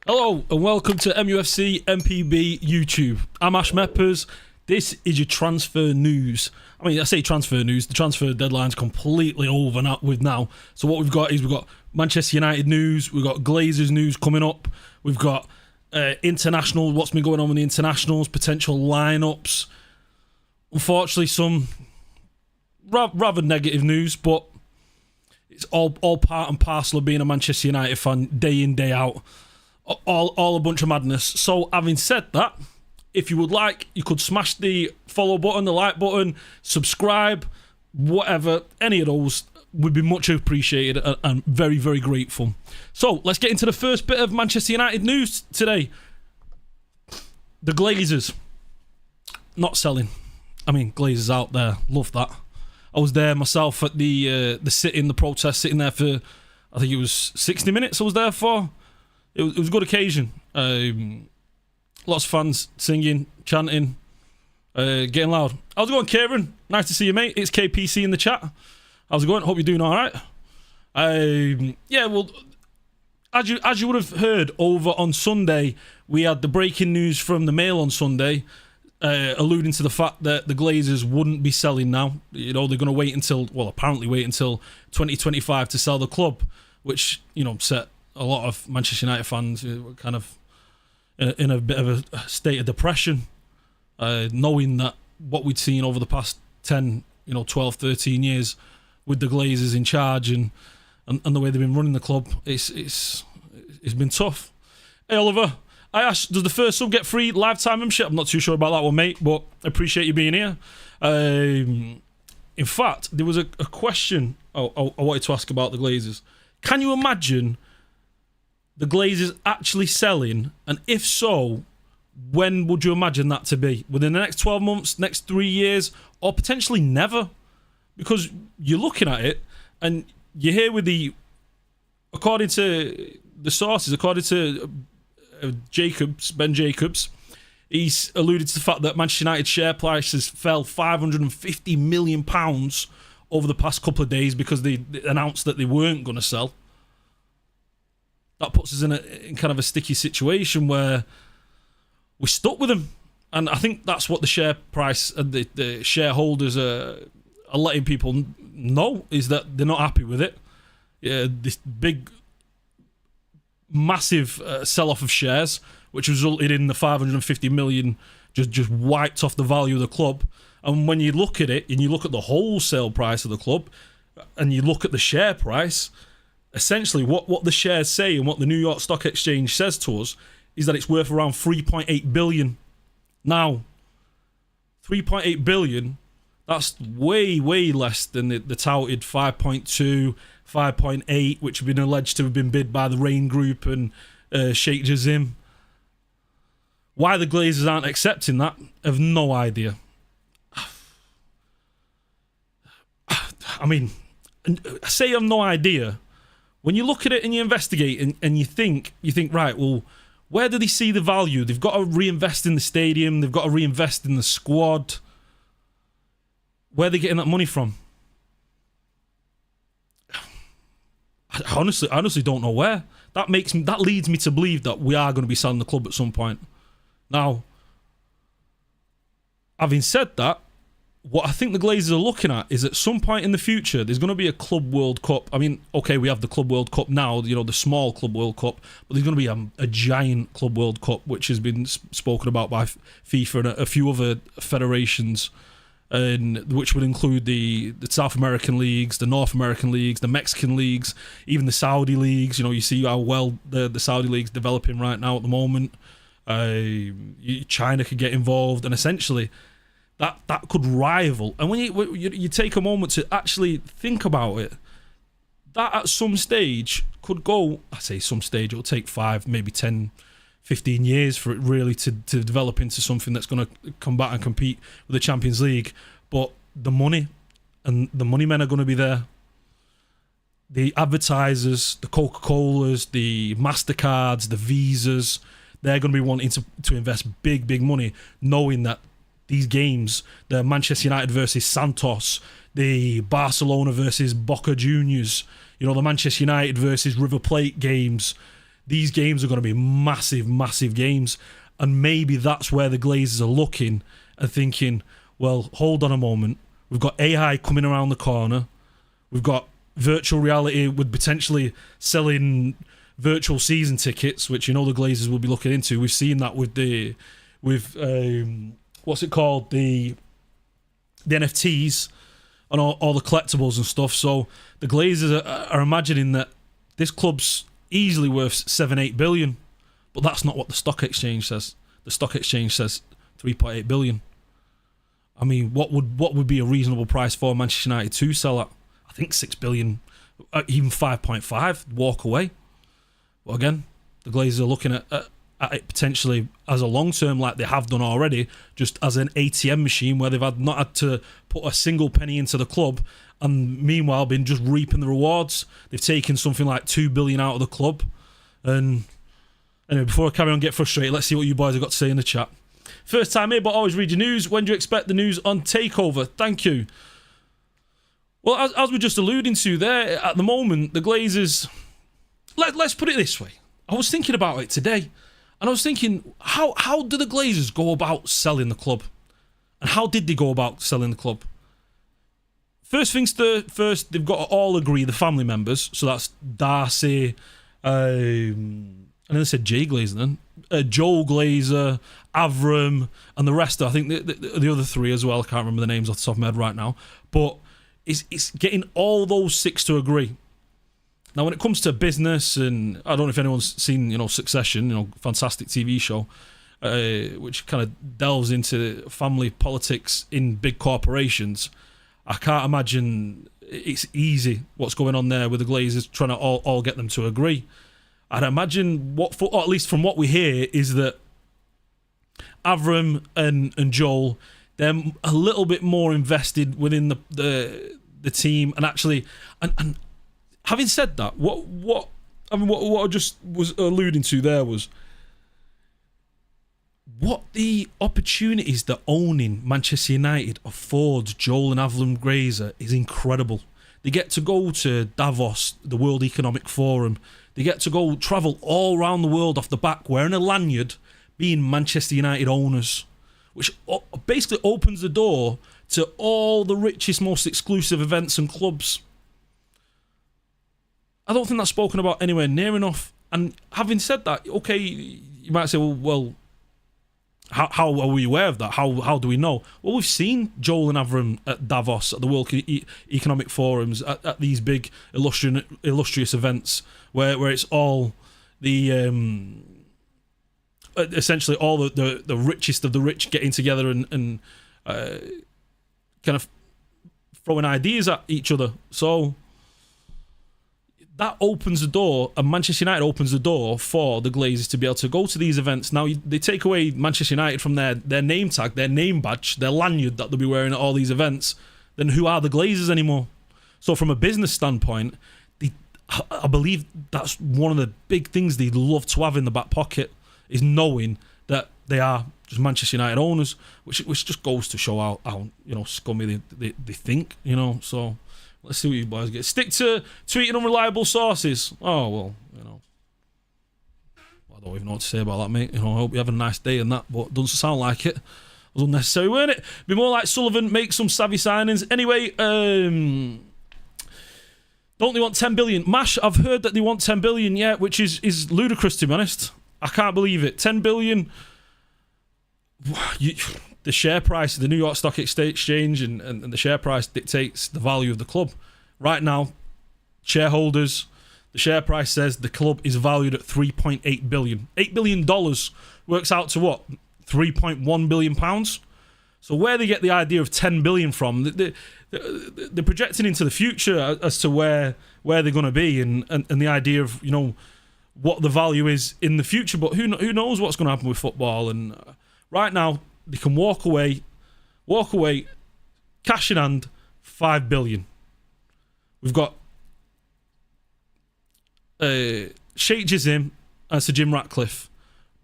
Hello and welcome to mufcMPB YouTube. I'm Ash Meppers. This is your transfer news. I mean, I say transfer news. The transfer deadline's completely over now. So what we've got is Manchester United news. We've got Glazers news coming up. We've got international. What's been going on with the internationals? Potential lineups. Unfortunately, some rather negative news, but it's all part and parcel of being a Manchester United fan, day in, day out. All a bunch of madness. So having said that, if you would like, you could smash the follow button, the like button, subscribe, whatever, any of those would be much appreciated and very, very grateful. So let's get into the first bit of Manchester United news today. The Glazers not selling. I mean, Glazers out there, love that. I was there myself at the sit-in, the protest, sitting there for, I think it was 60 minutes I was there for. It was a good occasion. Lots of fans singing, chanting, getting loud. How's it going, Kieran? Nice to see you, mate. It's KPC in the chat. How's it going? Hope you're doing all right. Yeah, well, as you would have heard over on Sunday, we had the breaking news from the Mail on Sunday, alluding to the fact that the Glazers wouldn't be selling now. You know, they're going to wait until 2025 to sell the club, which, you know, set a lot of Manchester United fans kind of in a bit of a state of depression, knowing that what we'd seen over the past 10, 12, 13 years with the Glazers in charge and the way they've been running the club, it's been tough. Hey, Oliver, I asked, does the first sub get free lifetime membership? I'm not too sure about that one, mate, but I appreciate you being here. In fact, there was a question I wanted to ask about the Glazers. Can you imagine the Glazers actually selling, and if so, when would you imagine that to be? Within the next 12 months, next 3 years, or potentially never? Because you're looking at it, and you hear according to the sources, according to Ben Jacobs, he's alluded to the fact that Manchester United share prices fell £550 million over the past couple of days because they announced that they weren't going to sell. That puts us in kind of a sticky situation where we're stuck with them. And I think that's what the share price and the shareholders are letting people know, is that they're not happy with it. Yeah, this big, massive sell-off of shares, which resulted in the 550 million just wiped off the value of the club. And when you look at it, and you look at the wholesale price of the club, and you look at the share price, essentially what the shares say and what the New York Stock Exchange says to us is that it's worth around 3.8 billion. Now, 3.8 billion, that's way, way less than the touted 5.2, 5.8, which have been alleged to have been bid by the Rain Group and Sheikh Jazim. Why the Glazers aren't accepting that, I have no idea. I mean, I say I have no idea. When you look at it and you investigate and you think, right, well, where do they see the value? They've got to reinvest in the stadium. They've got to reinvest in the squad. Where are they getting that money from? I honestly don't know where. That leads me to believe that we are going to be selling the club at some point. Now, having said that, what I think the Glazers are looking at is at some point in the future, there's going to be a Club World Cup. I mean, okay, we have the Club World Cup now, the small Club World Cup, but there's going to be a giant Club World Cup, which has been spoken about by FIFA and a few other federations, and which would include the South American leagues, the North American leagues, the Mexican leagues, even the Saudi leagues. You see how well the Saudi league's developing right now at the moment. China could get involved, and essentially that could rival. And when you take a moment to actually think about it, that at some stage could go, I say some stage, it'll take 5, maybe 10, 15 years for it really to develop into something that's going to come back and compete with the Champions League. But the money and the money men are going to be there. The advertisers, the Coca-Colas, the MasterCards, the Visas, they're going to be wanting to invest big money, knowing that these games, the Manchester United versus Santos, the Barcelona versus Boca Juniors, the Manchester United versus River Plate games, these games are going to be massive, massive games. And maybe that's where the Glazers are looking and thinking, well, hold on a moment. We've got AI coming around the corner. We've got virtual reality with potentially selling virtual season tickets, which the Glazers will be looking into. We've seen that with what's it called, the NFTs and all the collectibles and stuff. So the Glazers are imagining that this club's easily worth 7-8 billion, but that's not what the stock exchange says. The stock exchange says 3.8 billion. I mean, what would be a reasonable price for Manchester United to sell at? I think 6 billion, even 5.5, walk away. But again, the Glazers are looking at it potentially as a long term, like they have done already, just as an ATM machine where they've not had to put a single penny into the club, and meanwhile been just reaping the rewards. They've taken something like 2 billion out of the club. And anyway, before I carry on, get frustrated, let's see what you boys have got to say in the chat. First time here, but always read your news. When do you expect the news on Takeover? Thank you. Well, as we're just alluding to there, at the moment, the Glazers... Let's put it this way. I was thinking about it today, and I was thinking, how do the Glazers go about selling the club? And how did they go about selling the club? First things first, they've got to all agree, the family members. So that's Darcy, and then they said Jay Glazer then. Joel Glazer, Avram, and the rest. I think the other three as well. I can't remember the names off the top of my head right now. But it's getting all those six to agree. Now, when it comes to business, and I don't know if anyone's seen, Succession, fantastic TV show, which kind of delves into family politics in big corporations. I can't imagine it's easy what's going on there with the Glazers trying to all get them to agree. I'd imagine or at least from what we hear, is that Avram and Joel, they're a little bit more invested within the team, and actually, and having said that, what I just was alluding to there was what the opportunities that owning Manchester United affords Joel and Avram Glazer is incredible. They get to go to Davos, the World Economic Forum. They get to go travel all around the world off the back, wearing a lanyard, being Manchester United owners, which basically opens the door to all the richest, most exclusive events and clubs. I don't think that's spoken about anywhere near enough. And having said that, okay, you might say, well, how are we aware of that? How do we know? Well, we've seen Joel and Avram at Davos, at the World Economic Forums, at these big illustrious events where it's all the essentially all the richest of the rich getting together and kind of throwing ideas at each other. So that opens the door, and Manchester United opens the door for the Glazers to be able to go to these events. Now, they take away Manchester United from their name tag, their name badge, their lanyard that they'll be wearing at all these events. Then who are the Glazers anymore? So from a business standpoint, I believe that's one of the big things they'd love to have in the back pocket, is knowing that they are just Manchester United owners, which just goes to show how scummy they think, so... Let's see what you boys get. Stick to tweeting unreliable sources. Oh, well, I don't even know what to say about that, mate. I hope you have a nice day and that, but it doesn't sound like it. It was unnecessary, weren't it? Be more like Sullivan, make some savvy signings. Anyway, don't they want 10 billion? Mash, I've heard that they want 10 billion, yeah, which is ludicrous, to be honest. I can't believe it. 10 billion... The share price of the New York Stock Exchange and the share price dictates the value of the club. Right now, shareholders, the share price says the club is valued at $3.8 billion. $8 billion works out to what? £3.1 billion? So where they get the idea of 10 billion from, they're projecting into the future as to where they're going to be and the idea of, what the value is in the future. But who knows what's going to happen with football. And right now, they can walk away, cash in hand, 5 billion. We've got Sheikh Jazim and Sir Jim Ratcliffe,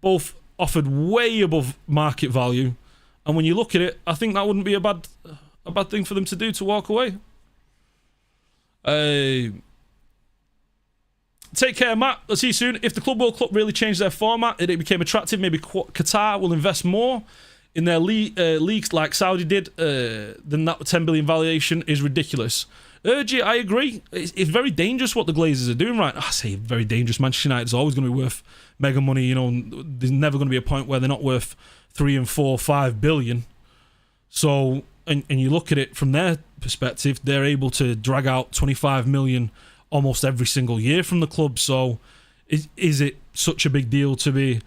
both offered way above market value. And when you look at it, I think that wouldn't be a bad thing for them to do, to walk away. 10 take care, Matt. Let's see you soon. If the Club World Cup really changed their format and it became attractive, maybe Qatar will invest more in their leagues like Saudi did, then that 10 billion valuation is ridiculous. Urgy, I agree. It's very dangerous what the Glazers are doing right now. I say very dangerous. Manchester United is always going to be worth mega money. You know, there's never going to be a point where they're not worth 3 and 4, 5 billion. So, and you look at it from their perspective, they're able to drag out 25 million almost every single year from the club. So, is it such a big deal to be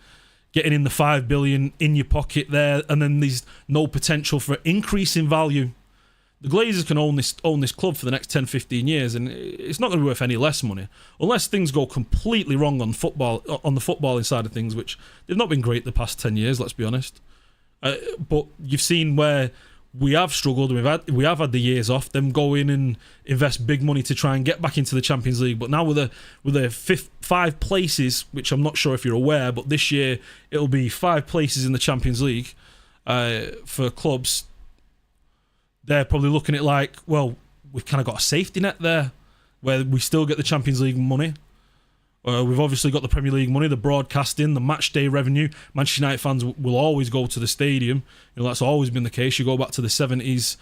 getting in the 5 billion in your pocket there, and then there's no potential for increase in value? The Glazers can own this club for the next 10, 15 years, and it's not going to be worth any less money unless things go completely wrong on the footballing side of things, which they've not been great the past 10 years. Let's be honest. But you've seen where we have struggled. We have had the years off. Them go in and invest big money to try and get back into the Champions League. But now with the 5 places, which I'm not sure if you're aware, but this year it'll be 5 places in the Champions League for clubs. They're probably looking at it like, well, we've kind of got a safety net there where we still get the Champions League money. We've obviously got the Premier League money, the broadcasting, the match day revenue. Manchester United fans will always go to the stadium. You know, that's always been the case. You go back to the 70s,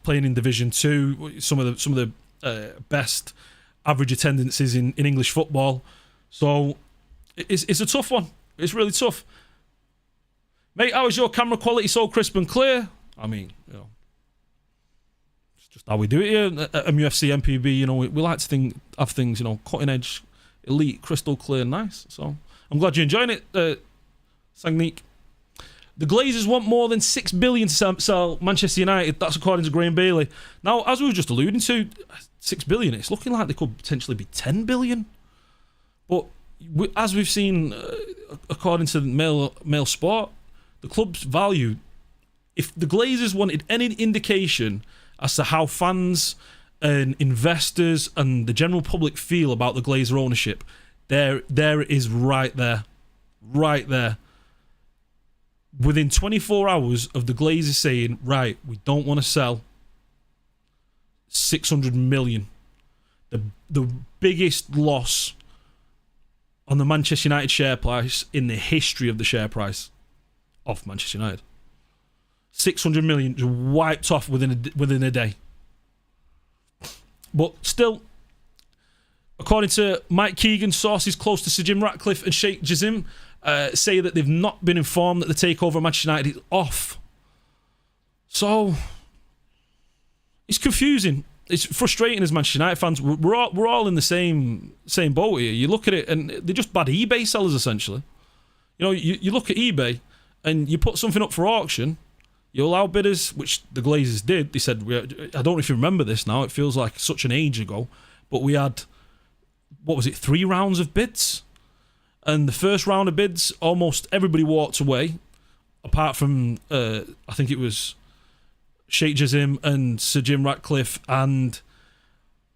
playing in Division 2, some of the best average attendances in English football. So it's a tough one. It's really tough. Mate, how is your camera quality so crisp and clear? I mean, you know, just how we do it here at mufcMPB. You know, we like to have things, you know, cutting edge, elite, crystal clear, nice. So I'm glad you're enjoying it, Sangnik. The Glazers want more than 6 billion to sell Manchester United. That's according to Graham Bailey. Now, as we were just alluding to, 6 billion. It's looking like they could potentially be 10 billion. But as we've seen, according to Mail Sport, the club's value. If the Glazers wanted any indication as to how fans and investors and the general public feel about the Glazer ownership, there it is right there. Right there. Within 24 hours of the Glazers saying, right, we don't want to sell, 600 million. The biggest loss on the Manchester United share price in the history of the share price of Manchester United. 600 million just wiped off within a day. But still, according to Mike Keegan, sources close to Sir Jim Ratcliffe and Sheikh Jassim say that they've not been informed that the takeover of Manchester United is off. So it's confusing. It's frustrating as Manchester United fans. We're all in the same boat here. You look at it and they're just bad eBay sellers essentially. You know, you look at eBay and you put something up for auction. You allow bidders, which the Glazers did. They said, I don't know if you remember this now, it feels like such an age ago, but we had, 3 rounds of bids? And the first round of bids, almost everybody walked away, apart from, I think it was Sheikh Jassim and Sir Jim Ratcliffe, and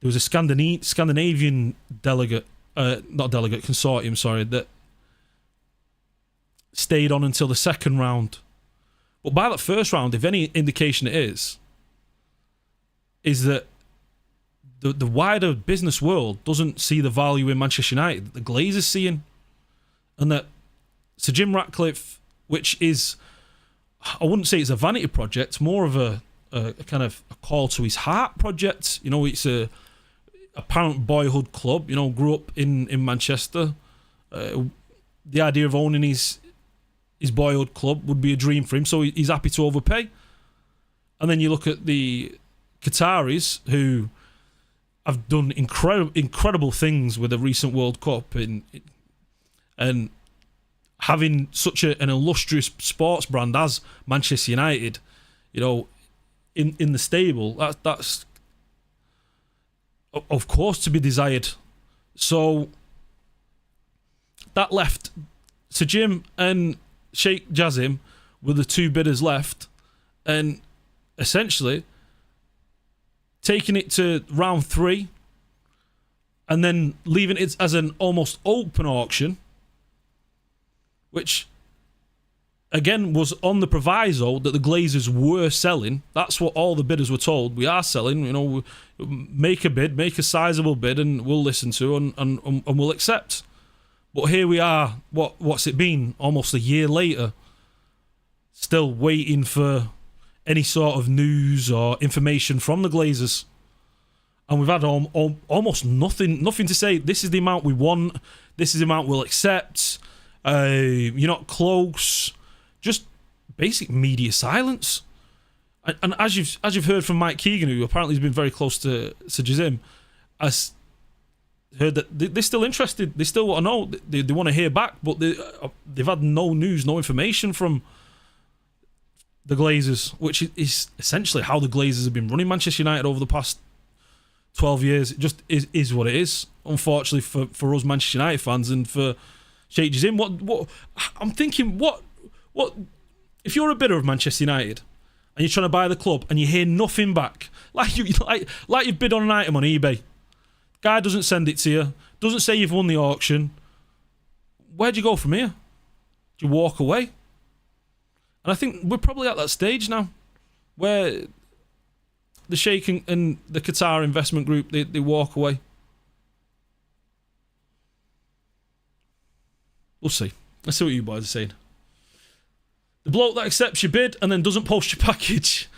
there was a Scandinavian consortium, sorry, that stayed on until the second round. But by that first round, if any indication it is that the wider business world doesn't see the value in Manchester United that the Glazers seeing, and that Sir Jim Ratcliffe, which is, I wouldn't say it's a vanity project, more of a kind of a call to his heart project. You know, it's a apparent boyhood club. You know, grew up in Manchester. The idea of owning his boyhood club would be a dream for him, so he's happy to overpay. And then you look at the Qataris, who have done incredible things with the recent World Cup, and having such an illustrious sports brand as Manchester United, you know, in the stable, that's of course to be desired. So that left Sir Jim and Sheikh Jassim were the 2 bidders left, and essentially taking it to round 3 and then leaving it as an almost open auction, which again, was on the proviso that the Glazers were selling. That's what all the bidders were told. We are selling, you know, make a bid, make a sizable bid, and we'll listen to and we'll accept. But here we are, what's it been? Almost a year later, still waiting for any sort of news or information from the Glazers. And we've had almost nothing to say. This is the amount we want. This is the amount we'll accept. You're not close. Just basic media silence. And as you've heard from Mike Keegan, who apparently has been very close to Jazim, has heard that they're still interested. They still want to know. They want to hear back, but they've had no news, no information from the Glazers, which is essentially how the Glazers have been running Manchester United over the past 12 years. It just is what it is, unfortunately for us Manchester United fans and for Sheikh Jazim. What I'm thinking, what if you're a bidder of Manchester United and you're trying to buy the club and you hear nothing back, like you've bid on an item on eBay, guy doesn't send it to you, doesn't say you've won the auction, where do you go from here? Do you walk away? And I think we're probably at that stage now where the Sheikh and the Qatar investment group, they walk away. We'll see. Let's see what you boys are saying. The bloke that accepts your bid and then doesn't post your package.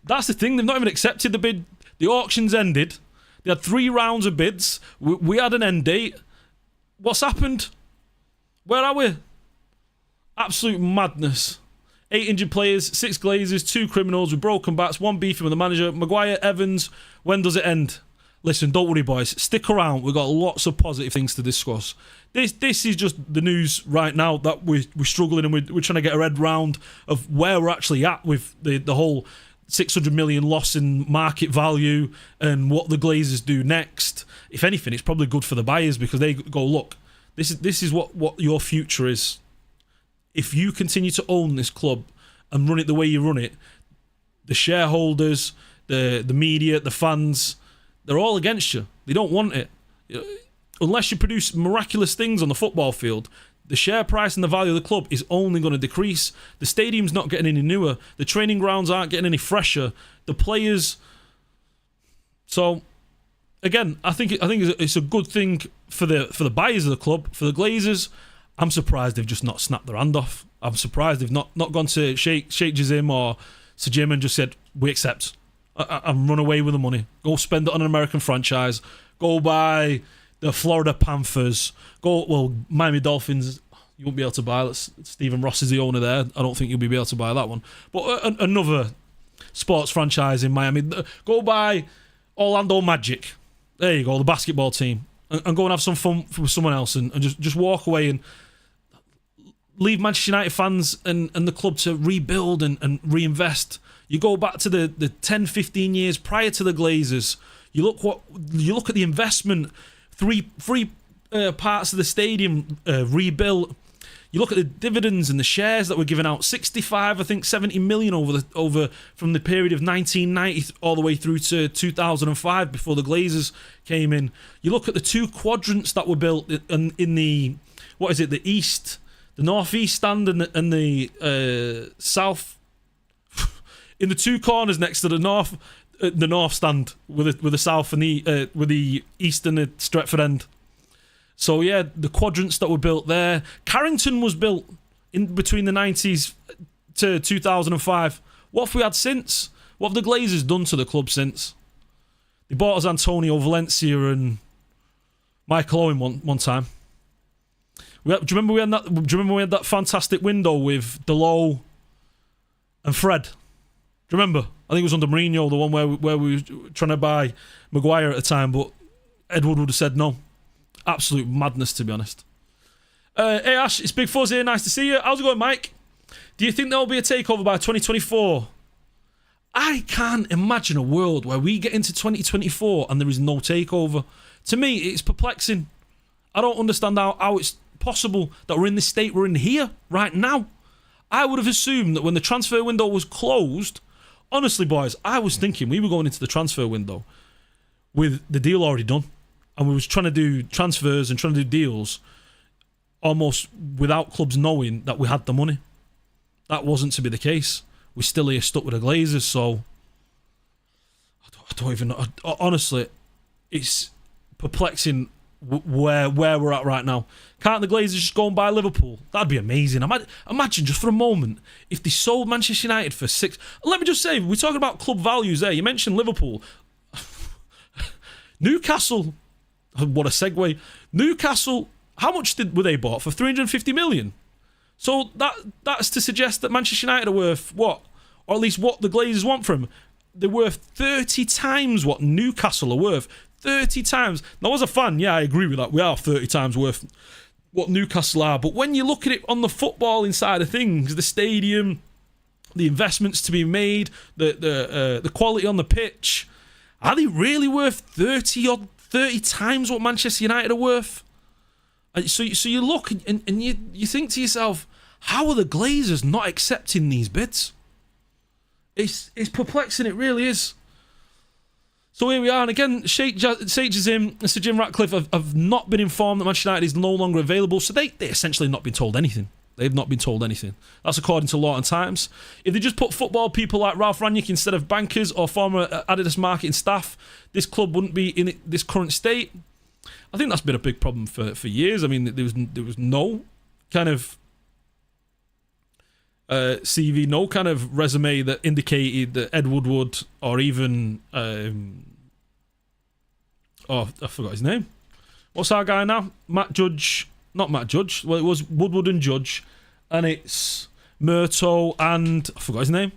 That's the thing. They've not even accepted the bid. The auction's ended. They had 3 rounds of bids. We had an end date. What's happened? Where are we? Absolute madness. 8 injured players, 6 Glazers, 2 criminals with broken backs, 1 beefing with the manager. Maguire, Evans, when does it end? Listen, don't worry, boys. Stick around. We've got lots of positive things to discuss. This is just the news right now that we're struggling and we're trying to get our head round of where we're actually at with the whole 600 million loss in market value and what the Glazers do next. If anything, it's probably good for the buyers because they go, look, this is what your future is. If you continue to own this club and run it the way you run it, the shareholders, the media, the fans, they're all against you. They don't want it. Unless you produce miraculous things on the football field, the share price and the value of the club is only going to decrease. The stadium's not getting any newer. The training grounds aren't getting any fresher. The players... So, again, I think it's a good thing for the buyers of the club, for the Glazers. I'm surprised they've just not snapped their hand off. I'm surprised they've not gone to Sheikh Jazim or Sir Jim and just said, we accept. And run away with the money. Go spend it on an American franchise. Go buy the Florida Panthers. Miami Dolphins. You won't be able to buy. Stephen Ross is the owner there. I don't think you'll be able to buy that one. But another sports franchise in Miami. Go buy Orlando Magic. There you go, the basketball team. And go and have some fun with someone else and just walk away and leave Manchester United fans and the club to rebuild and reinvest. You go back to the 10, 15 years prior to the Glazers. You look at the investment, three parts of the stadium rebuilt. You look at the dividends and the shares that were given out, 65, I think 70 million over from the period of 1990 all the way through to 2005 before the Glazers came in. You look at the 2 quadrants that were built in the, what is it, the east, the northeast stand and the south, in the 2 corners next to the north stand with the south and with the east and the Stretford end. So yeah, the quadrants that were built there. Carrington was built in between the 90s to 2005. What have we had since? What have the Glazers done to the club since? They bought us Antonio Valencia and Michael Owen one time. Do you remember we had that fantastic window with Delo and Fred? Do you remember? I think it was under Mourinho, the one where we were trying to buy Maguire at the time, but Edward would have said no. Absolute madness, to be honest. Hey Ash, it's Big Fuzz here. Nice to see you. How's it going, Mike? Do you think there will be a takeover by 2024? I can't imagine a world where we get into 2024 and there is no takeover. To me, it's perplexing. I don't understand how it's possible that we're in this state we're in here right now. I would have assumed that when the transfer window was closed, honestly, boys, I was thinking we were going into the transfer window with the deal already done. And we was trying to do transfers and trying to do deals almost without clubs knowing that we had the money. That wasn't to be the case. We're still here stuck with the Glazers, so I don't even know. Honestly, it's perplexing where we're at right now. Can't the Glazers just go and buy Liverpool? That'd be amazing. Imagine just for a moment if they sold Manchester United for $6. Let me just say, we're talking about club values there. You mentioned Liverpool. Newcastle, what a segue. Newcastle, how much were they bought for? 350 million. So that's to suggest that Manchester United are worth what? Or at least what the Glazers want from them. They're worth 30 times what Newcastle are worth. 30 times. Now, as a fan, yeah, I agree with that. We are 30 times worth what Newcastle are. But when you look at it on the footballing side of things, the stadium, the investments to be made, the quality on the pitch, are they really worth 30 times what Manchester United are worth? And so you look and you think to yourself, how are the Glazers not accepting these bids? It's perplexing, it really is. So here we are, and again, Sheikh Jassim and Sir Jim Ratcliffe have not been informed that Manchester United is no longer available, so they essentially not been told anything. They've not been told anything. That's according to Lawton Times. If they just put football people like Ralph Rangnick instead of bankers or former Adidas marketing staff, this club wouldn't be in this current state. I think that's been a big problem for years. I mean, there was no kind of CV, no kind of resume that indicated that Ed Woodward or even I forgot his name. What's our guy now? Not Matt Judge. Well, it was Woodward and Judge, and it's Murto and I forgot his name.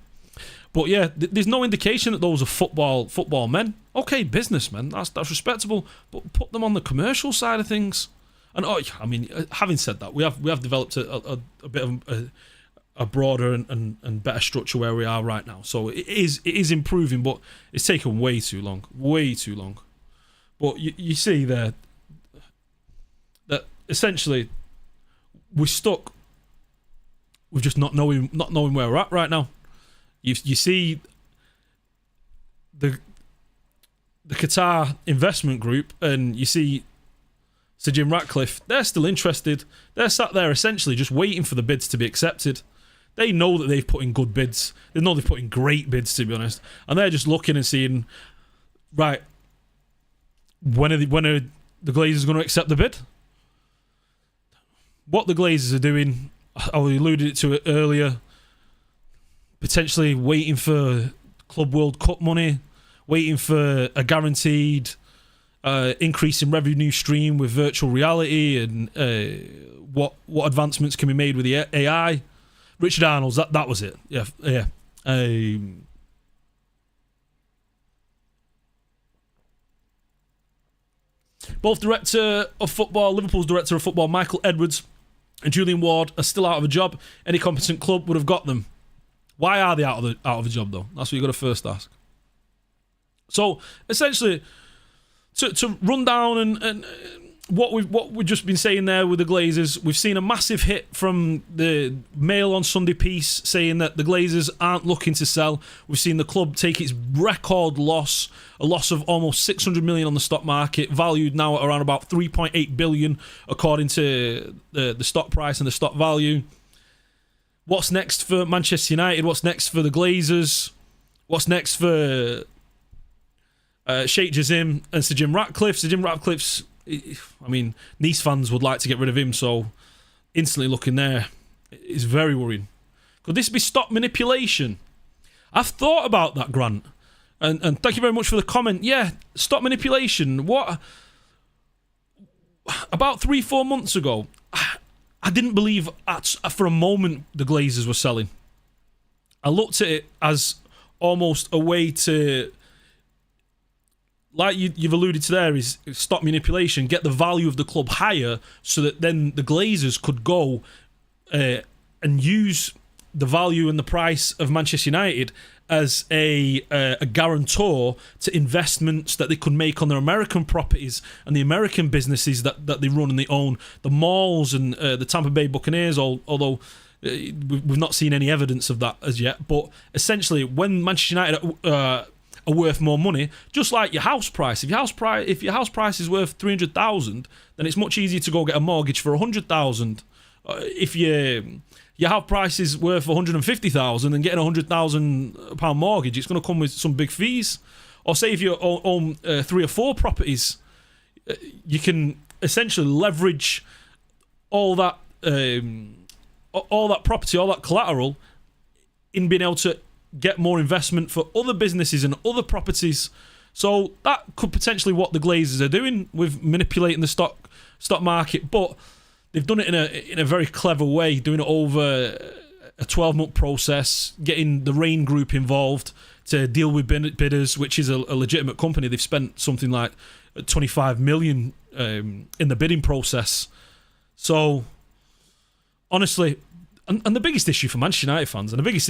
But yeah, there's no indication that those are football men. Okay, businessmen, that's respectable, but put them on the commercial side of things. And I mean, having said that, we have developed a bit of a broader and better structure where we are right now. So it is improving, but it's taken way too long. But you see there that essentially we're stuck with just not knowing where we're at right now. You see the Qatar investment group, and you see Sir Jim Ratcliffe. They're still interested. They're sat there essentially just waiting for the bids to be accepted. They know that they've put in good bids. They know they've put in great bids, to be honest. And they're just looking and seeing, right, when are the Glazers going to accept the bid? What the Glazers are doing, I alluded to it earlier, potentially waiting for Club World Cup money, waiting for a guaranteed increase in revenue stream with virtual reality and what advancements can be made with the AI. Richard Arnold's, that was it. Yeah. Both director of football, Liverpool's director of football, Michael Edwards, and Julian Ward are still out of a job. Any competent club would have got them. Why are they out of a job though? That's what you got to first ask. So essentially, to run down and what we've just been saying there with the Glazers, we've seen a massive hit from the Mail on Sunday piece saying that the Glazers aren't looking to sell. We've seen the club take its record loss, a loss of almost 600 million on the stock market, valued now at around about 3.8 billion according to the stock price and the stock value. What's next for Manchester United? What's next for the Glazers? What's next for Sheikh Jassim and Sir Jim Ratcliffe? Sir Jim Ratcliffe's, I mean, Nice fans would like to get rid of him, so instantly looking there is very worrying. Could this be stock manipulation? I've thought about that, Grant, and thank you very much for the comment. Yeah, stock manipulation. What? About 3-4 months ago, I didn't believe for a moment the Glazers were selling. I looked at it as almost a way to, like you've alluded to there, is stock manipulation, get the value of the club higher so that then the Glazers could go and use the value and the price of Manchester United as a guarantor to investments that they could make on their American properties and the American businesses that they run and they own, the malls and the Tampa Bay Buccaneers, although we've not seen any evidence of that as yet. But essentially, when Manchester United are are worth more money. Just like your house price. If your house price is worth 300,000, then it's much easier to go get a mortgage for 100,000. If your house price is worth 150,000 and getting a £100,000 mortgage, it's going to come with some big fees. Or say if you own 3 or 4 properties, you can essentially leverage all that property, all that collateral, in being able to get more investment for other businesses and other properties. So that could potentially what the Glazers are doing with manipulating the stock market, but they've done it in a very clever way, doing it over a 12-month process, getting the Rain Group involved to deal with bidders, which is a legitimate company. They've spent something like 25 million in the bidding process. So honestly, and the biggest issue for Manchester United fans, and the biggest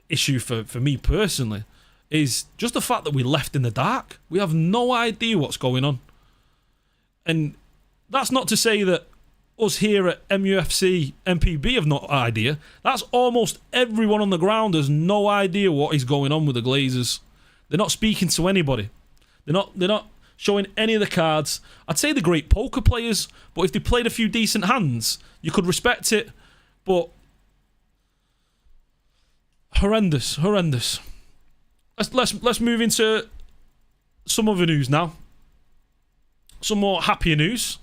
issue for me personally, is just the fact that we're left in the dark. We have no idea what's going on. And that's not to say that us here at mufcMPB have no idea. That's almost everyone on the ground has no idea what is going on with the Glazers. They're not speaking to anybody. They're not showing any of the cards. I'd say they're great poker players, but if they played a few decent hands, you could respect it. But horrendous. Let's move into some other news now. Some more happier news.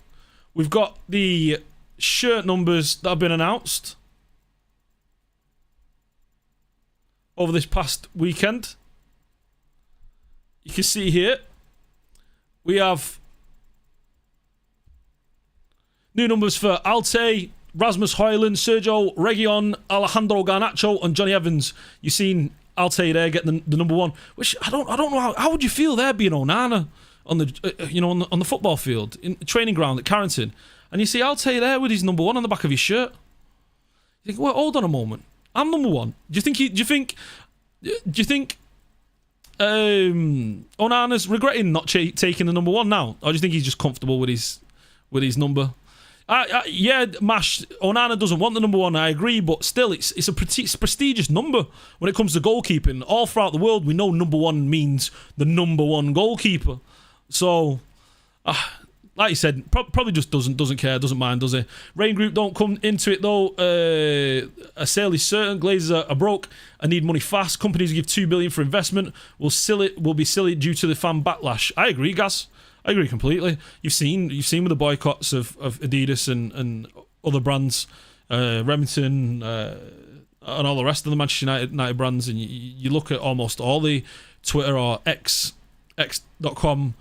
We've got the shirt numbers that have been announced over this past weekend. You can see here we have new numbers for Alte, Rasmus Højlund, Sergio Reguilon, Alejandro Garnacho, and Johnny Evans. You've seen Alte there getting the number 1, which I don't know how would you feel there being Onana on the on the football field in the training ground at Carrington, and you see Alte there with his number 1 on the back of his shirt. You think, well, hold on a moment, I'm number 1. Do you think Onana's regretting not taking the number 1 now, or do you think he's just comfortable with his number? Yeah, Mash, Onana doesn't want the number 1, I agree, but still, it's a prestigious number when it comes to goalkeeping. All throughout the world, we know number 1 means the number 1 goalkeeper. So, like you said, probably just doesn't care, doesn't mind, does he? Rain Group don't come into it though. A sale is certain. Glazers are broke and need money fast. Companies who give $2 billion for investment will be silly due to the fan backlash. I agree, Gas. I agree completely. You've seen with the boycotts of Adidas and other brands, Remington, and all the rest of the Manchester United brands, and you look at almost all the Twitter or X.com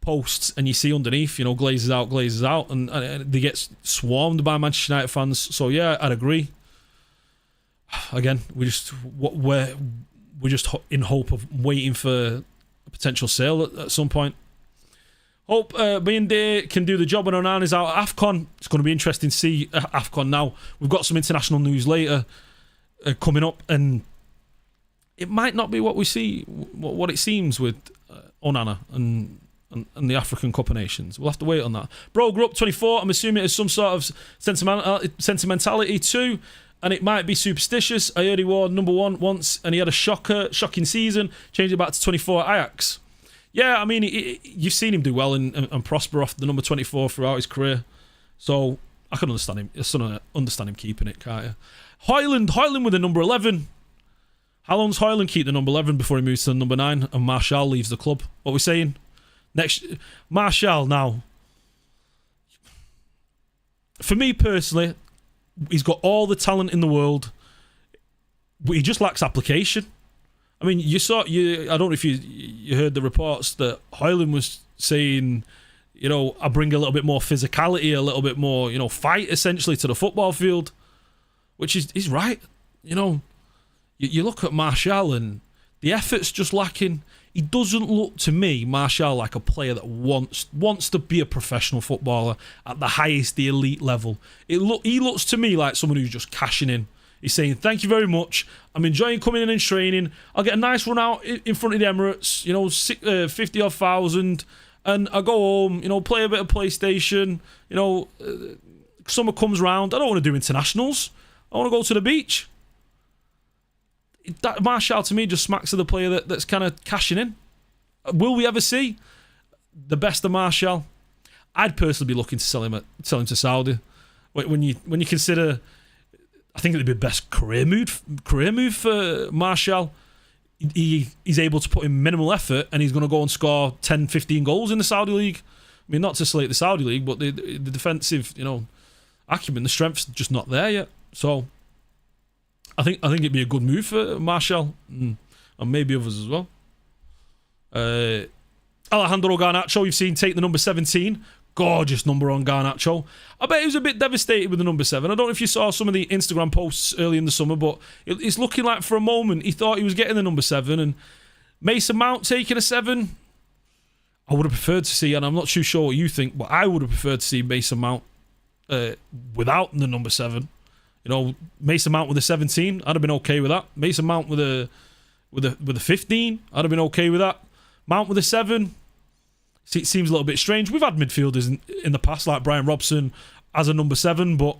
posts, and you see underneath, Glazers out, and they get swarmed by Manchester United fans. So yeah, I'd agree. Again, we're just in hope of waiting for a potential sale at some point. Hope Bayinde can do the job when Onana's out at AFCON. It's going to be interesting to see AFCON now. We've got some international news later coming up, and it might not be what we see, what it seems with Onana and the African Cup of Nations. We'll have to wait on that. Bro grew up 24. I'm assuming it has some sort of sentimentality too, and it might be superstitious. I heard he wore number 1 once, and he had a shocking season. Changed it back to 24 at Ajax. Yeah, I mean, you've seen him do well and prosper off the number 24 throughout his career. So I can understand him. I understand him keeping it, can't you? Højlund with the number 11. How long's Højlund keep the number 11 before he moves to the number 9 and Martial leaves the club? What are we saying? Next, Martial now. For me personally, he's got all the talent in the world, but he just lacks application. I mean, I don't know if you heard the reports that Højlund was saying, I bring a little bit more physicality, a little bit more, fight essentially to the football field, which is right. You look at Martial and the effort's just lacking. He doesn't look to me, Martial, like a player that wants to be a professional footballer at the highest, the elite level. He looks to me like someone who's just cashing in. He's saying, thank you very much. I'm enjoying coming in and training. I'll get a nice run out in front of the Emirates, 50,000, and I go home, play a bit of PlayStation. Summer comes round. I don't want to do internationals. I want to go to the beach. That Martial to me just smacks of the player that's kind of cashing in. Will we ever see the best of Martial? I'd personally be looking to sell him to Saudi. When you consider, I think it'd be the best career move for Martial. He's able to put in minimal effort, and he's going to go and score 10, 15 goals in the Saudi league. I mean, not to slate the Saudi league, but the defensive, acumen, the strength's just not there yet. So I think it'd be a good move for Martial and maybe others as well. Alejandro Garnacho, you've seen take the number 17. Gorgeous number on Garnacho. I bet he was a bit devastated with the number 7. I don't know if you saw some of the Instagram posts early in the summer, but it's looking like for a moment he thought he was getting the number 7. And Mason Mount taking a 7, I would have preferred to see, and I'm not too sure what you think, but I would have preferred to see Mason Mount without the number 7. Mason Mount with a 17, I'd have been okay with that. Mason Mount with a 15, I'd have been okay with that. Mount with a 7, it seems a little bit strange. We've had midfielders in the past, like Brian Robson, as a number 7, but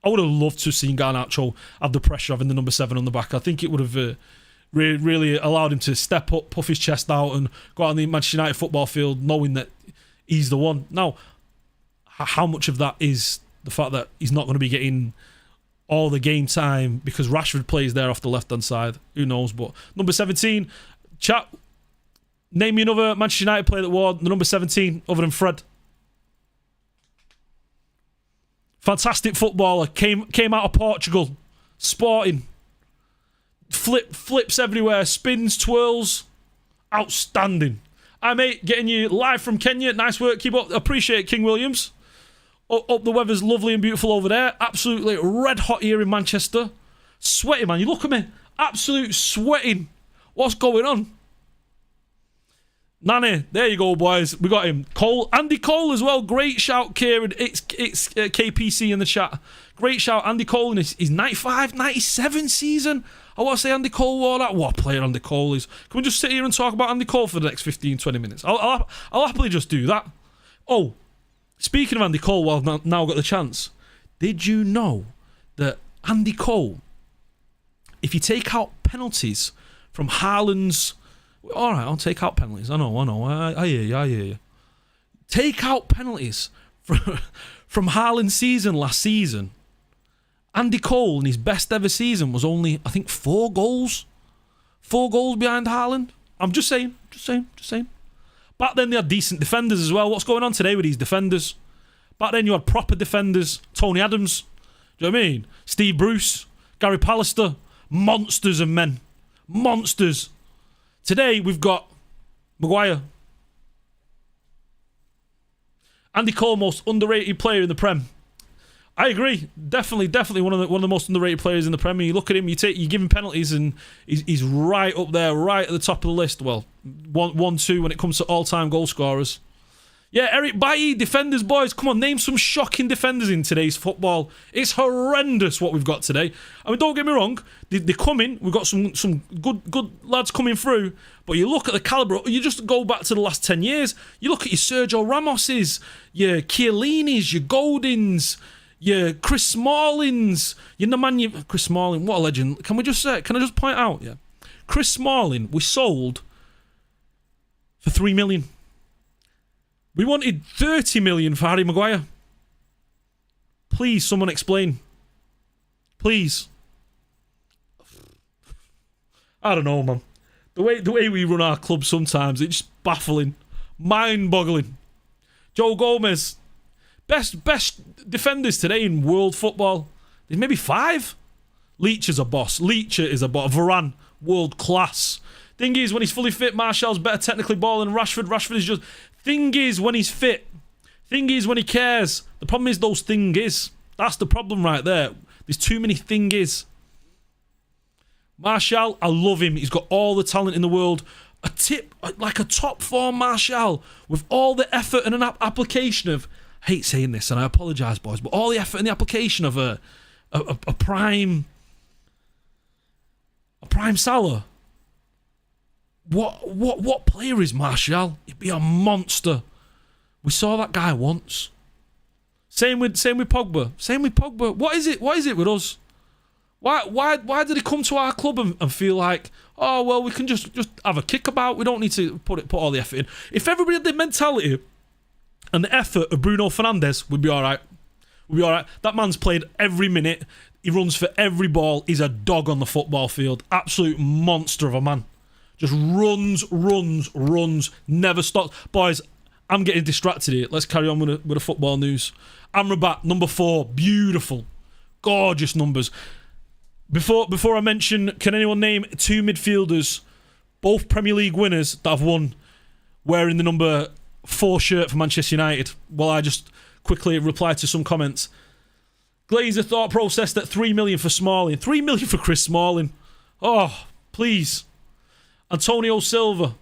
I would have loved to have seen Garnacho have the pressure of having the number 7 on the back. I think it would have really allowed him to step up, puff his chest out, and go out on the Manchester United football field knowing that he's the one. Now, how much of that is the fact that he's not going to be getting all the game time because Rashford plays there off the left-hand side? Who knows? But number 17, chat. Name me another Manchester United player that wore the number 17 other than Fred. Fantastic footballer. Came out of Portugal. Sporting. Flips everywhere. Spins, twirls. Outstanding. Mate, getting you live from Kenya. Nice work. Keep up. Appreciate it, King Williams. Up the weather's lovely and beautiful over there. Absolutely red hot here in Manchester. Sweating, man. You look at me. Absolute sweating. What's going on? Nani, there you go, boys. We got him. Andy Cole as well. Great shout, Kieran. It's KPC in the chat. Great shout, Andy Cole in his 95, 97 season. I want to say Andy Cole wore that. What a player Andy Cole is. Can we just sit here and talk about Andy Cole for the next 15, 20 minutes? I'll happily just do that. Oh, speaking of Andy Cole, while I've now got the chance, did you know that Andy Cole, if you take out penalties from Haaland's... All right, I'll take out penalties. I know. I hear you. Take out penalties from Haaland's season last season. Andy Cole in his best ever season was only, I think, 4 goals. 4 goals behind Haaland. I'm just saying. Back then they had decent defenders as well. What's going on today with these defenders? Back then you had proper defenders. Tony Adams. Do you know what I mean? Steve Bruce. Gary Pallister. Monsters of men. Monsters. Today we've got Maguire. Andy Cole, most underrated player in the Prem. I agree. Definitely one of the most underrated players in the Premier. You look at him, you give him penalties, and he's right up there, right at the top of the list. Well, 1-2 when it comes to all-time goal scorers. Yeah, Eric Bailly, defenders, boys. Come on, name some shocking defenders in today's football. It's horrendous what we've got today. I mean, don't get me wrong. They're coming. We've got some good lads coming through. But you look at the calibre. You just go back to the last 10 years. You look at your Sergio Ramoses, your Chiellini's, your Goldings, your Chris Smallings, your Nemanja... Chris Smalling, what a legend. Can I just point out, yeah? Chris Smalling, we sold for 3 million. We wanted 30 million for Harry Maguire. Please, someone explain. Please. I don't know, man. The way we run our club sometimes, it's just baffling. Mind-boggling. Joe Gomez. Best defenders today in world football. There's maybe 5. Leach is a boss. Varane, world class. Thing is, when he's fully fit, Martial's better technically ball than Rashford. Rashford is just... Thing is, when he's fit. Thing is, when he cares. The problem is those thing is. That's the problem right there. There's too many thing is. Martial, I love him. He's got all the talent in the world. A top form Martial with all the effort and an application of... I hate saying this, and I apologise, boys, but all the effort and the application of a prime Salah. What player is Martial? He'd be a monster. We saw that guy once. Same with Pogba. What is it with us? Why did he come to our club and feel like, oh well, we can just have a kickabout. We don't need to put all the effort in. If everybody had the mentality and the effort of Bruno Fernandes, we'd be all right. We'd be all right. That man's played every minute. He runs for every ball. He's a dog on the football field. Absolute monster of a man. Just runs, never stops. Boys, I'm getting distracted here. Let's carry on with the football news. Amrabat, number 4, beautiful, gorgeous numbers. Before I mention, can anyone name 2 midfielders, both Premier League winners, that have won wearing the number 4 shirt for Manchester United? Well, I just quickly reply to some comments. Glazer thought process that 3 million for Smalling. 3 million for Chris Smalling. Oh, please. Antonio Silva.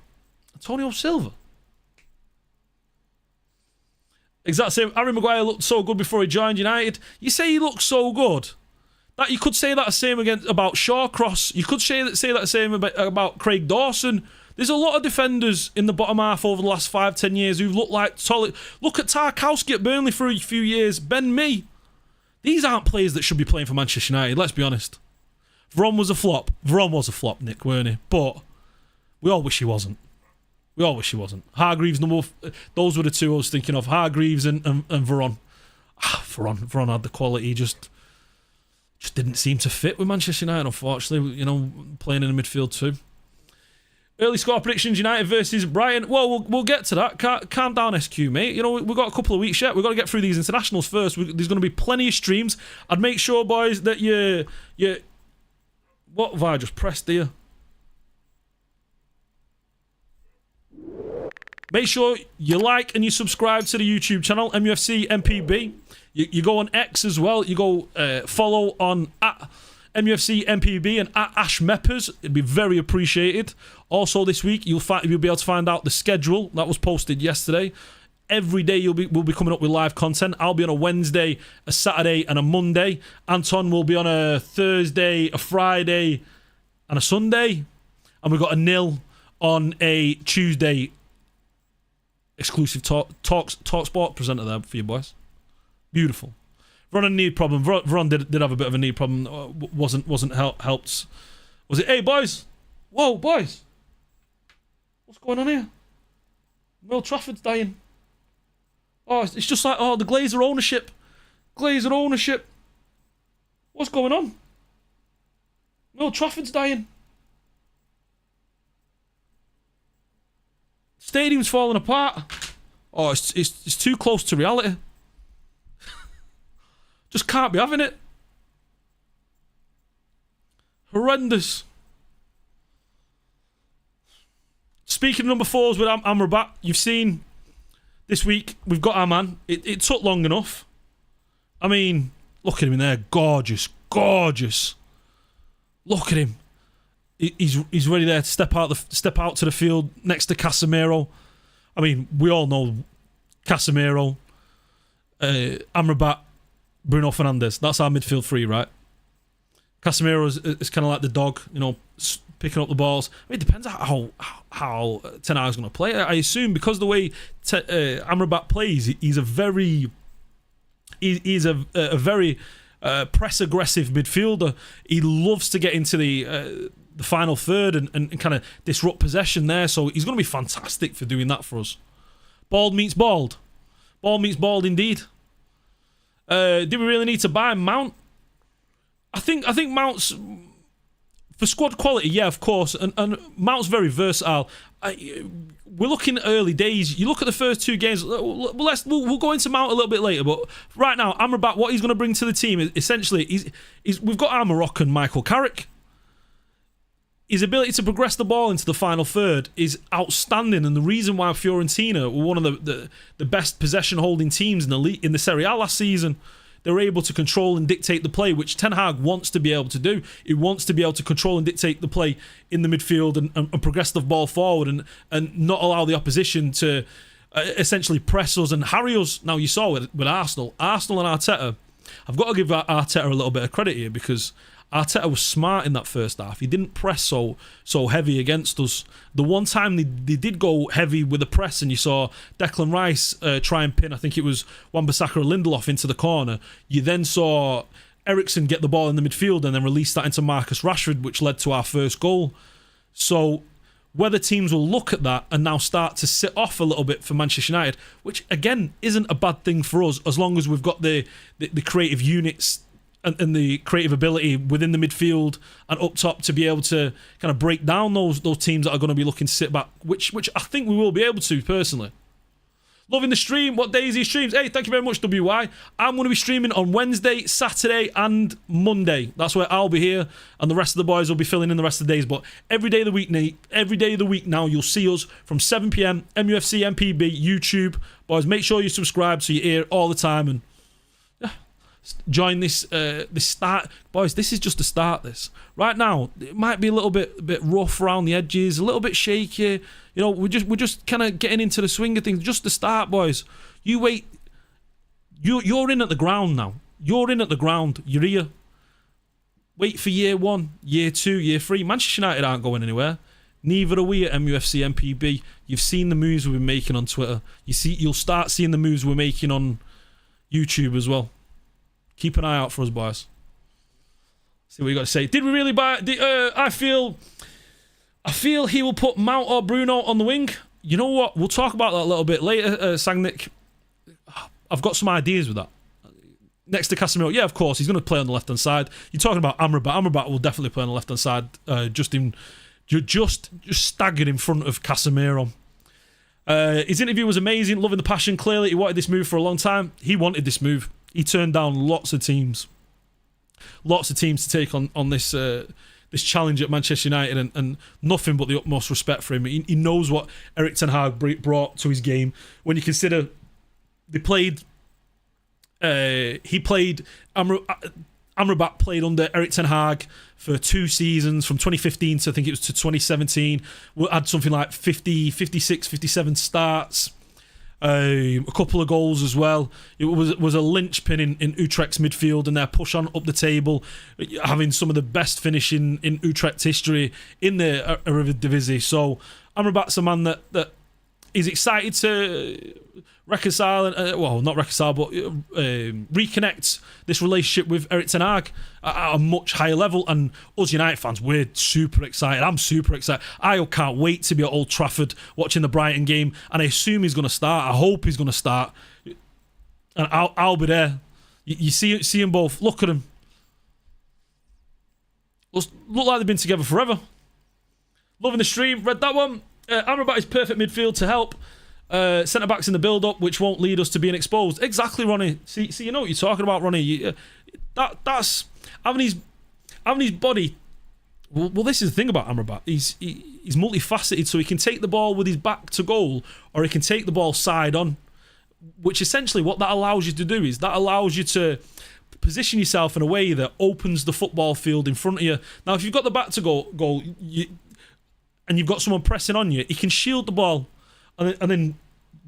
Exact same. Harry Maguire looked so good before he joined United. You say he looked so good. That you could say that the same about Shawcross. You could say that the same about Craig Dawson. There's a lot of defenders in the bottom half over the last 5-10 years who've looked like solid. Look at Tarkowski at Burnley for a few years. Ben Mee. These aren't players that should be playing for Manchester United, let's be honest. Veron was a flop, Nick, weren't he? But we all wish he wasn't. Hargreaves, those were the 2 I was thinking of. Hargreaves and Veron. Veron had the quality, just didn't seem to fit with Manchester United, unfortunately. You know, playing in the midfield too. Early score predictions, United versus Brighton. Well, we'll get to that. Calm down, SQ, mate. You know, we've got a couple of weeks yet. We've got to get through these internationals first. There's going to be plenty of streams. I'd make sure, boys, that you... What have I just pressed here? Make sure you like and you subscribe to the YouTube channel, mufcMPB. You go on X as well. You go follow on at mufcMPB and at mufcMPB. It'd be very appreciated. Also this week, you'll be able to find out the schedule that was posted yesterday. Every day we'll be coming up with live content. I'll be on a Wednesday, a Saturday, and a Monday. Anton will be on a Thursday, a Friday, and a Sunday. And we've got a nil on a Tuesday. Exclusive TalkSport presenter there for you boys. Beautiful. Veron had a knee problem. Veron did have a bit of a knee problem. Wasn't helped. Was it? Hey boys! Whoa boys! What's going on here? Will Trafford's dying. Oh, it's just like the Glazer ownership. What's going on? Will Trafford's dying. Stadium's falling apart. Oh, it's too close to reality. Just can't be having it. Horrendous. Speaking of number 4s with Amrabat, you've seen this week we've got our man. It took long enough. I mean, look at him in there, gorgeous. Look at him. He's ready there to step out to the field next to Casemiro. I mean, we all know Casemiro, Amrabat, Bruno Fernandes. That's our midfield 3, right? Casemiro is kind of like the dog, you know, picking up the balls. I mean, it depends how Ten Hag's going to play. I assume because the way Amrabat plays, he's a very press aggressive midfielder. He loves to get into the final third and kind of disrupt possession there. So he's going to be fantastic for doing that for us. Bald meets bald. Bald meets bald indeed. Do we really need to buy Mount? I think Mount's for squad quality, yeah, of course, and Mount's very versatile. We're looking at early days. You look at the first 2 games. We'll go into Mount a little bit later, but right now, Amrabat, what he's going to bring to the team is essentially we've got our Moroccan Michael Carrick. His ability to progress the ball into the final third is outstanding, and the reason why Fiorentina were one of the best possession holding teams in the Serie A last season. They were able to control and dictate the play, which Ten Hag wants to be able to do. He wants to be able to control and dictate the play in the midfield and progress the ball forward and not allow the opposition to essentially press us and harry us. Now, you saw with Arsenal and Arteta. I've got to give Arteta a little bit of credit here because Arteta was smart in that first half. He didn't press so heavy against us. The one time they did go heavy with the press and you saw Declan Rice try and pin, I think it was Wan-Bissaka or Lindelof into the corner, you then saw Eriksen get the ball in the midfield and then release that into Marcus Rashford, which led to our first goal. So whether teams will look at that and now start to sit off a little bit for Manchester United, which again isn't a bad thing for us as long as we've got the creative units and the creative ability within the midfield and up top to be able to kind of break down those teams that are going to be looking to sit back, which I think we will be able to personally. Loving the stream. What days he streams? Hey, thank you very much, WY. I'm going to be streaming on Wednesday, Saturday, and Monday. That's where I'll be here, and the rest of the boys will be filling in the rest of the days. But every day of the week now, you'll see us from 7 p.m. mufcMPB YouTube. Boys, make sure you subscribe so you're here all the time and join this start. Boys, this is just the start. This right now, it might be a little bit rough around the edges, a little bit shaky. You know, we're just kind of getting into the swing of things. Just the start, boys. You wait. You're in at the ground now. You're in at the ground. You're here. Wait for year 1, year 2, year 3. Manchester United aren't going anywhere. Neither are we at mufcMPB. You've seen the moves we've been making on Twitter. You'll start seeing the moves we're making on YouTube as well. Keep an eye out for us, boys. See what you got to say. Did we really buy? I feel he will put Mount or Bruno on the wing. You know what? We'll talk about that a little bit later, Sagnik. I've got some ideas with that. Next to Casemiro, yeah, of course, he's going to play on the left-hand side. You're talking about Amrabat. Amrabat will definitely play on the left-hand side, just staggered in front of Casemiro. His interview was amazing, loving the passion. Clearly, he wanted this move for a long time. He wanted this move. He turned down lots of teams to take on this this challenge at Manchester United, and nothing but the utmost respect for him. He knows what Erik ten Hag brought to his game. When you consider he played Amrabat played under Erik ten Hag for 2 seasons, from 2015 to I think it was to 2017. We had something like 50, 56, 57 starts. A couple of goals as well. It was a linchpin in Utrecht's midfield and their push on up the table, having some of the best finishing in Utrecht history in the Eredivisie. So Amrabat's a man that is excited to reconcile, not reconcile, but reconnect this relationship with Erik ten Hag at a much higher level. And us United fans, we're super excited. I'm super excited. I can't wait to be at Old Trafford watching the Brighton game, and I assume he's going to start. I hope he's going to start, and I'll be there. You see them both. Look at them. Look like they've been together forever. Loving the stream. Read that one. Amrabat is perfect midfield to help centre backs in the build up, which won't lead us to being exposed. Exactly, Ronnie. See, you know what you're talking about, Ronnie. That's having his body. Well, this is the thing about Amrabat. He's multifaceted, so he can take the ball with his back to goal, or he can take the ball side on. Which essentially, what that allows you to do is that allows you to position yourself in a way that opens the football field in front of you. Now, if you've got the back to goal, and you've got someone pressing on you, he can shield the ball and then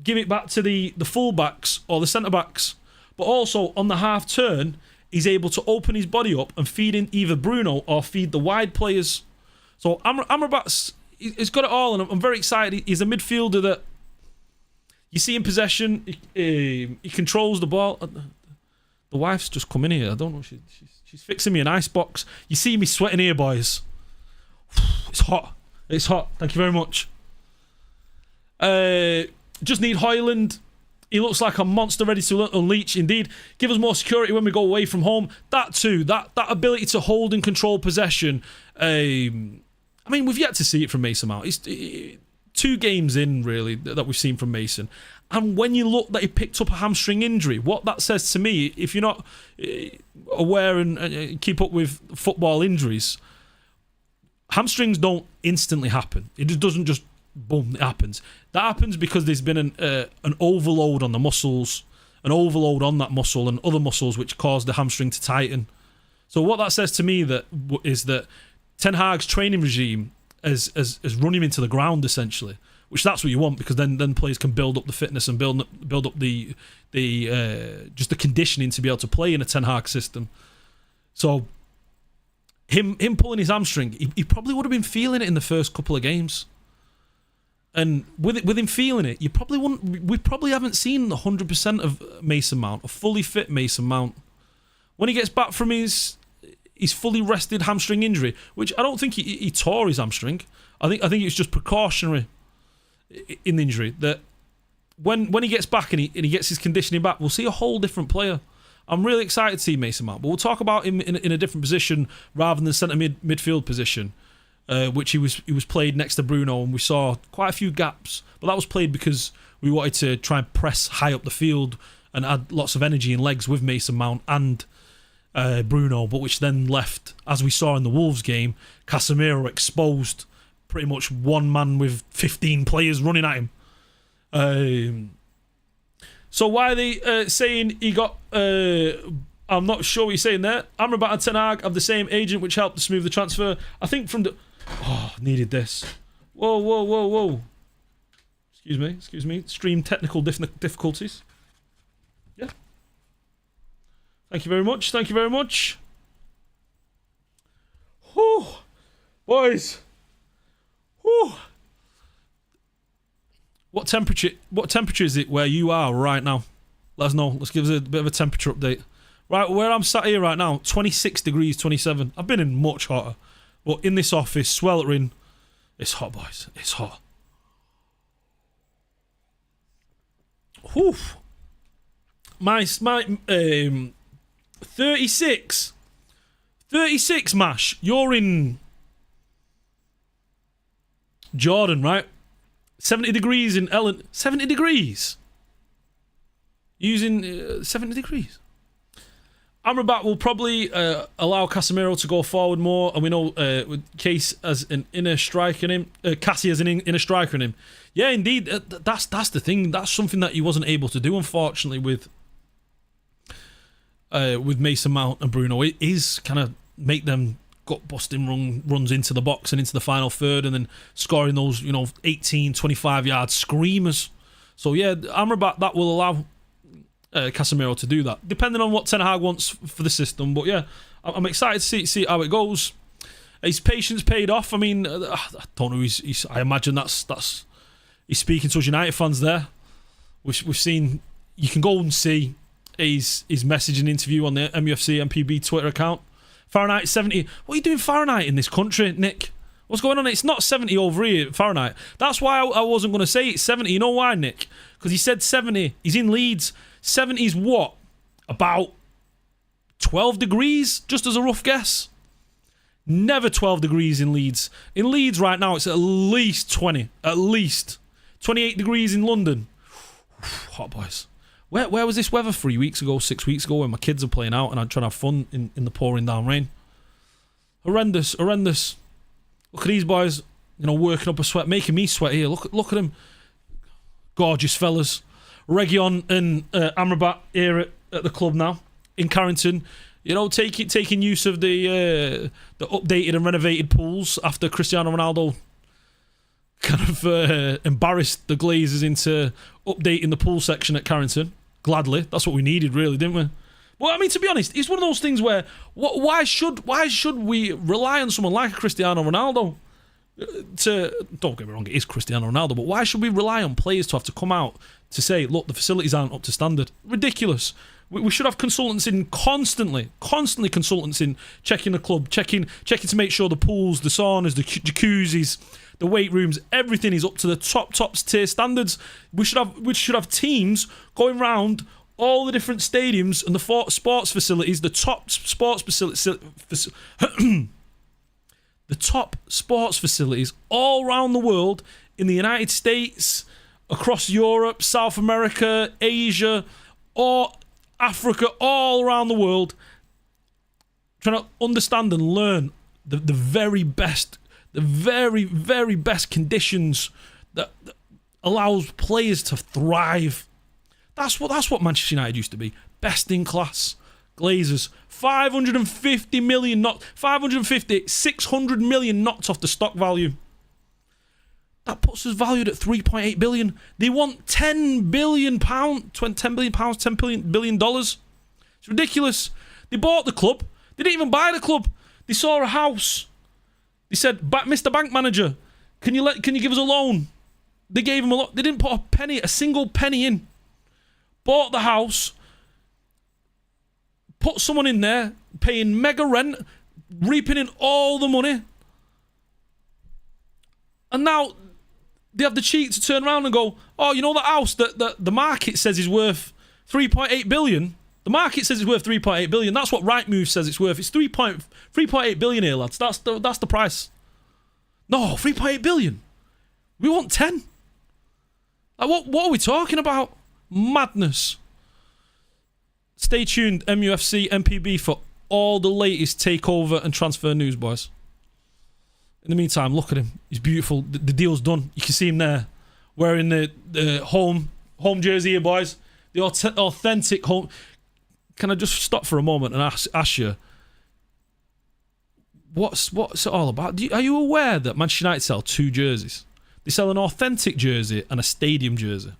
give it back to the full-backs or the centre-backs. But also, on the half-turn, he's able to open his body up and feed in either Bruno or feed the wide players. So Amrabat's he's got it all, and I'm very excited. He's a midfielder that you see in possession. He controls the ball. The wife's just come in here. I don't know. She's fixing me an ice box. You see me sweating here, boys. It's hot. It's hot. Thank you very much. Just need Højlund. He looks like a monster ready to unleash. Indeed, give us more security when we go away from home. That too. That ability to hold and control possession. I mean, we've yet to see it from Mason Mount. It's 2 games in, really, that we've seen from Mason. And when you look that he picked up a hamstring injury, what that says to me, if you're not aware and keep up with football injuries, hamstrings don't instantly happen. It just doesn't just boom, it happens. That happens because there's been an overload on the muscles, an overload on that muscle and other muscles which cause the hamstring to tighten. So what that says to me is that Ten Hag's training regime has run him into the ground essentially, which that's what you want, because then players can build up the fitness and build up the just the conditioning to be able to play in a Ten Hag system. So him pulling his hamstring, he probably would have been feeling it in the first couple of games. And with him feeling it, we probably haven't seen the 100% of Mason Mount, a fully fit Mason Mount. when he gets back from his fully rested hamstring injury, which I don't think he tore his hamstring. I think it's just precautionary in the injury. That when he gets back and he gets his conditioning back, we'll see a whole different player. I'm really excited to see Mason Mount, but we'll talk about him in a different position rather than centre midfield position, which he was played next to Bruno, and we saw quite a few gaps. But that was played because we wanted to try and press high up the field and add lots of energy and legs with Mason Mount and Bruno, but which then left, as we saw in the Wolves game, Casemiro exposed, pretty much one man with 15 players running at him. So why are they saying he got... I'm not sure what you're saying there. Amrabat and Ten Hag have the same agent, which helped to smooth the transfer. I think from the... Oh, needed this. Whoa. Excuse me. Stream technical difficulties. Yeah. Thank you very much. Whew. Boys. Whew. What temperature is it where you are right now? Let us know. Let's give us a bit of a temperature update. Right, where I'm sat here right now, 26 degrees, 27. I've been in much hotter. But in this office, sweltering. It's hot, boys. It's hot. Whew. My 36. 36, Mash. You're in Jordan, right? 70 degrees in Ellen. 70 degrees? Using 70 degrees. Amrabat will probably allow Casemiro to go forward more, and we know with Case as an inner striker in him, Cassie as an inner striker in him. Yeah, indeed, that's the thing. That's something that he wasn't able to do, unfortunately, with Mason Mount and Bruno. It is kind of make them gut-busting runs into the box and into the final third, and then scoring those 18, 25-yard screamers. So yeah, Amrabat, that will allow Casemiro to do that, depending on what Ten Hag wants for the system. But yeah, I'm excited to see how it goes. His patience paid off. I mean, I don't know. I imagine that's he's speaking to us United fans there. We've seen. You can go and see his message and interview on the mufcMPB Twitter account. Fahrenheit 70. What are you doing Fahrenheit in this country, Nick? What's going on? It's not 70 over here, Fahrenheit. That's why I wasn't going to say it's 70. You know why, Nick? Because he said 70. He's in Leeds. 70 is what? About 12 degrees? Just as a rough guess. Never 12 degrees in Leeds. In Leeds right now, it's at least 20. At least. 28 degrees in London. Hot, boys. Where was this weather 3 weeks ago, 6 weeks ago, when my kids are playing out and I'm trying to have fun in the pouring down rain? Horrendous. Look at these boys, working up a sweat, making me sweat here. Look at them. Gorgeous fellas. Region and Amrabat here at the club now in Carrington. Taking use of the updated and renovated pools after Cristiano Ronaldo kind of embarrassed the Glazers into updating the pool section at Carrington. Gladly, that's what we needed, really, didn't we? Well, I mean, to be honest, it's one of those things where why should we rely on someone like Cristiano Ronaldo? Don't get me wrong, it is Cristiano Ronaldo, but why should we rely on players to have to come out to say, look, the facilities aren't up to standard? Ridiculous. We should have consultants in constantly consultants in checking the club, checking to make sure the pools, the saunas, the jacuzzis, the weight rooms, everything is up to the top tier standards. We should have teams going round all the different stadiums and the sports facilities, the top sports facilities, the top sports facilities all around the world, in the United States, across Europe, South America, Asia, or Africa, all around the world, trying to understand and learn the very best, the very, very best conditions that allows players to thrive. That's what Manchester United used to be. Best in class. Glazers. 550 million, 600 million knocked off the stock value. That puts us valued at 3.8 billion. They want 10 billion pounds, $10 billion. It's ridiculous. They bought the club. They didn't even buy the club. They saw a house. They said, Mr. Bank Manager, can you give us a loan? They gave him a loan. They didn't put a single penny in. Bought the house. put someone in there, paying mega rent, reaping in all the money, and now they have the cheek to turn around and go, oh, you know that house that the market says is worth 3.8 billion? The market says it's worth 3.8 billion. That's what Rightmove says it's worth. It's 3.8 billion here, lads. That's the price. No, 3.8 billion. We want 10. Like, what are we talking about? Madness. Stay tuned, mufcMPB, for all the latest takeover and transfer news, boys. In the meantime, look at him. He's beautiful. The deal's done. You can see him there, wearing the home jersey here, boys. The authentic home. Can I just stop for a moment and ask you, what's it all about? Are you aware that Manchester United sell 2 jerseys? They sell an authentic jersey and a stadium jersey.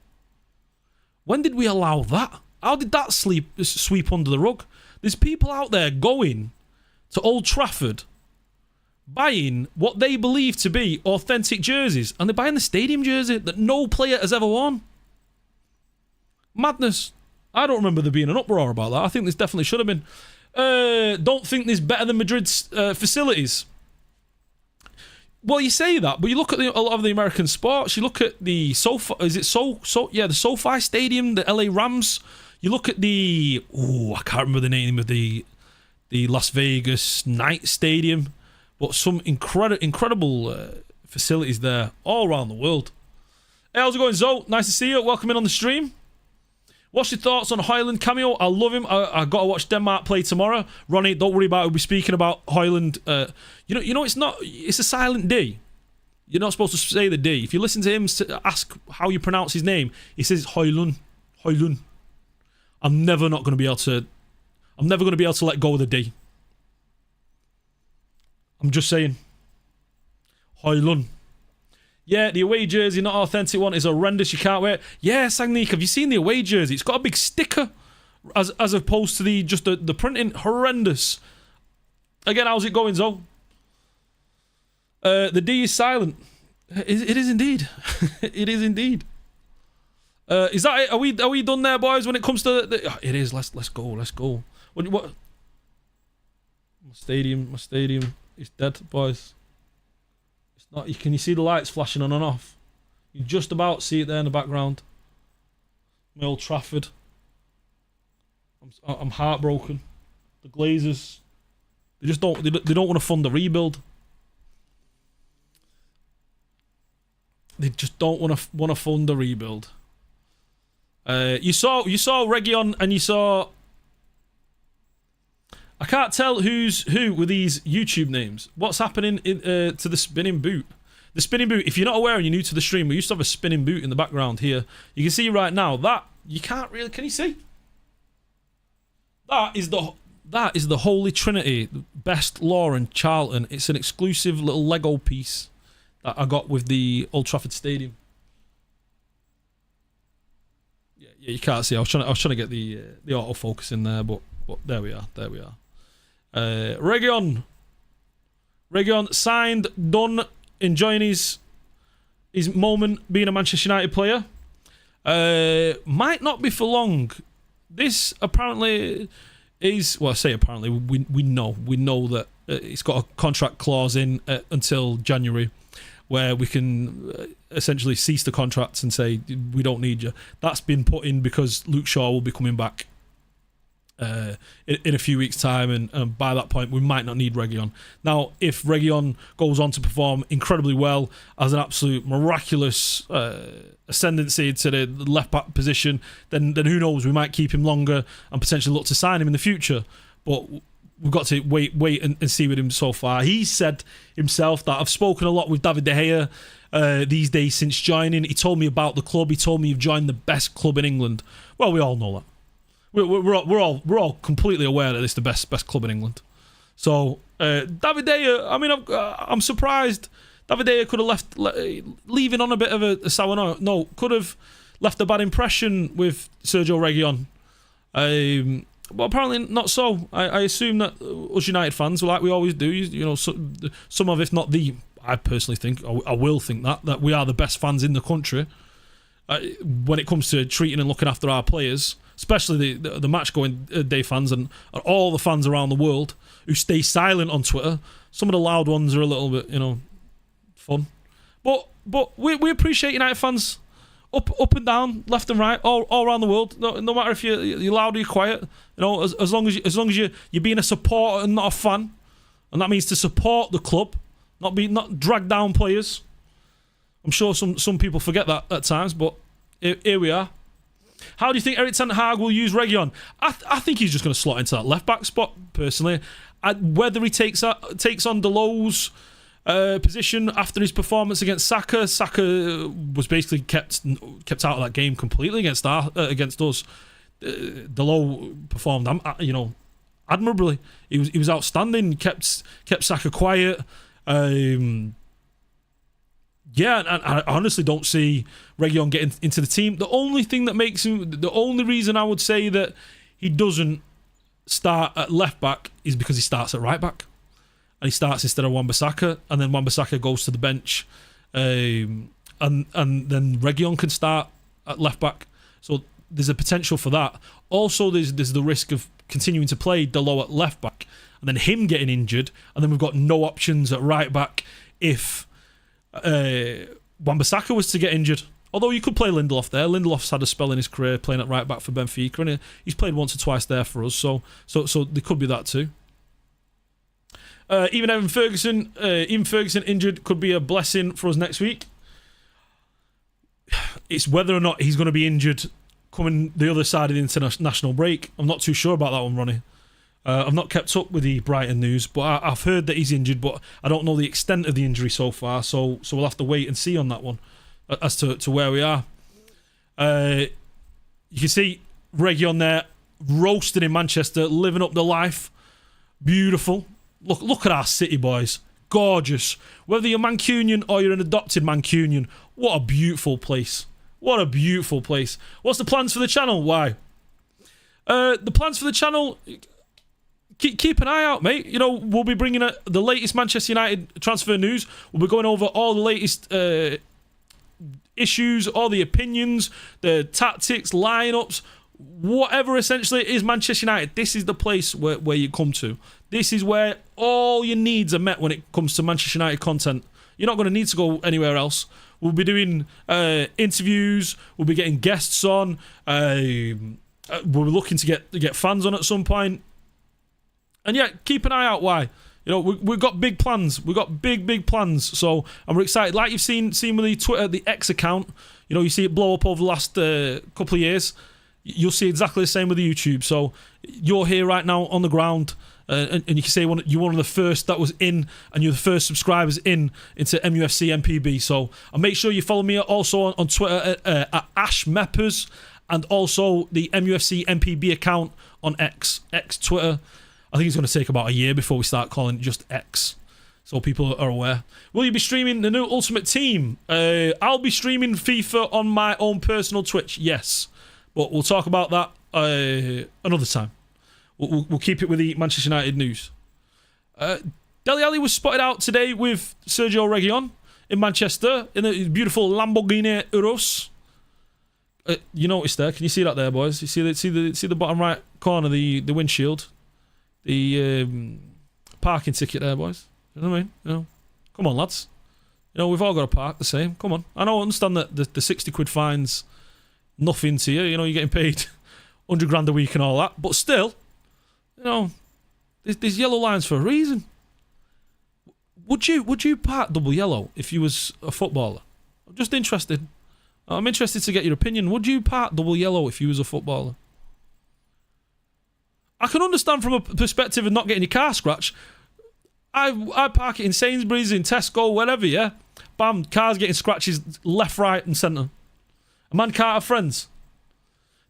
When did we allow that? How did that sweep under the rug? There's people out there going to Old Trafford, buying what they believe to be authentic jerseys, and they're buying the stadium jersey that no player has ever worn. Madness. I don't remember there being an uproar about that. I think this definitely should have been. Don't think this better than Madrid's facilities. Well, you say that, but you look at a lot of the American sports. You look at the SoFi. Is it the SoFi Stadium, the LA Rams. You look at the I can't remember the name of the Las Vegas Night Stadium, but some incredible facilities there all around the world. Hey, how's it going, Zoe? Nice to see you. Welcome in on the stream. What's your thoughts on Højlund cameo? I love him. I got to watch Denmark play tomorrow. Ronnie, don't worry about it. We'll be speaking about Højlund. You know, it's a silent D. You're not supposed to say the D. If you listen to him ask how you pronounce his name, he says Højlund. Højlund. I'm never going to be able to let go of the D. I'm just saying. Højlund. Yeah, the away jersey, not authentic one, is horrendous. You can't wear it. Yeah, Sangnik, have you seen the away jersey? It's got a big sticker as opposed to the printing. Horrendous. Again, how's it going, Zoe? The D is silent. It is indeed. It is indeed. Is that it? Are we done there, boys? When it comes to it is. Let's go. What? My stadium is dead, boys. Not, can you see the lights flashing on and off? You just about see it there in the background. My Old Trafford. I'm heartbroken. The Glazers, they just don't want to fund the rebuild. They just don't want to fund the rebuild. You saw Region, and you saw. I can't tell who's who with these YouTube names. What's happening to the spinning boot? The spinning boot, if you're not aware and you're new to the stream, we used to have a spinning boot in the background here. You can see right now that you can't really. Can you see? That is the Holy Trinity, Best Law and Charlton. It's an exclusive little Lego piece that I got with the Old Trafford Stadium. Yeah, you can't see. I was trying to get the autofocus in there, but there we are. Region signed, done, enjoying his moment being a Manchester United player. Might not be for long. This apparently is, well, I say apparently, we know that it's got a contract clause in until January, where we can essentially cease the contracts and say we don't need you. That's been put in because Luke Shaw will be coming back in a few weeks' time, and by that point we might not need Region. Now, if Region goes on to perform incredibly well as an absolute miraculous ascendancy to the left back position, then who knows, we might keep him longer and potentially look to sign him in the future. But we've got to wait and see with him so far. He said himself that I've spoken a lot with David De Gea these days since joining. He told me about the club. He told me you've joined the best club in England. Well, we all know that. We're all completely aware that it's the best club in England. So David De Gea, I mean, I'm surprised. David De Gea could have leaving on a bit of a sour note. No, could have left a bad impression with Sergio Region. But apparently not so. I assume that us United fans, like we always do, you know, some of, if not the, I personally think, I will think that we are the best fans in the country when it comes to treating and looking after our players. especially the match going day fans and all the fans around the world who stay silent on Twitter. Some of the loud ones are a little bit, fun. But we appreciate United fans up and down, left and right, all around the world. No matter if you're loud or you're quiet, as long as you're being a supporter and not a fan, and that means to support the club, not drag down players. I'm sure some people forget that at times, but here we are. How do you think Erik ten Hag will use Reguilon? I think he's just going to slot into that left back spot personally. Whether he takes on Dalot's position after his performance against Saka was basically kept out of that game completely against us. Dalot performed, admirably. He was outstanding. Kept Saka quiet. And I honestly don't see Reguilon getting into the team. The only reason I would say that he doesn't start at left back is because he starts at right back, and he starts instead of Wan-Bissaka, and then Wan-Bissaka goes to the bench, and then Reguilon can start at left back. So there's a potential for that. Also, there's the risk of continuing to play Dalot at left back and then him getting injured, and then we've got no options at right back if Wan-Bissaka was to get injured. Although you could play Lindelof there. Lindelof's had a spell in his career playing at right back for Benfica, and he's played once or twice there for us. So there could be that too. Even Ferguson injured could be a blessing for us next week. It's whether or not he's going to be injured coming the other side of the international break. I'm not too sure about that one, Ronnie. I've not kept up with the Brighton news, but I've heard that he's injured, but I don't know the extent of the injury so far. So we'll have to wait and see on that one as to where we are. You can see Reguilon there, roasted in Manchester, living up the life. Beautiful. Look at our city, boys. Gorgeous. Whether you're Mancunian or you're an adopted Mancunian, what a beautiful place. What a beautiful place. What's the plans for the channel? Why? The plans for the channel, keep an eye out, mate. We'll be bringing the latest Manchester United transfer news. We'll be going over all the latest issues, all the opinions, the tactics, lineups, whatever essentially it is Manchester United. This is the place where you come to. This is where all your needs are met when it comes to Manchester United content. You're not going to need to go anywhere else. We'll be doing interviews. We'll be getting guests on. We're looking to get fans on at some point. And yeah, keep an eye out. Why? We've got big plans. We've got big plans. So we're excited. Like you've seen with the Twitter, the X account. You see it blow up over the last couple of years. You'll see exactly the same with the YouTube. So you're here right now on the ground. And you can say you're one of the first that was in, and you're the first subscribers into mufcMPB. So and make sure you follow me also on Twitter at mufcMPB, and also the mufcMPB account on X Twitter. I think it's going to take about a year before we start calling it just X, so people are aware. Will you be streaming the new Ultimate Team? I'll be streaming FIFA on my own personal Twitch, yes. But we'll talk about that another time. We'll keep it with the Manchester United news. Dele Alli was spotted out today with Sergio Reguilon in Manchester in a beautiful Lamborghini Urus. You noticed there? Can you see that there, boys? You see the bottom right corner, the windshield, the parking ticket there, boys. You know what I mean? Come on, lads. We've all got to park the same. Come on. I understand that the 60 quid fine's nothing to you. You're getting paid 100 grand a week and all that, but still. There's yellow lines for a reason. Would you park double yellow if you was a footballer? I'm just interested. I'm interested to get your opinion. Would you park double yellow if you was a footballer? I can understand from a perspective of not getting your car scratched. I park it in Sainsbury's, in Tesco, wherever, yeah? Bam, cars getting scratches left, right and centre. A man can't have friends.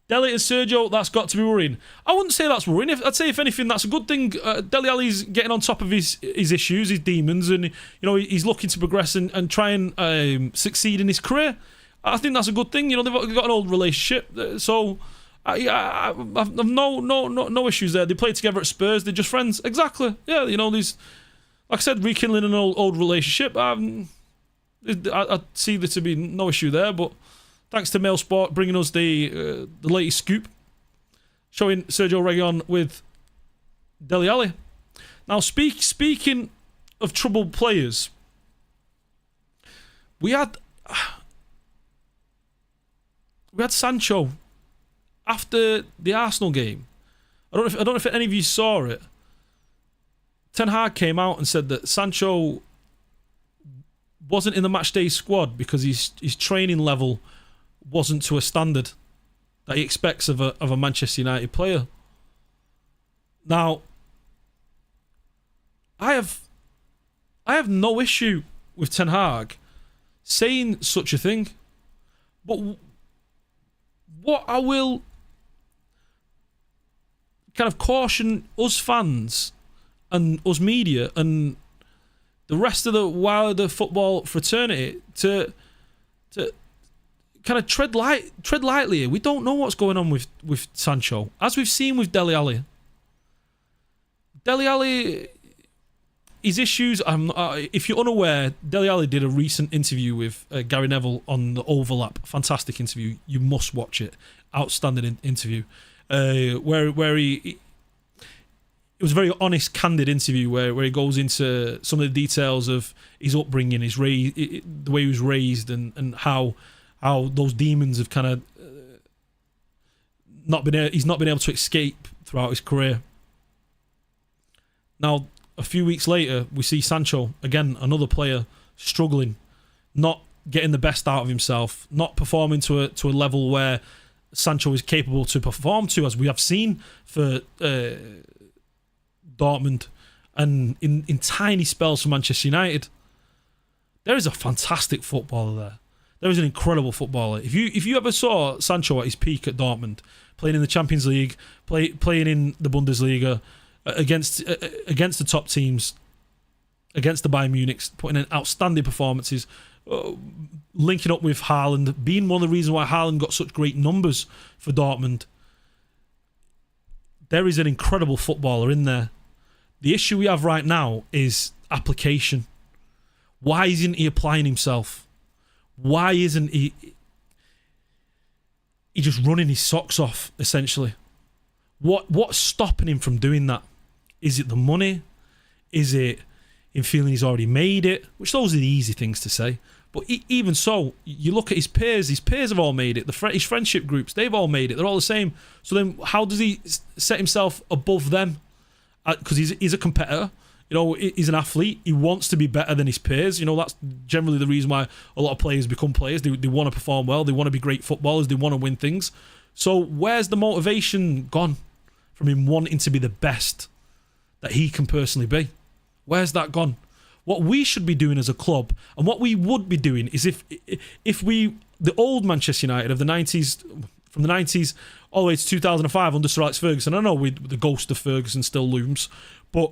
Dele and Sergio, that's got to be worrying. I wouldn't say that's worrying. I'd say, if anything, that's a good thing. Dele Alli's getting on top of his issues, his demons, and he's looking to progress and try and succeed in his career. I think that's a good thing. They've got an old relationship, so I've no issues there. They played together at Spurs. They're just friends. Exactly. Yeah. These, like I said, rekindling an old relationship. I see there to be no issue there, but. Thanks to Mail Sport bringing us the latest scoop. showing Sergio Reguilon with Dele Alli. Now, speaking of troubled players, we had Sancho after the Arsenal game. I don't know if any of you saw it. Ten Hag came out and said that Sancho wasn't in the matchday squad because his training level wasn't to a standard that he expects of a Manchester United player. Now, I have no issue with Ten Hag saying such a thing, but what I will kind of caution us fans and us media and the rest of the wilder football fraternity to kind of tread lightly here. We don't know what's going on with Sancho, as we've seen with Dele Alli. Dele Alli, his issues. If you're unaware, Dele Alli did a recent interview with Gary Neville on the Overlap. Fantastic interview. You must watch it. Outstanding interview. Where he it was a very honest, candid interview where he goes into some of the details of his upbringing, the way he was raised, and how those demons have kind of he's not been able to escape throughout his career. Now, a few weeks later, we see Sancho, again, another player struggling, not getting the best out of himself, not performing to a level where Sancho is capable to perform to, as we have seen for Dortmund and in tiny spells for Manchester United. There is a fantastic footballer there. There is an incredible footballer. If you ever saw Sancho at his peak at Dortmund, playing in the Champions League, playing in the Bundesliga, against the top teams, against the Bayern Munich, putting in outstanding performances, linking up with Haaland, being one of the reasons why Haaland got such great numbers for Dortmund. There is an incredible footballer in there. The issue we have right now is application. Why isn't he applying himself? Why isn't he just running his socks off, essentially? What's stopping him from doing that? Is it the money? Is it him feeling he's already made it? Which those are the easy things to say. But even so, you look at his peers have all made it. His friendship groups, they've all made it. They're all the same. So then how does he set himself above them? Because he's a competitor. You know, he's an athlete. He wants to be better than his peers. You know, that's generally the reason why a lot of players become players. They want to perform well. They want to be great footballers. They want to win things. So where's the motivation gone from him wanting to be the best that he can personally be? Where's that gone? What we should be doing as a club, and what we would be doing, is if the old Manchester United of the 90s, from the 90s all the way to 2005 under Sir Alex Ferguson. I know the ghost of Ferguson still looms, but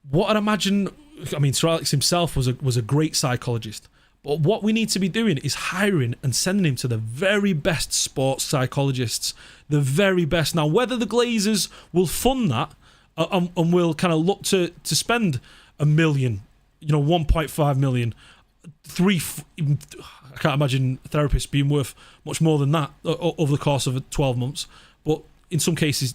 what I'd imagine, I mean, Sir Alex himself was a great psychologist. But what we need to be doing is hiring and sending him to the very best sports psychologists, the very best. Now, whether the Glazers will fund that and will kind of look to spend $1 million, 1.5 million, I can't imagine therapists being worth much more than that over the course of 12 months. But in some cases,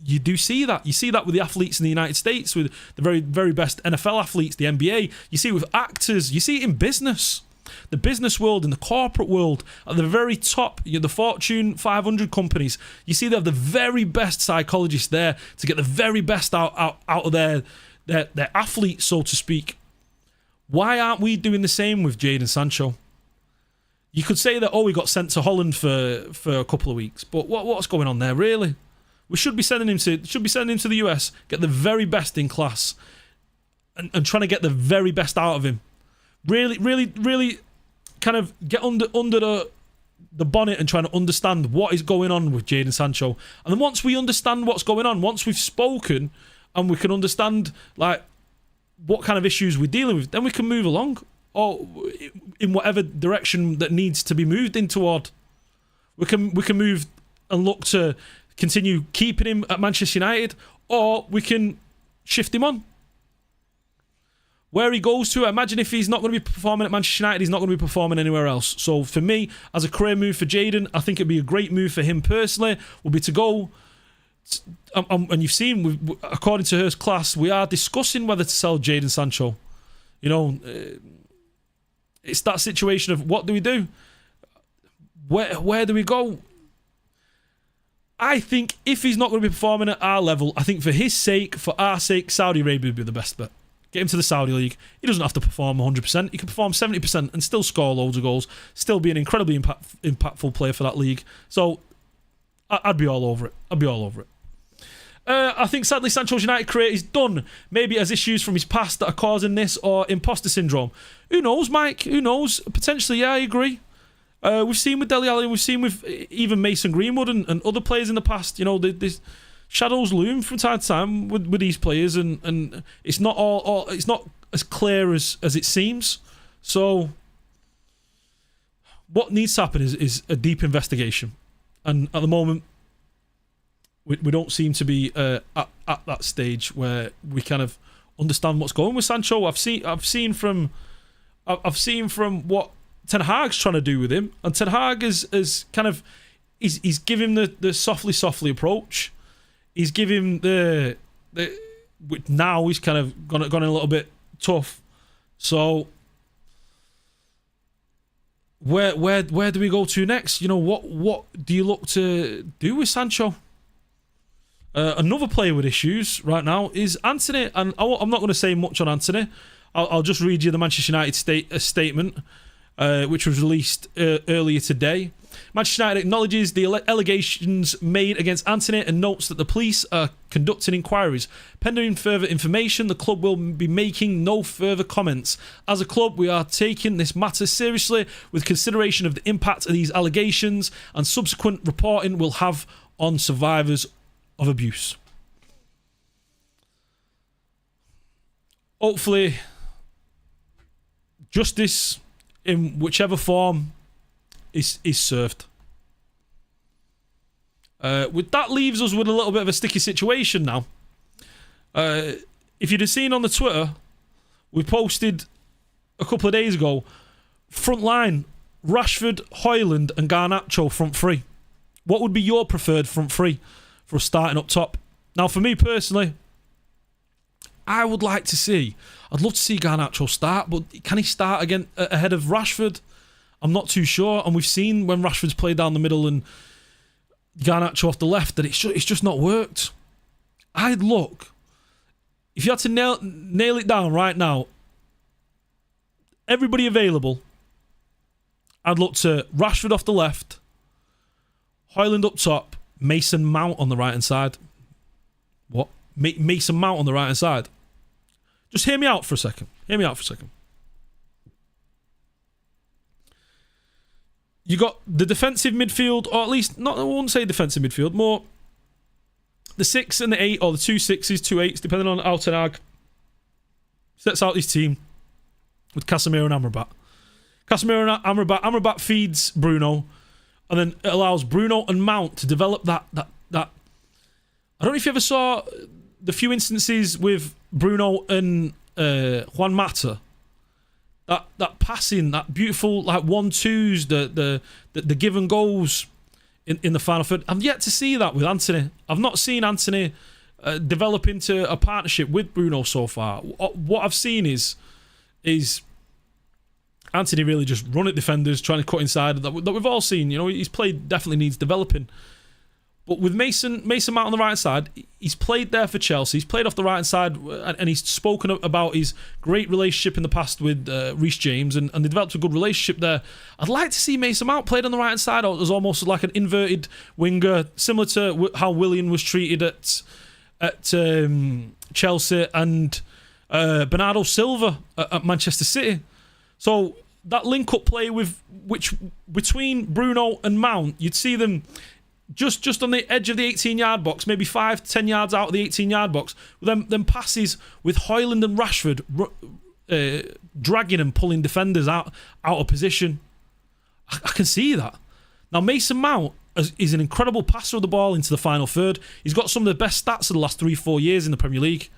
you do see that. You see that with the athletes in the United States, with the very, very best NFL athletes, the NBA. You see it with actors. You see it in business. The business world and the corporate world, at the very top, the Fortune 500 companies, you see they have the very best psychologists there to get the very best out of their athletes, so to speak. Why aren't we doing the same with Jadon Sancho? You could say that, we got sent to Holland for a couple of weeks, but what's going on there, really? We should be sending him to the US, get the very best in class, and trying to get the very best out of him. Really, really, really kind of get under the bonnet and trying to understand what is going on with Jadon Sancho. And then once we understand what's going on, once we've spoken and we can understand like what kind of issues we're dealing with, then we can move along or in whatever direction that needs to be moved in toward. We can move and look to continue keeping him at Manchester United, or we can shift him on. where he goes to, I imagine if he's not going to be performing at Manchester United, he's not going to be performing anywhere else. So for me, as a career move for Jadon, I think it'd be a great move for him personally, would be to go. And you've seen, according to Hurst Class, we are discussing whether to sell Jadon Sancho. You know, it's that situation of what do we do? Where do we go? I think if he's not going to be performing at our level, I think for his sake, for our sake, Saudi Arabia would be the best bet. Get him to the Saudi League. He doesn't have to perform 100%. He can perform 70% and still score loads of goals, still be an incredibly impactful player for that league. So I'd be all over it. I'd be all over it. I think sadly Sancho's United career is done. Maybe he has issues from his past that are causing this, or imposter syndrome. Who knows, Mike? Who knows? Potentially, yeah, I agree. We've seen with Dele Alli, and we've seen with even Mason Greenwood and other players in the past. You know, this shadows loom from time to time with these players, and it's not all it's not as clear as it seems. So what needs to happen is a deep investigation, and at the moment we don't seem to be at that stage where we kind of understand what's going with Sancho. I've seen from what Ten Hag's trying to do with him, and Ten Hag is kind of he's giving the softly approach. He's giving the now he's kind of gone a little bit tough. So where do we go to next? You know, what do you look to do with Sancho? Another player with issues right now is Antony, and I'm not going to say much on Antony. I'll just read you the Manchester United statement, which was released earlier today. Manchester United acknowledges the allegations made against Antony and notes that the police are conducting inquiries. Pending further information, the club will be making no further comments. As a club, we are taking this matter seriously with consideration of the impact of these allegations and subsequent reporting will have on survivors of abuse. Hopefully, justice in whichever form is served. With that leaves us with a little bit of a sticky situation now. If you'd have seen on the Twitter, we posted a couple of days ago, front line, Rashford, Højlund and Garnacho front three. What would be your preferred front three for starting up top? Now, for me personally, I'd love to see Garnacho start, but can he start again ahead of Rashford? I'm not too sure, and we've seen when Rashford's played down the middle and Garnacho off the left that it's just not worked. If you had to nail it down right now, everybody available, I'd look to Rashford off the left, Højlund up top, Mason Mount on the right hand side. What? Mason Mount on the right hand side. Just hear me out for a second. You got the defensive midfield, or at least, I wouldn't say defensive midfield, more the 6 and the 8, or the 2 6s, 2 8s, depending on how Ten Hag sets out his team with Casemiro and Amrabat. Amrabat feeds Bruno, and then it allows Bruno and Mount to develop that. I don't know if you ever saw the few instances with Bruno and Juan Mata. That passing, that beautiful like 1-2s, the give and goes in the final third. I've yet to see that with Antony. I've not seen Antony develop into a partnership with Bruno so far. What I've seen is Antony really just run at defenders, trying to cut inside. That we've all seen. You know, his play definitely needs developing. But with Mason Mount on the right side, he's played there for Chelsea. He's played off the right side, and he's spoken about his great relationship in the past with Reece James, and they developed a good relationship there. I'd like to see Mason Mount played on the right side as almost like an inverted winger, similar to how Willian was treated at Chelsea and Bernardo Silva at Manchester City. So that link-up play between Bruno and Mount, you'd see them just on the edge of the 18-yard box, maybe 5-10 yards out of the 18-yard box, then passes with Højlund and Rashford dragging and pulling defenders out of position. I can see that. Now, Mason Mount is an incredible passer of the ball into the final third. He's got some of the best stats of the last 3-4 years in the Premier League.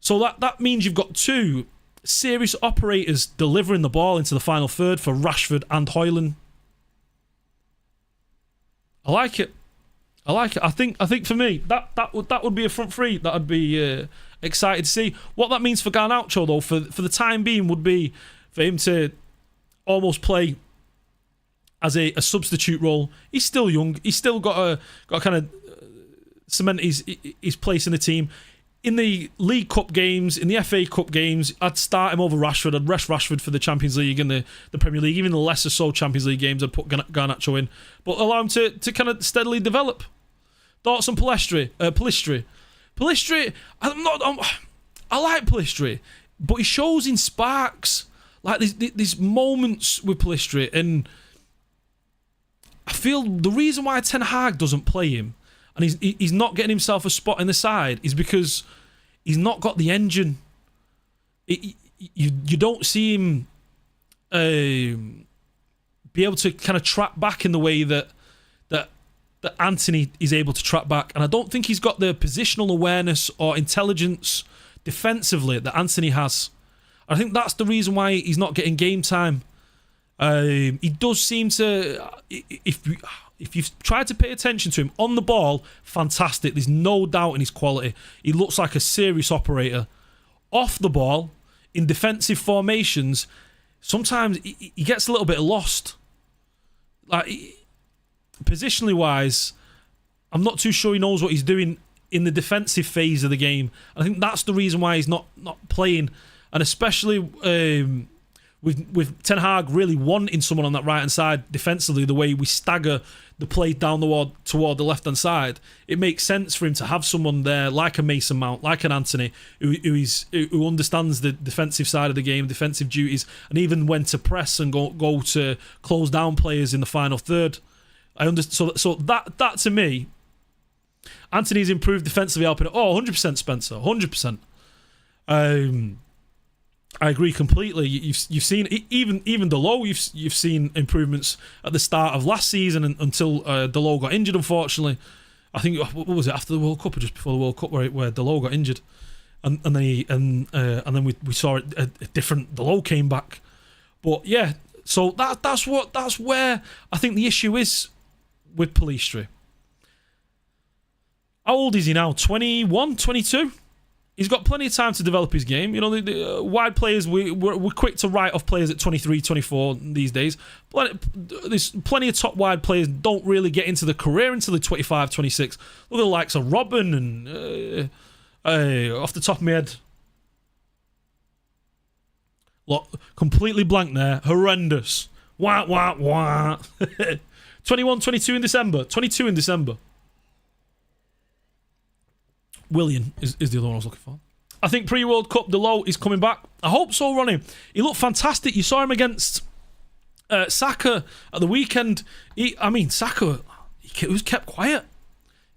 So that means you've got two serious operators delivering the ball into the final third for Rashford and Højlund. I like it. I think for me that would be a front three that I'd be excited to see. What that means for Garnacho though, for the time being, would be for him to almost play as a substitute role. He's still young. He's still got to kind of cement his place in the team. In the League Cup games, in the FA Cup games, I'd start him over Rashford. I'd rest Rashford for the Champions League and the Premier League. Even the lesser so Champions League games, I'd put Garnacho in. But allow him to kind of steadily develop. Thoughts on Pellistri? Pellistri, I like Pellistri, but he shows in sparks. Like these moments with Pellistri, and I feel the reason why Ten Hag doesn't play him, and he's not getting himself a spot in the side, is because he's not got the engine. You don't see him be able to kind of track back in the way that Anthony is able to track back, and I don't think he's got the positional awareness or intelligence defensively that Anthony has. I think that's the reason why he's not getting game time. He does seem to, if you've tried to pay attention to him on the ball, fantastic. There's no doubt in his quality. He looks like a serious operator. Off the ball, in defensive formations, sometimes he gets a little bit lost. Like, positionally wise, I'm not too sure he knows what he's doing in the defensive phase of the game. I think that's the reason why he's not playing, and especially with Ten Hag really wanting someone on that right hand side defensively, the way we stagger the play down toward the left hand side, it makes sense for him to have someone there like a Mason Mount, like an Anthony, who understands the defensive side of the game, defensive duties, and even when to press and go to close down players in the final third. So that to me, Anthony's improved defensively, helping it. 100% Spencer, 100%. I agree completely. You've seen even Delo. You've seen improvements at the start of last season until Delo got injured. Unfortunately, I think what was it, after the World Cup or just before the World Cup where Delo got injured, and then we saw a different Delo came back. But yeah, so that's where I think the issue is with Pellistri. How old is he now? 21, 22? He's got plenty of time to develop his game. You know, the wide players, we're quick to write off players at 23, 24 these days. There's plenty of top wide players don't really get into the career until they're 25, 26. Look at the likes of Robin and off the top of my head. Look, completely blank there. Horrendous. Wah, wah, wah. 21, 22 in December. 22 in December. William is the other one I was looking for. I think pre-World Cup, Delo is coming back. I hope so, Ronnie. He looked fantastic. You saw him against Saka at the weekend. Saka, he was kept quiet.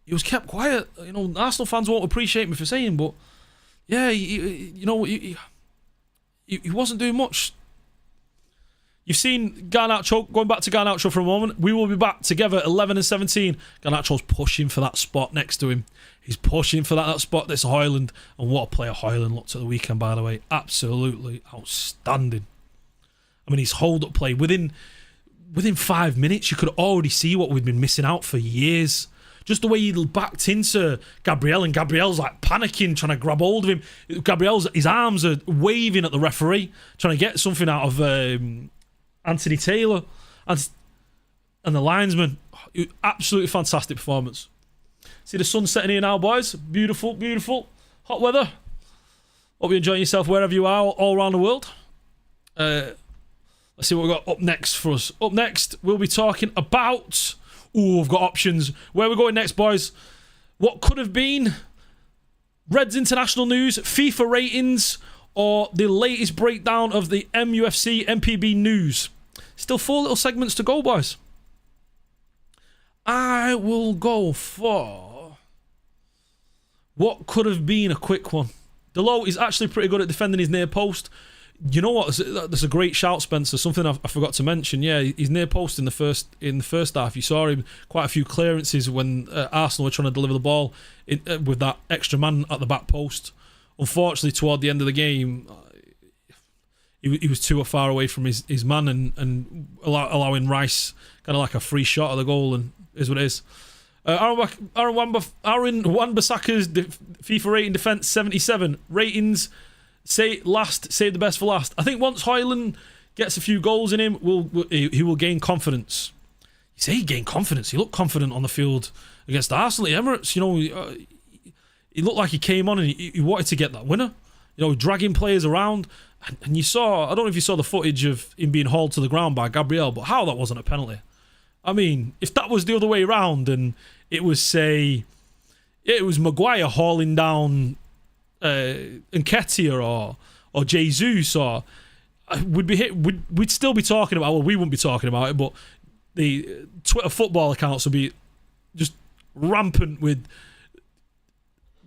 He was kept quiet. You know, Arsenal fans won't appreciate me for saying, but yeah, he wasn't doing much. You've seen Garnacho, going back to Garnacho for a moment. We will be back together 11 and 17. Garnacho's pushing for that spot next to him. He's pushing for that spot. That's Højlund. And what a player Højlund looked at the weekend, by the way. Absolutely outstanding. I mean, his hold-up play. Within 5 minutes, you could already see what we've been missing out for years. Just the way he backed into Gabriel, and Gabriel's like panicking, trying to grab hold of him. His arms are waving at the referee, trying to get something out of Anthony Taylor and the linesman. Absolutely fantastic performance. See the sun setting here now, boys. Beautiful, beautiful. Hot weather. Hope you're enjoying yourself wherever you are, all around the world. Let's see what we've got up next for us. Up next, we'll be talking about... we've got options. Where we're going next, boys? What could have been? Reds international news, FIFA ratings, or the latest breakdown of the mufcMPB news. Still 4 little segments to go, boys. I will go for what could have been a quick one. Delo is actually pretty good at defending his near post. You know what? That's a great shout, Spencer. Something I forgot to mention. Yeah, he's near post in the first half. You saw him quite a few clearances when Arsenal were trying to deliver the ball with that extra man at the back post. unfortunately, toward the end of the game, he was too far away from his man and allowing Rice kind of like a free shot at the goal, and is what it is. Aaron Wan-Bissaka's FIFA rating defense 77. Ratings say the best for last. I think once Højlund gets a few goals in him, he will gain confidence. You say he gained confidence. He looked confident on the field against Arsenal at Emirates. You know, he looked like he came on and he wanted to get that winner. You know, dragging players around. And you saw, I don't know if you saw the footage of him being hauled to the ground by Gabriel, but how that wasn't a penalty. I mean, if that was the other way around and it was, say, it was Maguire hauling down Nketiah or Jesus, or we'd still be talking about, well, we wouldn't be talking about it, but the Twitter football accounts would be just rampant with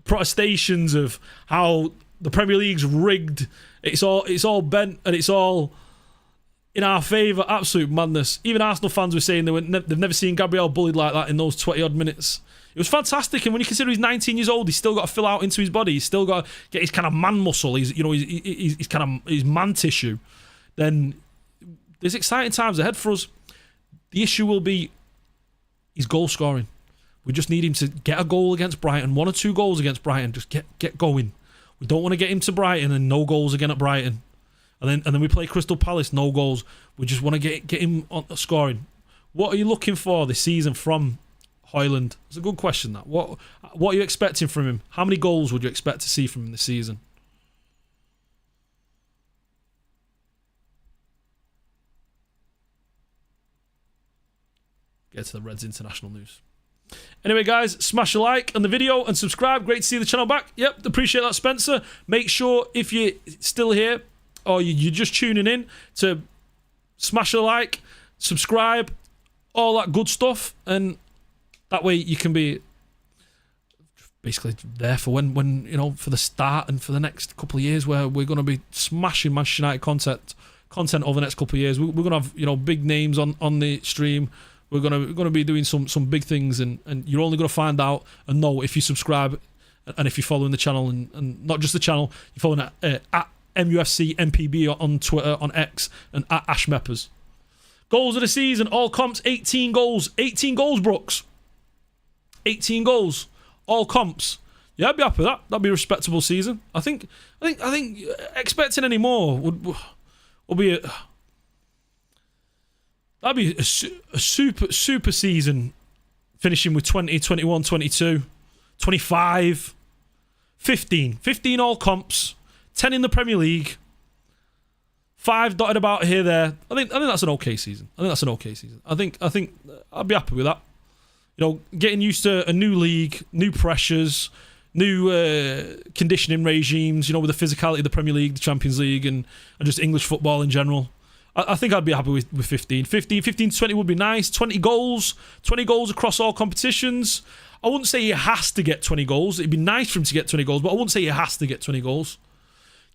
protestations of how the Premier League's rigged. It's all bent and it's all in our favour. Absolute madness. Even Arsenal fans were saying they've never seen Gabriel bullied like that in those 20 odd minutes. It was fantastic, and when you consider he's 19 years old, he's still got to fill out into his body. He's still got to get his kind of man muscle. He's kind of his man tissue. Then there's exciting times ahead for us. The issue will be his goal scoring. We just need him to get a goal against Brighton, 1 or 2 goals against Brighton. Just get going. We don't want to get him to Brighton and no goals again at Brighton, and then we play Crystal Palace, no goals. We just want to get him on scoring. What are you looking for this season from Højlund? It's a good question. That what are you expecting from him? How many goals would you expect to see from him this season? Get to the Reds international news. Anyway, guys, smash a like on the video and subscribe. Great to see the channel back. Yep, appreciate that, Spencer. Make sure, if you're still here or you're just tuning in, to smash a like, subscribe, all that good stuff, and that way you can be basically there for when you know, for the start and for the next couple of years, where we're going to be smashing Manchester United content over the next couple of years. We're going to have, you know, big names on the stream. We're gonna be doing some big things, and you're only gonna find out and know if you subscribe and if you're following the channel, and not just the channel, you're following at mufcMPB on Twitter, on X, and at ashmeppers. Goals of the season, all comps, 18 goals. 18 goals, Brooks. 18 goals, all comps. Yeah, I'd be happy with that. That'd be a respectable season. I think expecting any more would be that'd be a super season, finishing with 20, 21, 22, 25, 15 all comps, 10 in the Premier League, 5 dotted about here, there. I think that's an okay season. I think I'd be happy with that. You know, getting used to a new league, new pressures, new conditioning regimes, you know, with the physicality of the Premier League, the Champions League, and just English football in general. I think I'd be happy with 15 to 20 would be nice. 20 goals across all competitions. I wouldn't say he has to get 20 goals. It'd be nice for him to get 20 goals, but I wouldn't say he has to get 20 goals.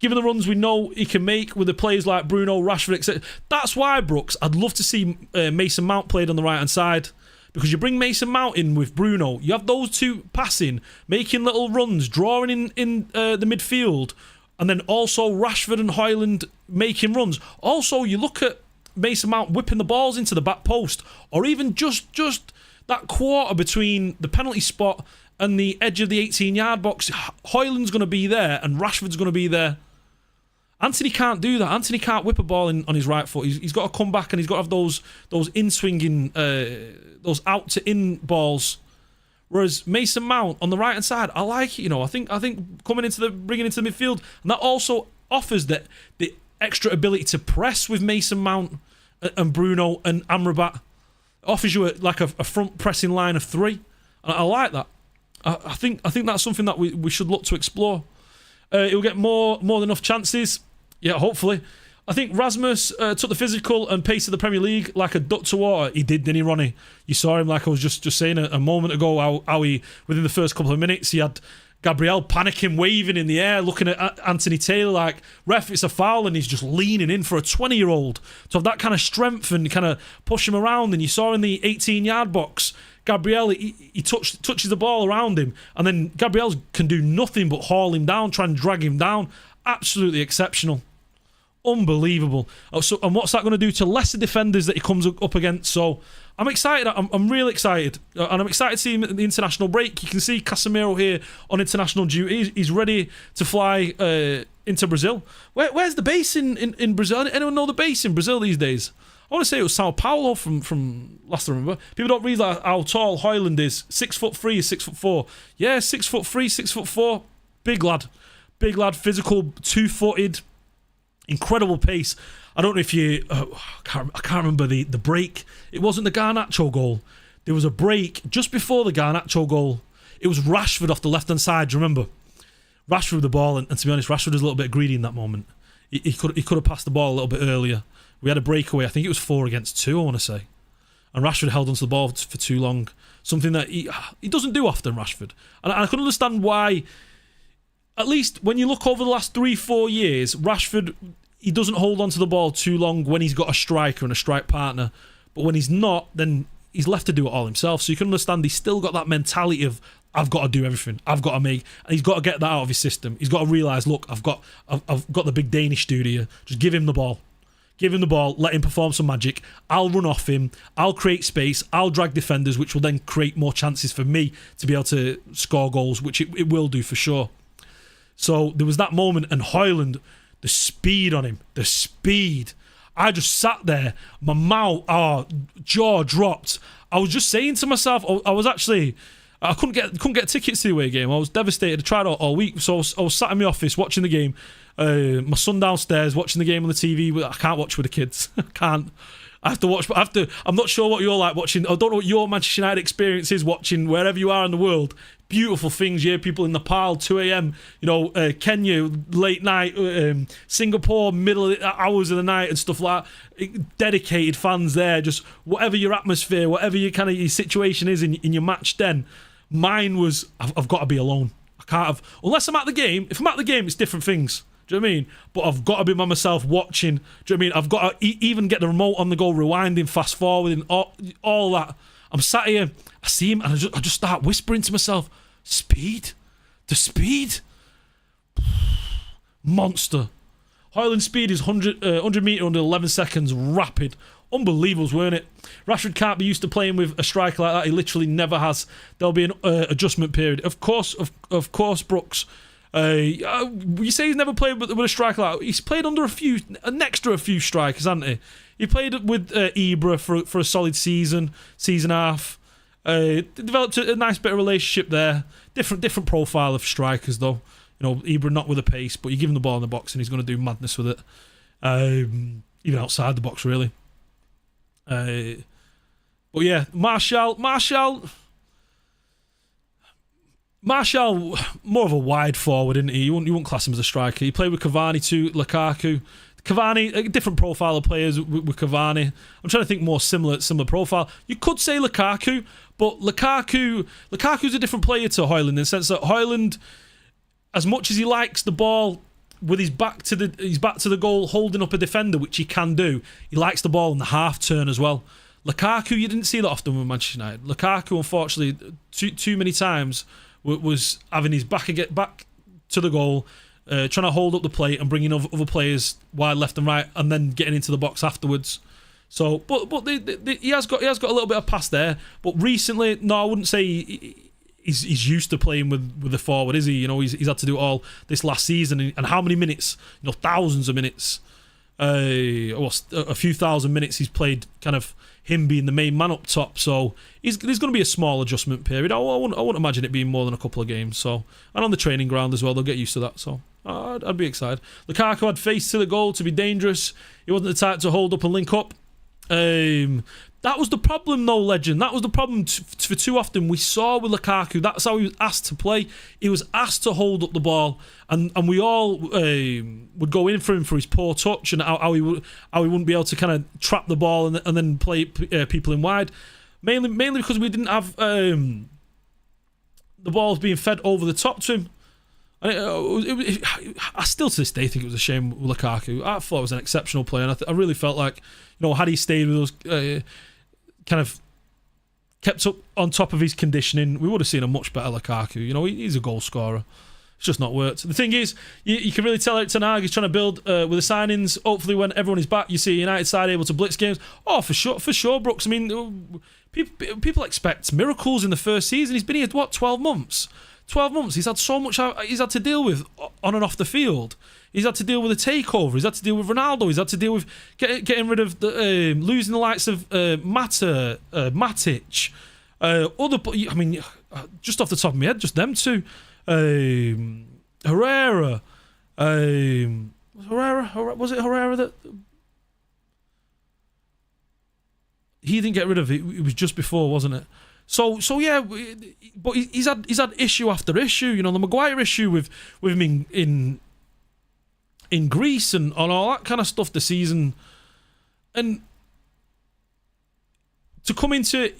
Given the runs we know he can make with the players like Bruno, Rashford, etc. That's why, Brooks, I'd love to see Mason Mount played on the right-hand side. Because you bring Mason Mount in with Bruno, you have those two passing, making little runs, drawing in the midfield, and then also Rashford and Højlund making runs. Also, you look at Mason Mount whipping the balls into the back post, or even just that quarter between the penalty spot and the edge of the 18-yard box. Højlund's going to be there, and Rashford's going to be there. Anthony can't do that. Anthony can't whip a ball on his right foot. He's got to come back, and he's got to have those in-swinging, those out-to-in balls. Whereas Mason Mount on the right-hand side, I like it. You know, I think bringing into the midfield, and that also offers the extra ability to press with Mason Mount and Bruno and Amrabat. It offers you a front pressing line of 3. I like that. I think that's something that we should look to explore. He'll get more than enough chances. Yeah, hopefully. I think Rasmus took the physical and pace of the Premier League like a duck to water. He did, didn't he, Ronnie? You saw him, like I was just saying a moment ago, how he, within the first couple of minutes, he had Gabriel panicking, waving in the air, looking at Anthony Taylor like, ref, it's a foul, and he's just leaning in for a 20-year-old to have that kind of strength and kind of push him around. And you saw in the 18-yard box, Gabriel, he touches the ball around him, and then Gabriel can do nothing but haul him down, try and drag him down. Absolutely exceptional. Unbelievable. And what's that going to do to lesser defenders that he comes up against? So I'm excited. I'm really excited. And I'm excited to see him at the international break. You can see Casemiro here on international duty. He's ready to fly into Brazil. Where's the base in Brazil? Anyone know the base in Brazil these days? I want to say it was Sao Paulo from last I remember. People don't realise how tall Højlund is. 6'3", 6'4". Yeah, 6'3", 6'4". Big lad, physical, 2-footed. Incredible pace. I don't know if you... I can't remember the break. It wasn't the Garnacho goal. There was a break just before the Garnacho goal. It was Rashford off the left-hand side, do you remember? Rashford with the ball, and to be honest, Rashford was a little bit greedy in that moment. He could have passed the ball a little bit earlier. We had a breakaway. I think it was 4 against 2, I want to say. And Rashford held onto the ball for too long. Something that he doesn't do often, Rashford. And I can understand why... At least when you look over the last 3-4 years, Rashford, he doesn't hold on to the ball too long when he's got a striker and a strike partner. But when he's not, then he's left to do it all himself. So you can understand he's still got that mentality of, I've got to do everything. I've got to make... And he's got to get that out of his system. He's got to realise, look, I've got the big Danish dude here. Just give him the ball. Give him the ball. Let him perform some magic. I'll run off him. I'll create space. I'll drag defenders, which will then create more chances for me to be able to score goals, which it will do for sure. So there was that moment, and Højlund, the speed on him, the speed. I just sat there, my mouth, jaw dropped. I was just saying to myself, I couldn't get tickets to the away game. I was devastated. I tried all week, so I was sat in my office watching the game. My son downstairs watching the game on the TV. I can't watch with the kids. I can't. I have to watch. I'm not sure what you're like watching. I don't know what your Manchester United experience is watching wherever you are in the world. Beautiful things, yeah. People in Nepal, 2 a.m. Kenya, late night, Singapore, middle hours of the night and stuff like that. Dedicated fans there. Just whatever your atmosphere, whatever your kind of your situation is in your match. Then mine was I've got to be alone. I can't have unless I'm at the game. If I'm at the game, it's different things. Do you know what I mean? But I've got to be by myself watching. Do you know what I mean? I've got to even get the remote on the go, rewinding, fast forwarding, all that. I'm sat here, I see him, and I just start whispering to myself, speed? The speed? Monster. Højlund's speed is 100 metre under 11 seconds, rapid. Unbelievable, weren't it? Rashford can't be used to playing with a striker like that. He literally never has. There'll be an adjustment period. Of course, Brooks. You say he's never played with a striker like that. He's played under next to a few strikers, hasn't he? He played with Ibra for a solid season half. Developed a nice bit of relationship there. Different profile of strikers though. Ibra not with a pace, but you give him the ball in the box and he's going to do madness with it. Even outside the box, really. But yeah, Martial, more of a wide forward, isn't he? You wouldn't class him as a striker. He played with Cavani too, Lukaku. Cavani, a different profile of players with Cavani. I'm trying to think more similar profile. You could say Lukaku, but Lukaku's a different player to Højlund in the sense that Højlund, as much as he likes the ball with his back to the goal, holding up a defender, which he can do, he likes the ball in the half turn as well. Lukaku, you didn't see that often with Manchester United. Lukaku, unfortunately, too many times was having his back to the goal, trying to hold up the plate and bringing other players wide left and right, and then getting into the box afterwards. So, but he has got a little bit of pass there. But recently, no, I wouldn't say he's used to playing with the forward, is he? He's had to do it all this last season, and how many minutes? Thousands of minutes. A few thousand minutes he's played, kind of him being the main man up top. So there's going to be a small adjustment period. I wouldn't imagine it being more than a couple of games. So, and on the training ground as well, they'll get used to that. So I'd be excited. Lukaku had face to the goal to be dangerous. He wasn't the type to hold up and link up. That was the problem though, legend. That was the problem for too often we saw with Lukaku. That's how he was asked to play. He was asked to hold up the ball, and we all would go in for him for his poor touch and how he wouldn't be able to kind of trap the ball and then play people in wide. Mainly because we didn't have the balls being fed over the top to him. And I still to this day think it was a shame with Lukaku. I thought it was an exceptional player, and I really felt like had he stayed with us, kind of kept up on top of his conditioning, we would have seen a much better Lukaku. You know, he's a goal scorer. It's just not worked. The thing is, you can really tell Erik ten Hag is trying to build with the signings. Hopefully, when everyone is back, you see United side able to blitz games. Oh, for sure, Brooks. I mean, people expect miracles in the first season. He's been here, what, 12 months? 12 months. He's had so much he's had to deal with on and off the field. He's had to deal with a takeover. He's had to deal with Ronaldo. He's had to deal with getting rid of losing the likes of Matic. I mean, just off the top of my head, just them two. Herrera. Was it Herrera that he didn't get rid of? It was just before, wasn't it? So yeah, but he's had issue after issue. You know, the Maguire issue with him in Greece and all that kind of stuff this season, and to come into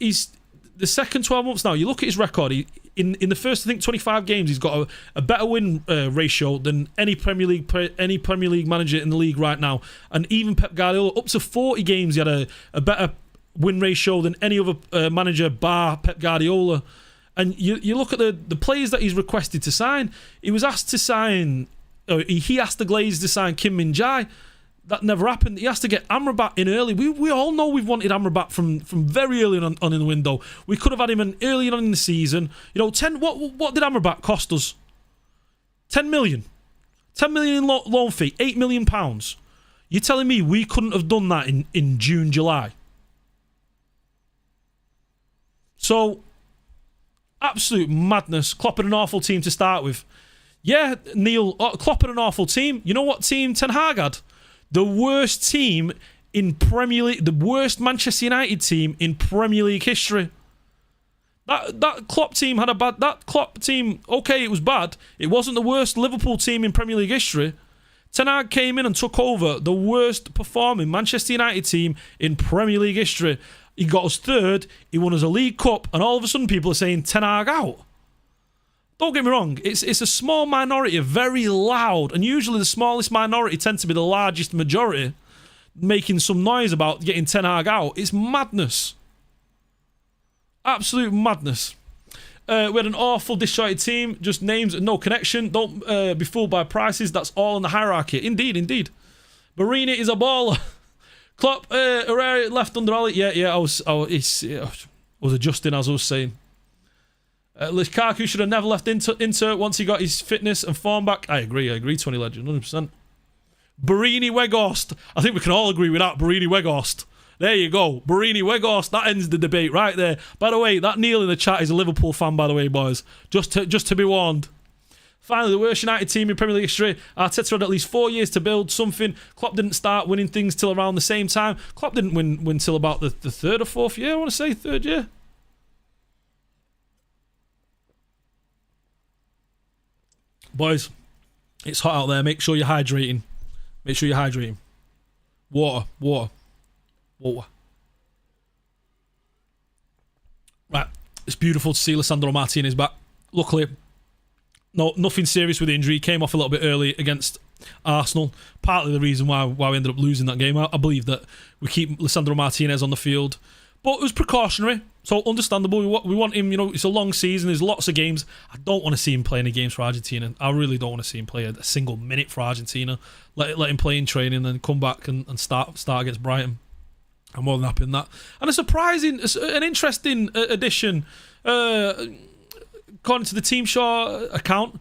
the second 12 months now, you look at his record. In the first, I think, 25 games, he's got a better win ratio than any Premier League manager in the league right now, and even Pep Guardiola. Up to 40 games, he had a better win ratio than any other manager bar Pep Guardiola. And you look at the players that he's requested to sign. He was asked to sign. He asked the Glazers to sign Kim Min-jae. That never happened. He has to get Amrabat in early. We all know we've wanted Amrabat from very early on in the window. We could have had him in early on in the season. You know, what did Amrabat cost us? 10 million. 10 million in loan fee. £8 million. You're telling me we couldn't have done that in June, July? So, absolute madness. Klopp had an awful team to start with. Yeah, Neil, Klopp had an awful team. You know what team Ten Hag had? The worst team in Premier League, the worst Manchester United team in Premier League history. That Klopp team had okay, it was bad. It wasn't the worst Liverpool team in Premier League history. Ten Hag came in and took over the worst performing Manchester United team in Premier League history. He got us third, he won us a League Cup, and all of a sudden people are saying Ten Hag out. Don't get me wrong, it's a small minority, very loud, and usually the smallest minority tend to be the largest majority, making some noise about getting Ten Hag out. It's madness. Absolute madness. We had an awful disjointed team, just names and no connection. Don't be fooled by prices, that's all in the hierarchy. Indeed. Barini is a baller. Klopp, Herrera left under Ollie. Yeah, I was adjusting as I was saying. Lukaku should have never left Inter once he got his fitness and form back. I agree, 20 legend, 100%. Barini Weghorst. I think we can all agree with that. Barini Weghorst. There you go. Barini Weghorst. That ends the debate right there. By the way, that Neil in the chat is a Liverpool fan, by the way, boys. Just to be warned. Finally, the worst United team in Premier League history. Arteta had at least 4 years to build something. Klopp didn't start winning things till around the same time. Klopp didn't win till about the third or fourth year, I want to say. Third year. Boys, it's hot out there. Make sure you're hydrating. Water. Right. It's beautiful to see Lisandro Martinez back. Luckily, nothing serious with the injury. He came off a little bit early against Arsenal. Partly the reason why we ended up losing that game. I believe that we keep Lisandro Martinez on the field. But it was precautionary, so understandable. We want him, you know, it's a long season, there's lots of games. I don't want to see him play any games for Argentina. I really don't want to see him play a single minute for Argentina. Let him play in training and then come back and start against Brighton. I'm more than happy in that. And an interesting addition, according to the Team Shaw account,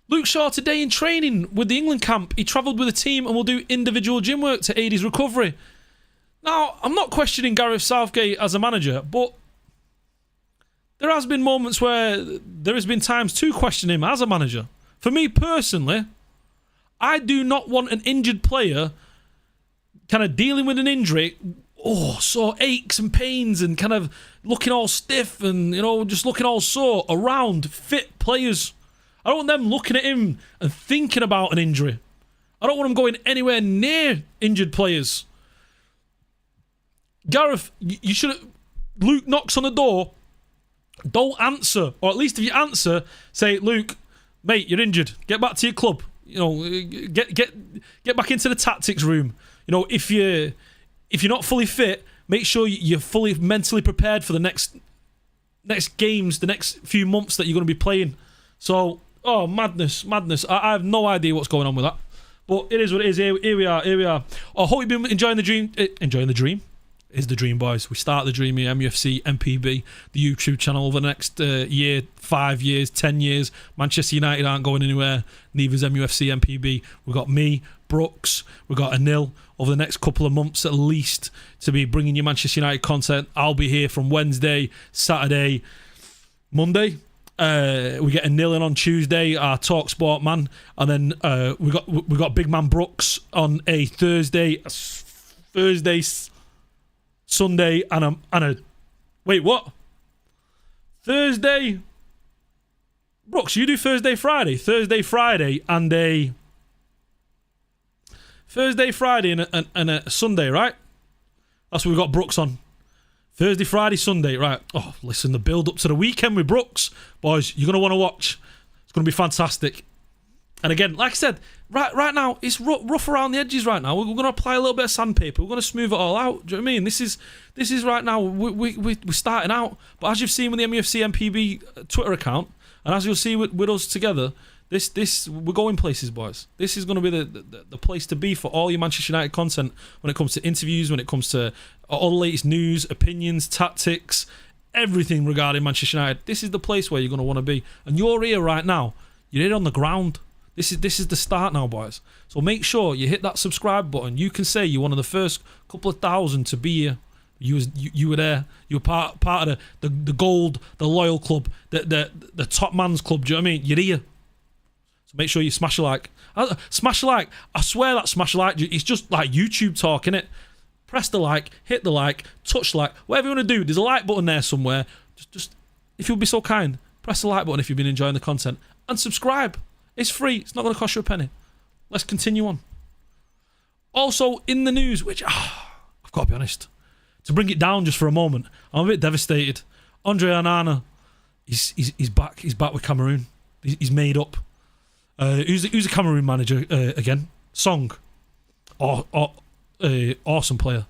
Luke Shaw today in training with the England camp. He travelled with the team and will do individual gym work to aid his recovery. Now, I'm not questioning Gareth Southgate as a manager, but there has been moments where there has been times to question him as a manager. For me personally, I do not want an injured player kind of dealing with an injury, so aches and pains and kind of looking all stiff and, you know, just looking all sore around fit players. I don't want them looking at him and thinking about an injury. I don't want them going anywhere near injured players. Gareth, you should. Luke knocks on the door. Don't answer, or at least if you answer, say, "Luke, mate, you're injured. Get back to your club. You know, get back into the tactics room. You know, if you're not fully fit, make sure you're fully mentally prepared for the next next games, the next few months that you're going to be playing. So, oh, madness. I have no idea what's going on with that. But it is what it is. Here we are. I hope you've been enjoying the dream. Enjoying the dream? Is the dream, boys. We start the dream here, mufcMPB, the YouTube channel over the next year, 5 years, 10 years. Manchester United aren't going anywhere. Neither is mufcMPB. We've got me, Brooks. We've got Anil over the next couple of months at least to be bringing you Manchester United content. I'll be here from Wednesday, Saturday, Monday. We get Anil in on Tuesday, our Talk Sport man. And then we got Big Man Brooks on a Thursday, Sunday, and a wait, what? Thursday? Brooks, you do Thursday, Friday, and a Thursday, Friday, and a Sunday, right? That's what we got Brooks on. Thursday, Friday, Sunday, right? Oh, listen, the build up to the weekend with Brooks, boys, you're gonna want to watch. It's gonna be fantastic. And again, like I said, right now it's rough around the edges. Right now, we're going to apply a little bit of sandpaper. We're going to smooth it all out. Do you know what I mean? This is right now. We're starting out, but as you've seen with the mufcMPB Twitter account, and as you'll see with us together, this we're going places, boys. This is going to be the place to be for all your Manchester United content when it comes to interviews, when it comes to all the latest news, opinions, tactics, everything regarding Manchester United. This is the place where you're going to want to be, and you're here right now. You're here on the ground. This is the start now, boys. So make sure you hit that subscribe button. You can say you're one of the first couple of thousand to be here. You were there. You were part of the gold, the loyal club, the top man's club. Do you know what I mean? You're here. So make sure you smash a like. Smash a like. I swear that smash a like. It's just like YouTube talk, innit? Press the like, hit the like, touch the like, whatever you want to do. There's a like button there somewhere. Just if you'll be so kind, press the like button if you've been enjoying the content and subscribe. It's free. It's not going to cost you a penny. Let's continue on. Also, in the news, which, I've got to be honest, to bring it down just for a moment, I'm a bit devastated. Andre Onana, he's back. He's back with Cameroon. He's made up. Who's a Cameroon manager again? Song. Awesome player.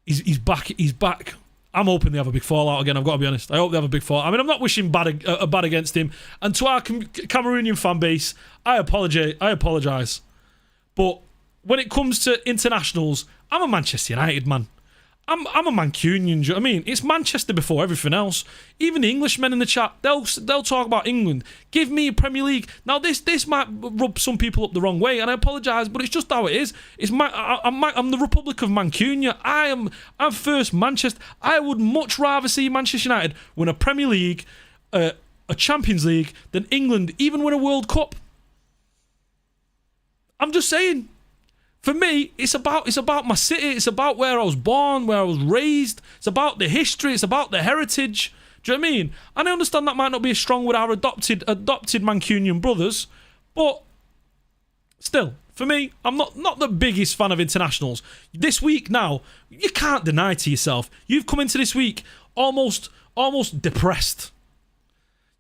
He's back. He's back. I'm hoping they have a big fallout again. I've got to be honest. I hope they have a big fallout. I mean, I'm not wishing bad against him. And to our Cameroonian fan base, I apologise. But when it comes to internationals, I'm a Manchester United man. I'm a Mancunian. Do you know what I mean? It's Manchester before everything else. Even the Englishmen in the chat, they'll talk about England. Give me a Premier League. Now this might rub some people up the wrong way, and I apologise, but it's just how it is. I'm the Republic of Mancunia. I'm first Manchester. I would much rather see Manchester United win a Premier League, a Champions League, than England even win a World Cup. I'm just saying. For me, it's about my city. It's about where I was born, where I was raised. It's about the history. It's about the heritage. Do you know what I mean? And I understand that might not be as strong with our adopted Mancunian brothers, but still, for me, I'm not the biggest fan of internationals. This week now, you can't deny to yourself, you've come into this week almost depressed.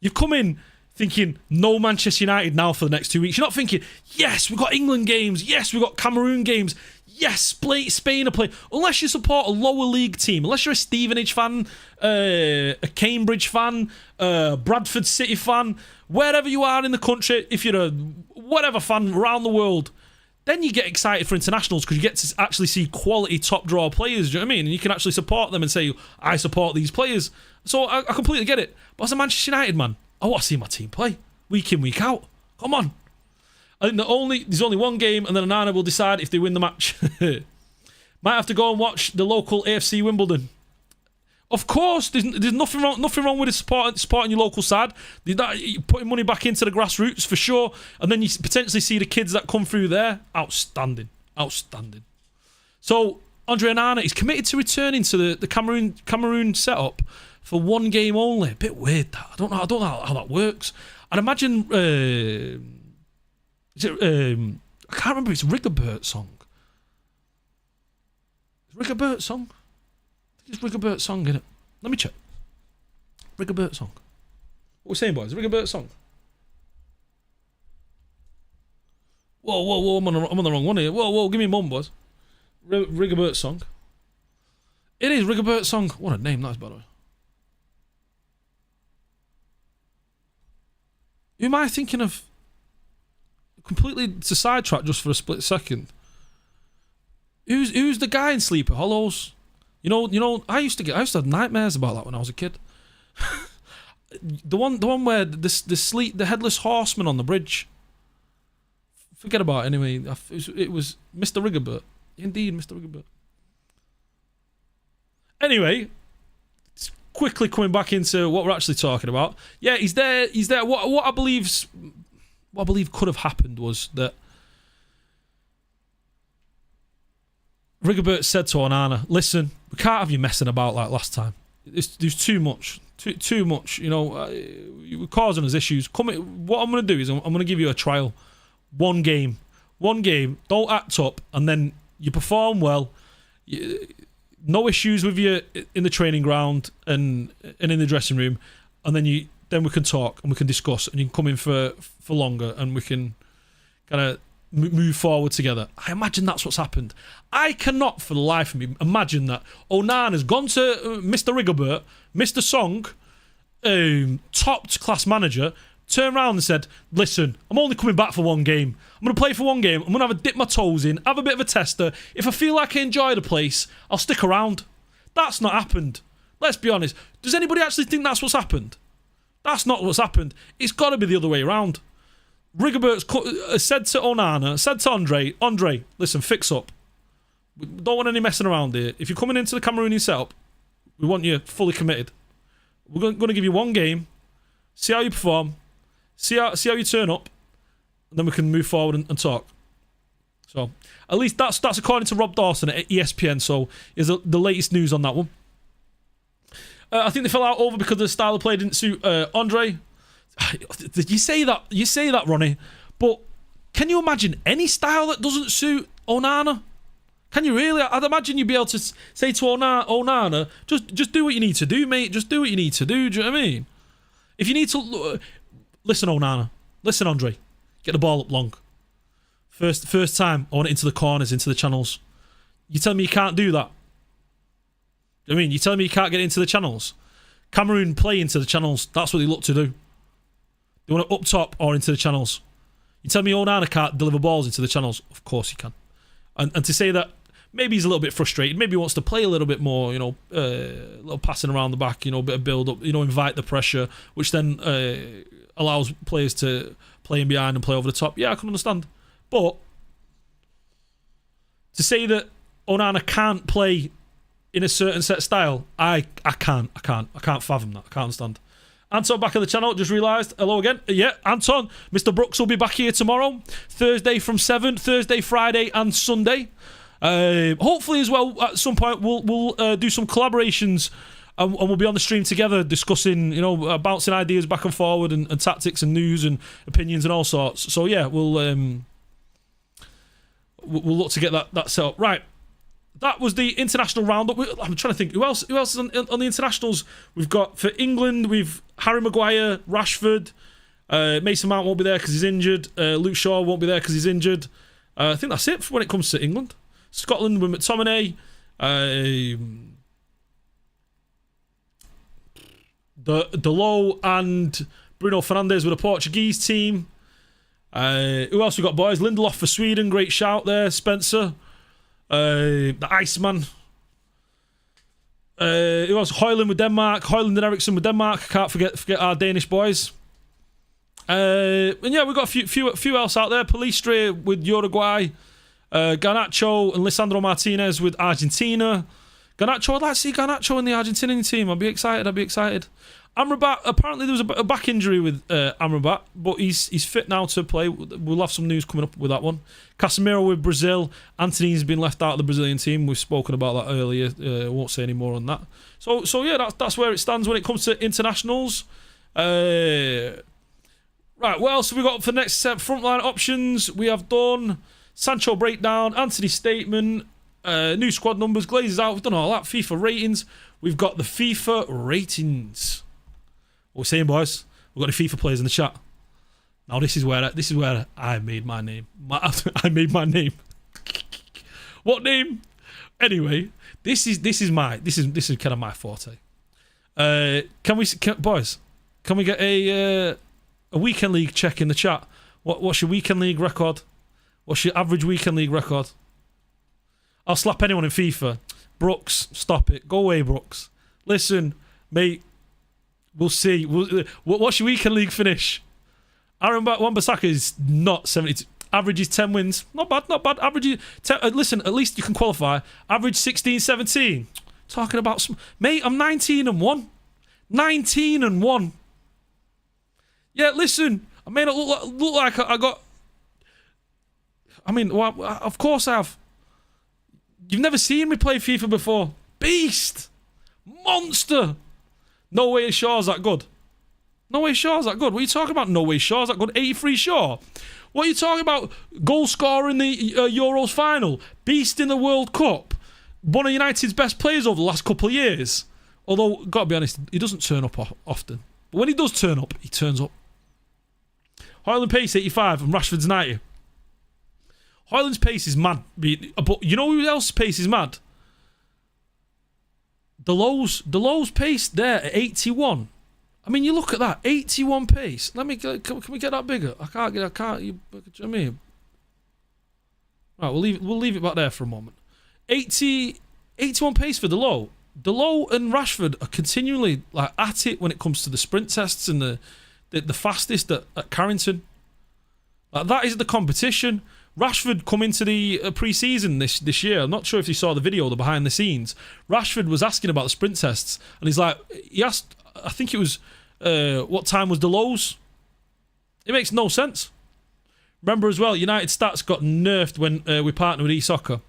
You've come in thinking, no Manchester United now for the next 2 weeks. You're not thinking, yes, we've got England games. Yes, we've got Cameroon games. Yes, Spain are playing. Unless you support a lower league team. Unless you're a Stevenage fan, a Cambridge fan, a Bradford City fan, wherever you are in the country, if you're a whatever fan around the world, then you get excited for internationals because you get to actually see quality top draw players. Do you know what I mean? And you can actually support them and say, I support these players. So I completely get it. But as a Manchester United man, I want to see my team play week in, week out. Come on. I think there's only one game, and then Onana will decide if they win the match. Might have to go and watch the local AFC Wimbledon. Of course, there's nothing wrong with supporting your local side. Putting money back into the grassroots for sure, and then you potentially see the kids that come through there. Outstanding. So Andre Onana is committed to returning to the Cameroon setup for one game only. A bit weird that. I don't know how that works. I'd imagine I can't remember if it's Rigobert's song. Is Rigobert's song? I think it's Rigobert's song, isn't it? Let me check. Rigobert's song. What we're saying, boys? Rigobert's song. Whoa, I'm on the wrong one here. Whoa, give me a moment, boys. Rigobert's song. It is Rigobert's song. What a name that is, by the way. Who am I thinking of? Completely to sidetrack just for a split second. Who's the guy in Sleepy Hollows? You know. I used to have nightmares about that when I was a kid. the one where the headless horseman on the bridge. Forget about it anyway. It was Mr. Rigobert. Indeed, Mr. Rigobert. Anyway, quickly coming back into what we're actually talking about. Yeah, he's there. What I believe could have happened was that Rigobert said to Onana, "Listen, we can't have you messing about like last time. There's too much. Too much. You know, you're causing us issues. What I'm going to do is I'm going to give you a trial. One game. Don't act up, and then you perform well. No issues with you in the training ground and in the dressing room, and then we can talk and we can discuss, and you can come in for longer, and we can kind of move forward together." I imagine that's what's happened. I cannot for the life of me imagine that Onana's gone to Mr. Rigobert, Mr. Song, top class manager, turned around and said, "Listen, I'm only coming back for one game. I'm going to play for one game. I'm going to have a dip my toes in, have a bit of a tester. If I feel like I enjoy the place, I'll stick around." That's not happened. Let's be honest. Does anybody actually think that's what's happened? That's not what's happened. It's got to be the other way around. Rigobert's said to Onana, said to Andre, listen, fix up. We don't want any messing around here. If you're coming into the Cameroonian setup, we want you fully committed. We're going to give you one game, see how you perform, see how you turn up, and then we can move forward and talk. So, at least that's according to Rob Dawson at ESPN, so is the latest news on that one. I think they fell out over because the style of play didn't suit Andre. You say that, Ronnie, but can you imagine any style that doesn't suit Onana? Can you really? I'd imagine you'd be able to say to Onana, just do what you need to do, mate. Just do what you need to do. Do you know what I mean? If you need to listen, Onana, listen, Andre, get the ball up long. First time, I want it into the corners, into the channels. You tell me you can't do that. I mean, you telling me you can't get into the channels? Cameroon play into the channels. That's what they look to do. They want it up top or into the channels. You tell me Onana can't deliver balls into the channels? Of course he can. And to say that maybe he's a little bit frustrated, maybe he wants to play a little bit more, a little passing around the back, a bit of build up, invite the pressure, which then allows players to play in behind and play over the top. Yeah, I can understand. But to say that Onana can't play in a certain set style, I can't fathom that. I can't understand. Anton back on the channel, just realised. Hello again. Yeah, Anton. Mr. Brooks will be back here tomorrow. Thursday from 7. Thursday, Friday and Sunday. Hopefully as well, at some point, we'll do some collaborations and we'll be on the stream together discussing, bouncing ideas back and forward and tactics and news and opinions and all sorts. So yeah, we'll look to get that set up. Right. That was the international roundup. I'm trying to think who else is on the internationals. We've got for England, we've Harry Maguire, Rashford, Mason Mount won't be there because he's injured. Luke Shaw won't be there because he's injured. I think that's it when it comes to England. Scotland with McTominay, Delo and Bruno Fernandes with a Portuguese team. Who else we got, boys? Lindelof for Sweden, great shout there. Spencer. The Iceman. Who else? Højlund with Denmark. Højlund and Eriksson with Denmark. Can't forget our Danish boys. And yeah, we've got a few else out there. Pellistri with Uruguay. Garnacho and Lisandro Martinez with Argentina. Garnacho, I'd like to see Garnacho in the Argentinian team. I'd be excited. Amrabat, apparently there was a back injury with Amrabat, but he's fit now to play. We'll have some news coming up with that one. Casemiro with Brazil. Anthony's been left out of the Brazilian team. We've spoken about that earlier. Won't say any more on that. So yeah, that's where it stands when it comes to internationals. Right, what else have we got for the next set? Frontline options. We have done Sancho breakdown, Anthony statement, new squad numbers, Glazers out. We've done all that. FIFA ratings. We've got the FIFA ratings. What we're saying, boys? We've got the FIFA players in the chat. Now this is where I made my name. I made my name. What name? Anyway, this is kind of my forte. Boys? Can we get a A weekend league check in the chat. What's your weekend league record? What's your average weekend league record? I'll slap anyone in FIFA. Brooks, stop it. Go away, Brooks. Listen, mate, we'll see. What's your weekend league finish? Aaron Wan-Bissaka is not 72. Average is 10 wins. Not bad, not bad. Average is 10, listen, at least you can qualify. Average 16, 17. Talking about some... Mate, I'm 19-1. 19-1. Yeah, listen, I may not look like I got... I mean, well, of course I have. You've never seen me play FIFA before. Beast! Monster! No way Shaw's that good. No way Shaw's that good. What are you talking about? No way Shaw's that good. 83 Shaw. What are you talking about? Goal scorer in the Euros final. Beast in the World Cup. One of United's best players over the last couple of years. Although, gotta be honest, he doesn't turn up often. But when he does turn up, he turns up. Højlund pace 85 and Rashford's 90. Højlund's pace is mad. But you know who else's pace is mad? Delow's pace there at 81. I mean, you look at that, 81 pace. Can we get that bigger? I can't. You know what I mean? Right, we'll leave it back there for a moment. 81 pace for Delow. Delow and Rashford are continually like at it when it comes to the sprint tests and the fastest at Carrington. Like, that is the competition. Rashford come into the pre-season this year. I'm not sure if you saw the video, the behind the scenes. Rashford was asking about the sprint tests, and he asked, I think it was, what time was Delow's? It makes no sense. Remember as well, United stats got nerfed when we partnered with eSoccer.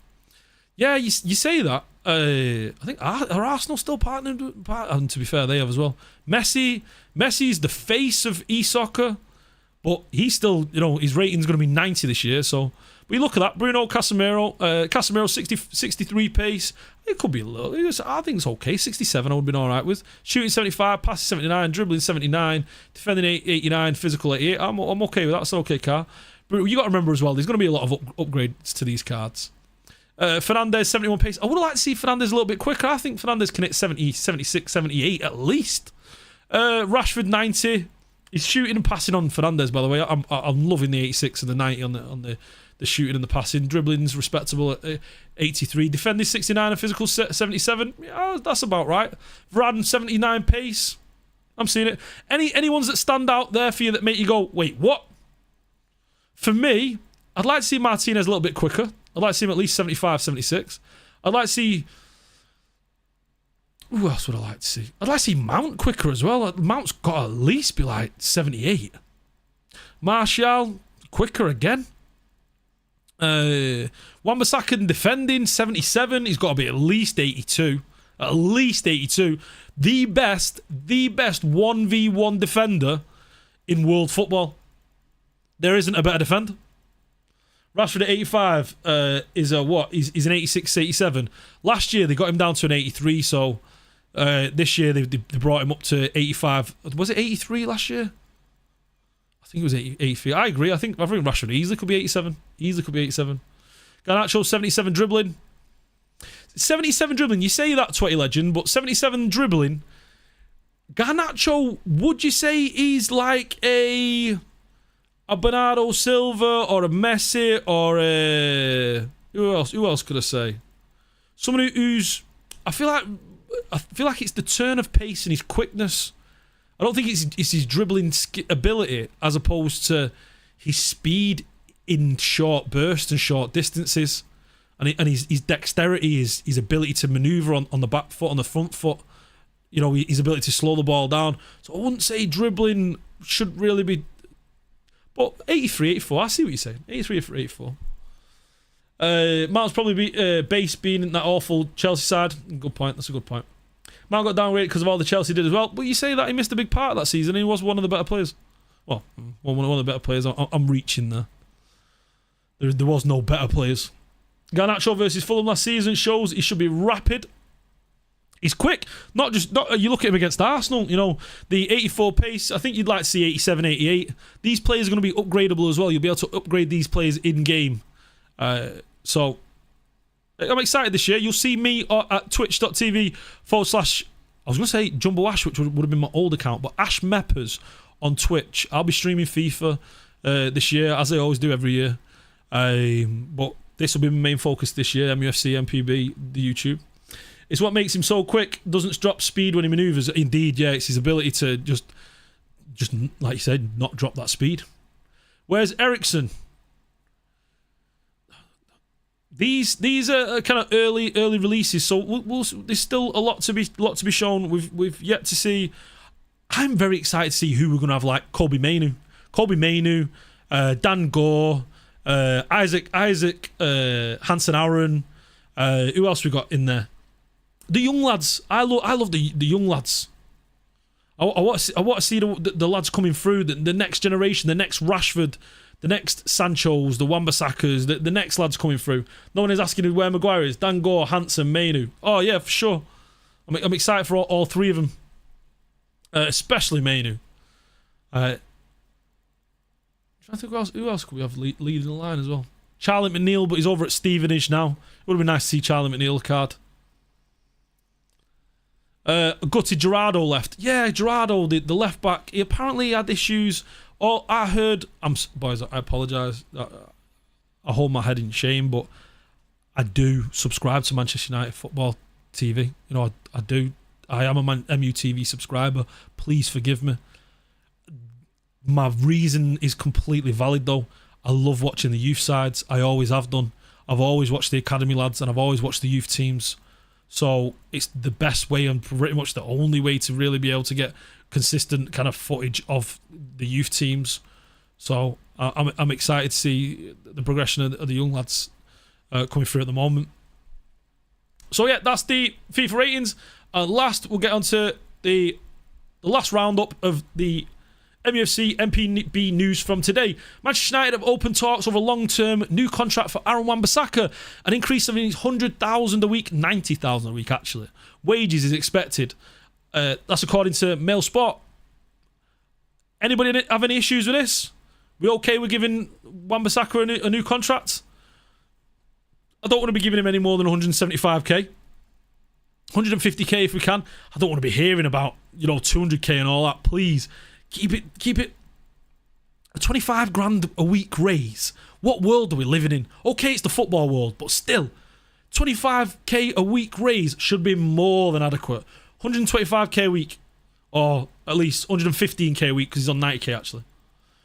Yeah, you say that. I think, are Arsenal still partnered? And to be fair, they have as well. Messi's the face of eSoccer, but he's still, his rating's going to be 90 this year. So, but you look at that, Bruno Casemiro 63 pace. It could be a little. I think it's okay. 67, I would have been all right with. Shooting 75, passing 79, dribbling 79, defending 89, physical 88. I'm okay with that. It's an okay car. But you got to remember as well, there's going to be a lot of upgrades to these cards. Fernandes 71 pace. I would have liked to see Fernandes a little bit quicker. I think Fernandes can hit 70, 76, 78 at least. Rashford 90. He's shooting and passing on Fernandes, by the way. I'm loving the 86 and the 90 on the shooting and the passing. Dribbling's respectable at 83. Defending 69 and physical 77. Yeah, that's about right. Varane 79 pace. I'm seeing it. Any ones that stand out there for you that make you go, wait, what? For me, I'd like to see Martinez a little bit quicker. I'd like to see him at least 75, 76. I'd like to see... Who else would I like to see? I'd like to see Mount quicker as well. Mount's got to at least be like 78. Martial, quicker again. Wan-Bissaka defending, 77. He's got to be at least 82. At least 82. The best 1v1 defender in world football. There isn't a better defender. Rashford at 85 is a what? He's an 86, 87. Last year they got him down to an 83, so this year they brought him up to 85. Was it 83 last year? I think it was 83. I agree. I think Rashford easily could be 87. Easily could be 87. Garnacho 77 dribbling. 77 dribbling. You say that, 20 legend, but 77 dribbling. Garnacho, would you say he's like a Bernardo Silva or a Messi or a who else could I say? Someone who's I feel like it's the turn of pace and his quickness. I don't think it's his dribbling ability as opposed to his speed in short bursts and short distances, and his dexterity, his ability to manoeuvre on the back foot, on the front foot. His ability to slow the ball down. So I wouldn't say dribbling should really be. But 83, 84, I see what you're saying. 83 for 84. Mount's probably base being in that awful Chelsea side. Good point. That's a good point. Mount got downgraded because of all the Chelsea did as well. But you say that he missed a big part of that season. He was one of the better players. Well, one of the better players. I'm reaching there. There was no better players. Garnacho versus Fulham last season shows he should be rapid. He's quick. Not you look at him against Arsenal, the 84 pace, I think you'd like to see 87, 88. These players are going to be upgradable as well. You'll be able to upgrade these players in-game. So, I'm excited this year. You'll see me at twitch.tv/, I was going to say Jumbo Ash, which would have been my old account, but Ash Meppers on Twitch. I'll be streaming FIFA this year, as I always do every year. But this will be my main focus this year, mufcMPB, the YouTube. It's what makes him so quick, doesn't drop speed when he manoeuvres. Indeed, yeah, it's his ability to just like you said, not drop that speed. Where's Ericsson? These are kind of early releases, so there's still a lot to be shown. We've yet to see. I'm very excited to see who we're gonna have, like Kobe Mainu, Dan Gore, Isaac Hansen Aaron. Who else we got in there? The young lads. I love the young lads. I want to see the lads coming through, the next generation, the next Rashford, the next Sanchos, the Wan-Bissakas, the next lads coming through. No one is asking where Maguire is. Dan Gore, Hansen, Mainu. Oh yeah, for sure. I'm excited for all three of them, especially Mainu. Trying to think who else could we have leading the line as well? Charlie McNeil, but he's over at Stevenage now. It would have been nice to see Charlie McNeil card. Gutty Gerardo left. Yeah, Gerardo, the left back. He apparently had issues. Oh, I heard. Boys, I apologise. I hold my head in shame, but I do subscribe to Manchester United Football TV. You know, I do. I am a MUTV subscriber. Please forgive me. My reason is completely valid, though. I love watching the youth sides. I always have done. I've always watched the academy lads, and I've always watched the youth teams. So it's the best way and pretty much the only way to really be able to get consistent kind of footage of the youth teams. So I'm excited to see the progression of the young lads coming through at the moment. So yeah, that's the FIFA ratings. Last, we'll get onto the last roundup of the mufcMPB news from today. Manchester United have opened talks over a long-term new contract for Aaron Wan-Bissaka, an increase of 100,000 a week, 90,000 a week actually. Wages is expected. That's according to Mail Sport. Anybody have any issues with this? We okay with giving Wan-Bissaka a new contract? I don't want to be giving him any more than 175k. 150k if we can. I don't want to be hearing about 200k and all that. Please. Keep it a 25 grand a week raise. What world are we living in? Okay, it's the football world, but still, 25k a week raise should be more than adequate. 125k a week, or at least 115k a week because he's on 90k actually.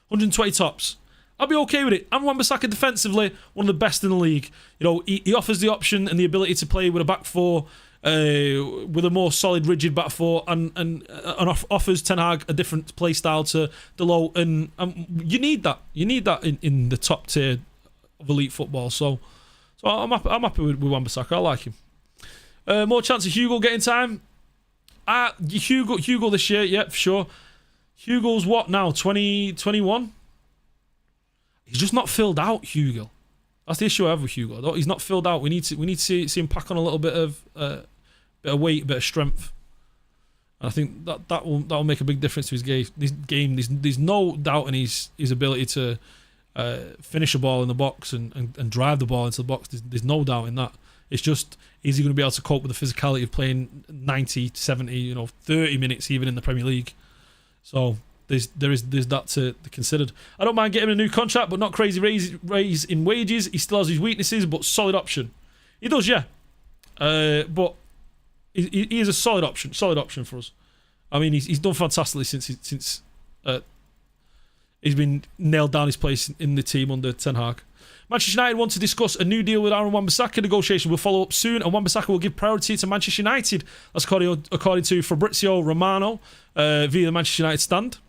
120 tops. I'll be okay with it. I'm Wan-Bissaka defensively, one of the best in the league. He offers the option and the ability to play with a back four. With a more solid, rigid back four, and offers Ten Hag a different play style to Delo, and you need that. You need that in the top tier of elite football. So I'm happy with Wan-Bissaka. I like him. More chance of Hugo getting time. Hugo this year, yeah, for sure. Hugo's what now? 2021. He's just not filled out, Hugo. That's the issue I have with Hugo. He's not filled out. We need to see him pack on a little bit of weight, a bit of strength. And I think that will make a big difference to his game. There's no doubt in his ability to finish a ball in the box and drive the ball into the box. There's no doubt in that. It's just, is he going to be able to cope with the physicality of playing 90, 70, 30 minutes even in the Premier League? So there's that to consider. I don't mind getting him a new contract, but not crazy raise in wages. He still has his weaknesses, but solid option. He does, yeah. But he is a solid option for us. I mean, he's done fantastically since he's been nailed down his place in the team under Ten Hag. Manchester United want to discuss a new deal with Aaron Wan-Bissaka. Negotiation will follow up soon, and Wan-Bissaka will give priority to Manchester United. That's according to Fabrizio Romano via the Manchester United stand.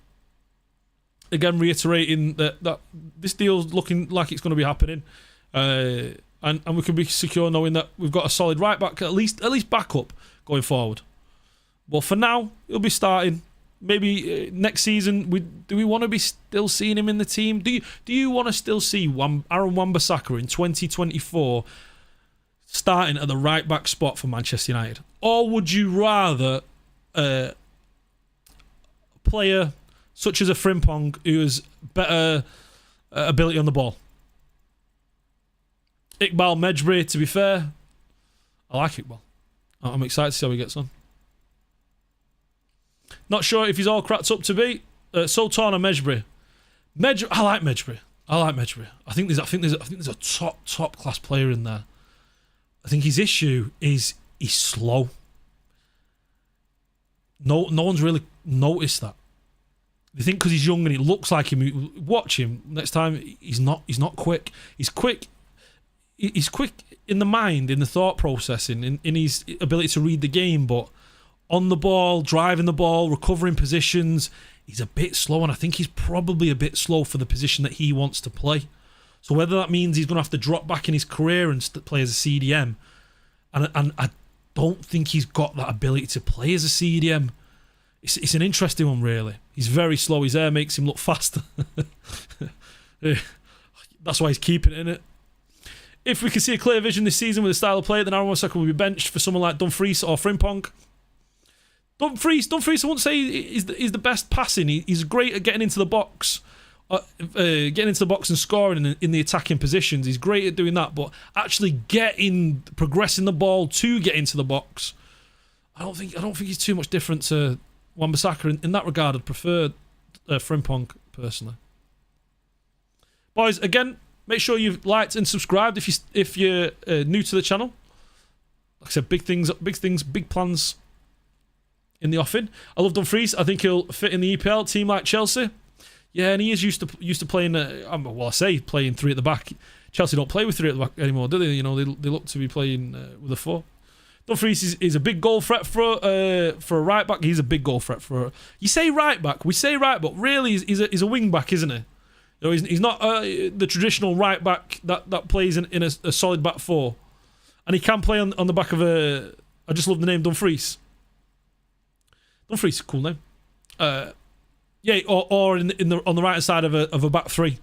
Again, reiterating that this deal's looking like it's going to be happening, and we can be secure knowing that we've got a solid right back, at least backup going forward. Well, for now, he'll be starting. Maybe next season, do we want to be still seeing him in the team? Do you want to still see Aaron Wan-Bissaka in 2024 starting at the right back spot for Manchester United, or would you rather a player such as a Frimpong who has better ability on the ball? Iqbal Mejbri, to be fair, I like Iqbal. I'm excited to see how he gets on. Not sure if he's all cracked up to be. Sultana Mejbri. I like Mejbri. I think there's a top class player in there. I think his issue is he's slow. No one's really noticed that. They think because he's young and it looks like him. Watch him next time. He's not quick. He's quick. He's quick in the mind, in the thought processing, in his ability to read the game, but on the ball, driving the ball, recovering positions, he's a bit slow, and I think he's probably a bit slow for the position that he wants to play. So whether that means he's going to have to drop back in his career and play as a CDM, and I don't think he's got that ability to play as a CDM. It's an interesting one, really. He's very slow. His air makes him look faster. That's why he's keeping it, innit? If we can see a clear vision this season with the style of play, then Aaron Wan-Bissaka will be benched for someone like Dumfries or Frimpong. Dumfries, I wouldn't say he's the best passing. He's great at getting into the box, and scoring in the attacking positions. He's great at doing that, but actually progressing the ball to get into the box, I don't think he's too much different to Wan-Bissaka in that regard. I'd prefer Frimpong personally. Boys, again, make sure you've liked and subscribed if you're new to the channel. Like I said, big plans in the offing. I love Dumfries. I think he'll fit in the EPL team like Chelsea. Yeah, and he is used to playing. Playing three at the back. Chelsea don't play with three at the back anymore, do they? You know, they look to be playing with a four. Dumfries is a big goal threat for a right back. He's a big goal threat for. You say right back, we say right, but really he's a wing back, isn't he? You know, he's not the traditional right back that plays in a solid back four, and he can play on the back of a. I just love the name Dumfries. Dumfries is a cool name. Or on the right side of a back three.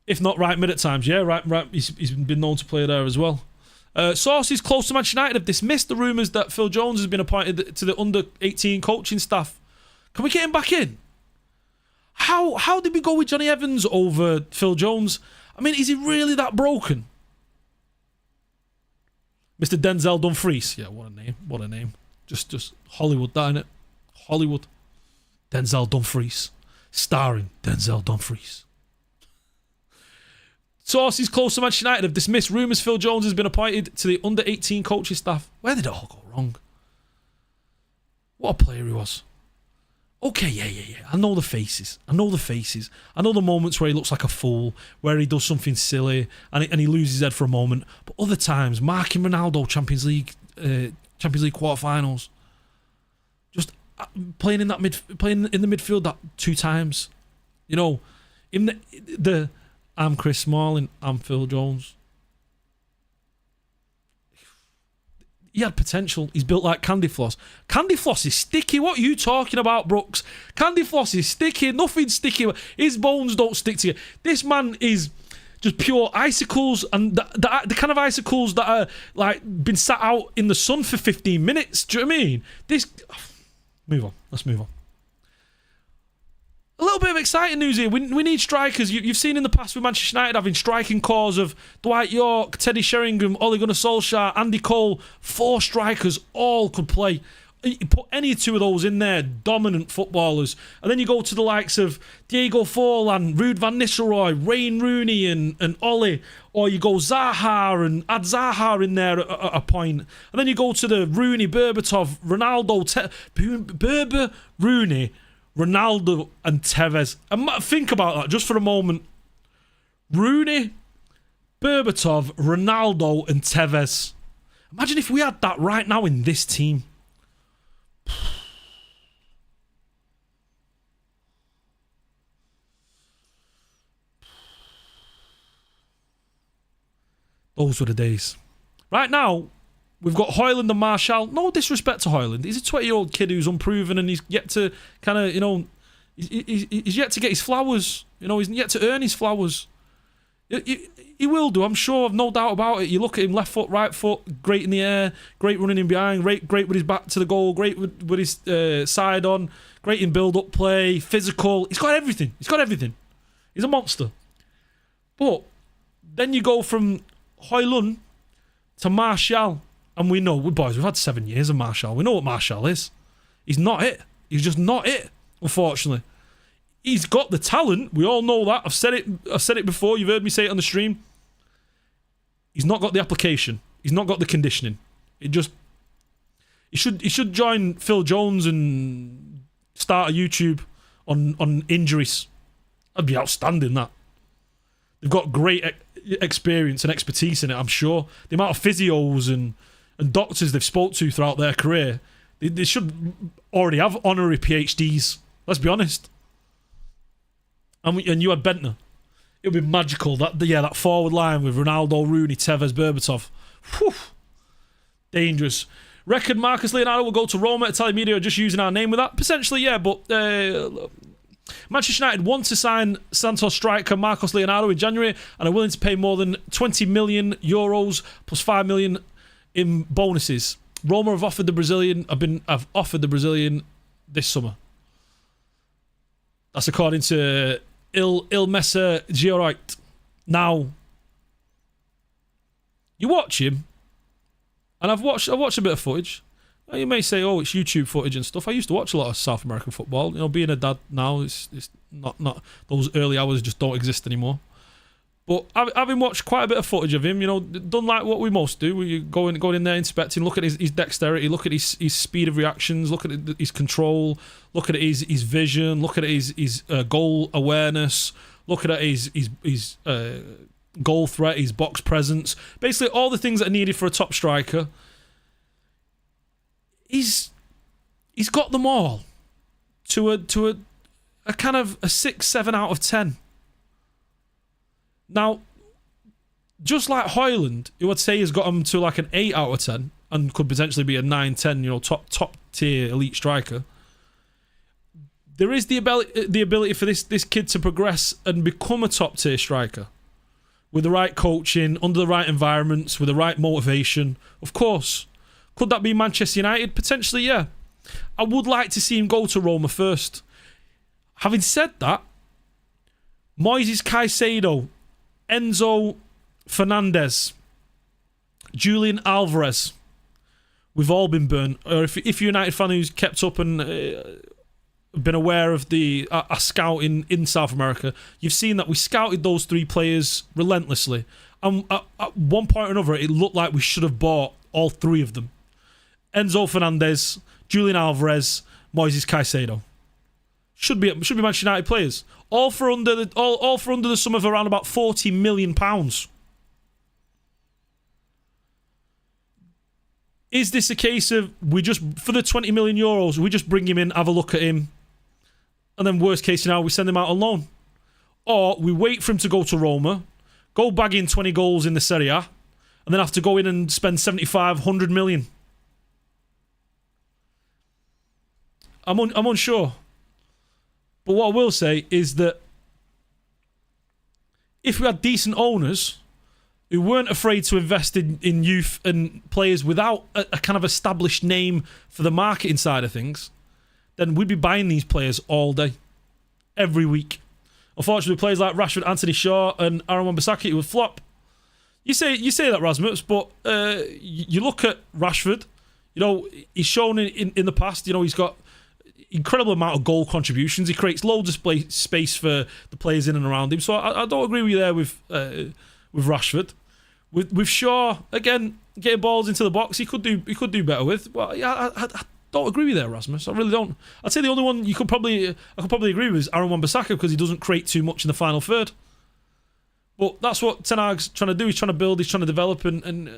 If not right mid at times, yeah, right. He's been known to play there as well. Sources close to Manchester United have dismissed the rumours that Phil Jones has been appointed to the under-18 coaching staff. Can we get him back in? How did we go with Johnny Evans over Phil Jones? I mean, is he really that broken? Mr. Denzel Dumfries. Yeah, what a name. Just Hollywood, that innit? Hollywood. Denzel Dumfries. Starring Denzel Dumfries. Sources close to Manchester United have dismissed rumours Phil Jones has been appointed to the under-18 coaching staff. Where did it all go wrong? What a player he was. Okay, yeah. I know the faces. I know the moments where he looks like a fool, where he does something silly and he loses his head for a moment. But other times, marking Ronaldo Champions League quarterfinals, just playing in the midfield that 2 times. You know, in the I'm Chris Smalling, I'm Phil Jones. He had potential. He's built like candy floss. Candy floss is sticky. What are you talking about, Brooks? Candy floss is sticky. Nothing's sticky. His bones don't stick together. This man is just pure icicles, and the kind of icicles that are like been sat out in the sun for 15 minutes. Do you know what I mean? Move on. Let's move on. A little bit of exciting news here. We need strikers. You've seen in the past with Manchester United having striking cores of Dwight York, Teddy Sheringham, Ole Gunnar Solskjaer, Andy Cole. 4 strikers, all could play. You put any 2 of those in there, dominant footballers. And then you go to the likes of Diego Forlan, Ruud van Nistelrooy, Wayne Rooney and Ollie. Or you go Zaha and add Zaha in there at a point. And then you go to the Rooney, Berbatov, Ronaldo, Berber, Rooney, Ronaldo and Tevez. And think about that just for a moment. Rooney, Berbatov, Ronaldo and Tevez. Imagine if we had that right now in this team. Those were the days. Right now, we've got Højlund and Martial. No disrespect to Højlund. He's a 20-year-old kid who's unproven and he's yet to kind of, he's yet to get his flowers. He's yet to earn his flowers. He will do, I'm sure. I've no doubt about it. You look at him, left foot, right foot, great in the air, great running in behind, great with his back to the goal, great with his side on, great in build-up play, physical. He's got everything. He's a monster. But then you go from Højlund to Martial. And we know, boys, we've had 7 years of Martial. We know what Martial is. He's not it. He's just not it. unfortunately. He's got the talent. We all know that. I've said it before. You've heard me say it on the stream. He's not got the application. He's not got the conditioning. He should join Phil Jones and start a YouTube on injuries. That'd be outstanding, that. They've got great experience and expertise in it, I'm sure. The amount of physios and doctors they've spoke to throughout their career, they should already have honorary PhDs. Let's be honest. And you had Bentner. It would be magical. That forward line with Ronaldo, Rooney, Tevez, Berbatov. Whew. Dangerous. Reckon Marcus Leonardo will go to Roma. Italian media are just using our name with that. Potentially, yeah, but Manchester United want to sign Santos striker Marcos Leonardo in January and are willing to pay more than €20 million plus €5 million in bonuses. Roma have offered the Brazilian. Have offered the Brazilian this summer. That's according to Il Messer Giorite. Now, you watch him, and I've watched a bit of footage. You may say, "Oh, it's YouTube footage and stuff." I used to watch a lot of South American football. You know, being a dad now, it's not those early hours just don't exist anymore. But having watched quite a bit of footage of him, you know, done like what we most do. We go in there, inspecting, look at his dexterity, look at his speed of reactions, look at his control, look at his vision, look at his goal awareness, look at his goal threat, his box presence, basically all the things that are needed for a top striker. He's got them all to a kind of a 6-7 out of 10. Now, just like Højlund, who I'd say has got him to like an 8 out of 10 and could potentially be a 9-10, you know, top tier elite striker. There is the ability for this kid to progress and become a top tier striker with the right coaching, under the right environments, with the right motivation. Of course. Could that be Manchester United? Potentially, yeah. I would like to see him go to Roma first. Having said that, Moises Caicedo, Enzo Fernandez, Julian Alvarez, we've all been burnt. Or if you're a United fan who's kept up and been aware of our scouting in South America, you've seen that we scouted those three players relentlessly. And at one point or another, it looked like we should have bought all three of them. Enzo Fernandez, Julian Alvarez, Moises Caicedo. Should be Manchester United players. All for under the sum of around about £40 million. Is this a case of we just, for the €20 million, we just bring him in, have a look at him, and then worst case scenario, we send him out on loan? Or we wait for him to go to Roma, go bag in 20 goals in the Serie A, and then have to go in and spend 75, 100 million? I'm unsure. But what I will say is that if we had decent owners who weren't afraid to invest in youth and players without a kind of established name for the marketing side of things, then we'd be buying these players all day, every week. Unfortunately, players like Rashford, Anthony Shaw, and Aaron Wan-Bissaka, it would flop. You say that, Rasmus, but you look at Rashford. You know, he's shown in the past. You know, he's got incredible amount of goal contributions. He creates loads of space for the players in and around him. So I don't agree with you there with Rashford. With Shaw, again, getting balls into the box, he could do better with. Well, yeah, I don't agree with you there, Rasmus. I really don't. I'd say the only one I could probably agree with is Aaron Wan-Bissaka, because he doesn't create too much in the final third. But that's what Ten Hag's trying to do. He's trying to build, he's trying to develop, and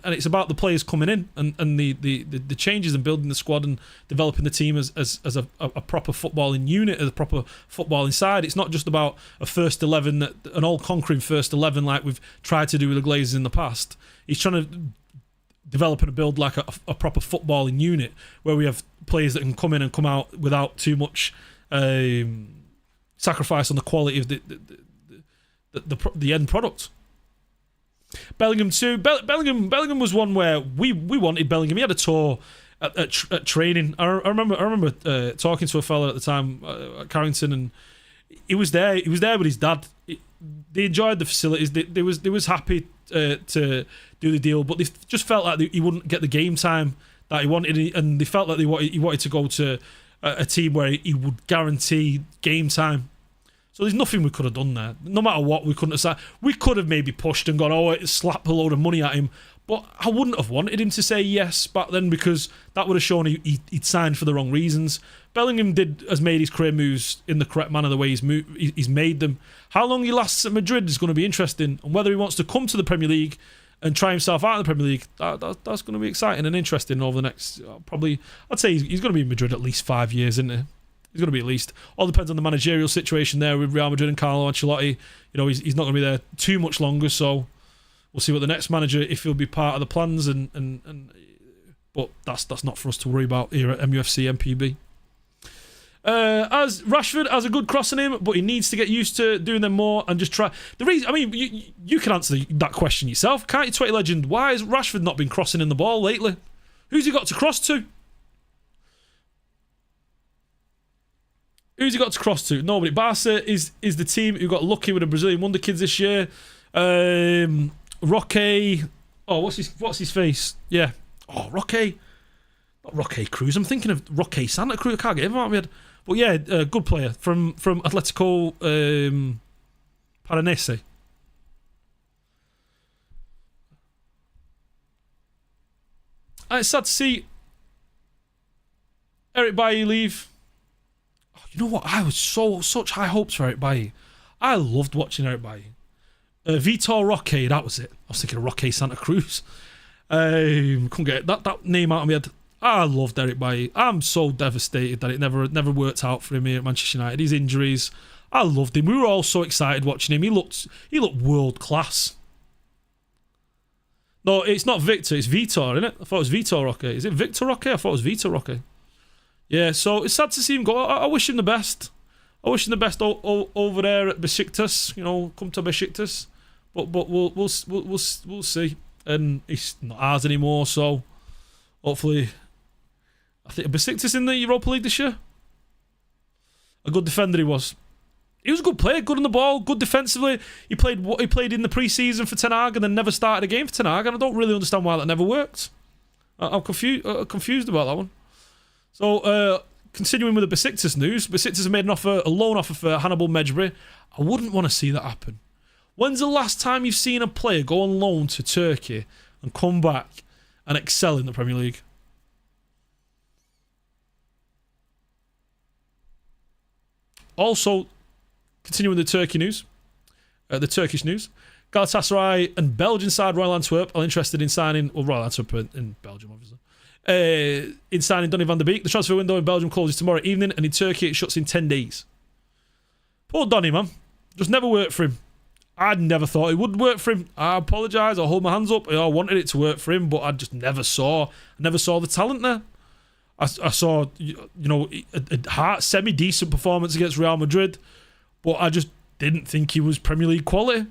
it's about the players coming in and the changes and building the squad and developing the team as a proper footballing unit, as a proper footballing side. It's not just about a first 11, an all-conquering first 11 like we've tried to do with the Glazers in the past. He's trying to develop and build like a proper footballing unit where we have players that can come in and come out without too much sacrifice on the quality of the end product. Bellingham too. Bellingham was one where we wanted Bellingham. He had a tour at training. I remember talking to a fella at the time at Carrington, and he was there. He was there with his dad. They enjoyed the facilities. They was happy to do the deal, but they just felt like he wouldn't get the game time that he wanted, and they felt like he wanted to go to a team where he would guarantee game time. So there's nothing we could have done there. No matter what, we couldn't have said. We could have maybe pushed and gone, slap a load of money at him. But I wouldn't have wanted him to say yes back then, because that would have shown he'd signed for the wrong reasons. Bellingham has made his career moves in the correct manner, the way he's made them. How long he lasts at Madrid is going to be interesting, and whether he wants to come to the Premier League and try himself out in the Premier League, that's going to be exciting and interesting over the next, probably, I'd say he's going to be in Madrid at least 5 years, isn't he? He's going to be at least. All depends on the managerial situation there with Real Madrid and Carlo Ancelotti. You know, he's not going to be there too much longer, so we'll see what the next manager, if he'll be part of the plans, but that's not for us to worry about here at mufcMPB. As Rashford has a good cross in him, but he needs to get used to doing them more and just try. The reason, I mean, you can answer that question yourself, can't you, Twitter legend? Why has Rashford not been crossing in the ball lately? Who's he got to cross to? Who's he got to cross to? Nobody. Barca is the team who got lucky with the Brazilian Wonder Kids this year. Roque. Oh, what's his face? Yeah. Oh, Roque. Not Roque Cruz. I'm thinking of Roque Santa Cruz. I can't get him out of my head. But yeah, good player from Atletico Paranaense. It's sad to see Eric Bailly leave. You know what? I was such high hopes for Eric Bailly. I loved watching Eric Bailly. Vitor Roque, that was it. I was thinking of Roque Santa Cruz. Couldn't get that name out of my head. I loved Eric Bailly. I'm so devastated that it never worked out for him here at Manchester United. His injuries, I loved him. We were all so excited watching him. He looked world class. No, it's not Victor. It's Vitor, isn't it? I thought it was Vitor Roque. Is it Victor Roque? I thought it was Vitor Roque. Yeah, so it's sad to see him go. I wish him the best. I wish him the best over there at Besiktas. You know, come to Besiktas. But we'll see. And it's not ours anymore. So hopefully, I think Besiktas in the Europa League this year. A good defender he was. He was a good player, good on the ball, good defensively. He played in the pre-season for Ten Hag and then never started a game for Ten Hag, and I don't really understand why that never worked. I'm confused about that one. So, continuing with the Besiktas news, Besiktas have made a loan offer for Hannibal Mejbri. I wouldn't want to see that happen. When's the last time you've seen a player go on loan to Turkey and come back and excel in the Premier League? Also, continuing with the Turkish news, Galatasaray and Belgian side Royal Antwerp are interested in signing, Royal Antwerp in Belgium, obviously. In signing Donny van der Beek. The transfer window in Belgium closes tomorrow evening, and in Turkey it shuts in 10 days. Poor Donny, man. Just never worked for him. I never thought it would work for him. I apologise. I'll hold my hands up. I wanted it to work for him, but I just never saw the talent there. I saw, a semi-decent performance against Real Madrid, but I just didn't think he was Premier League quality.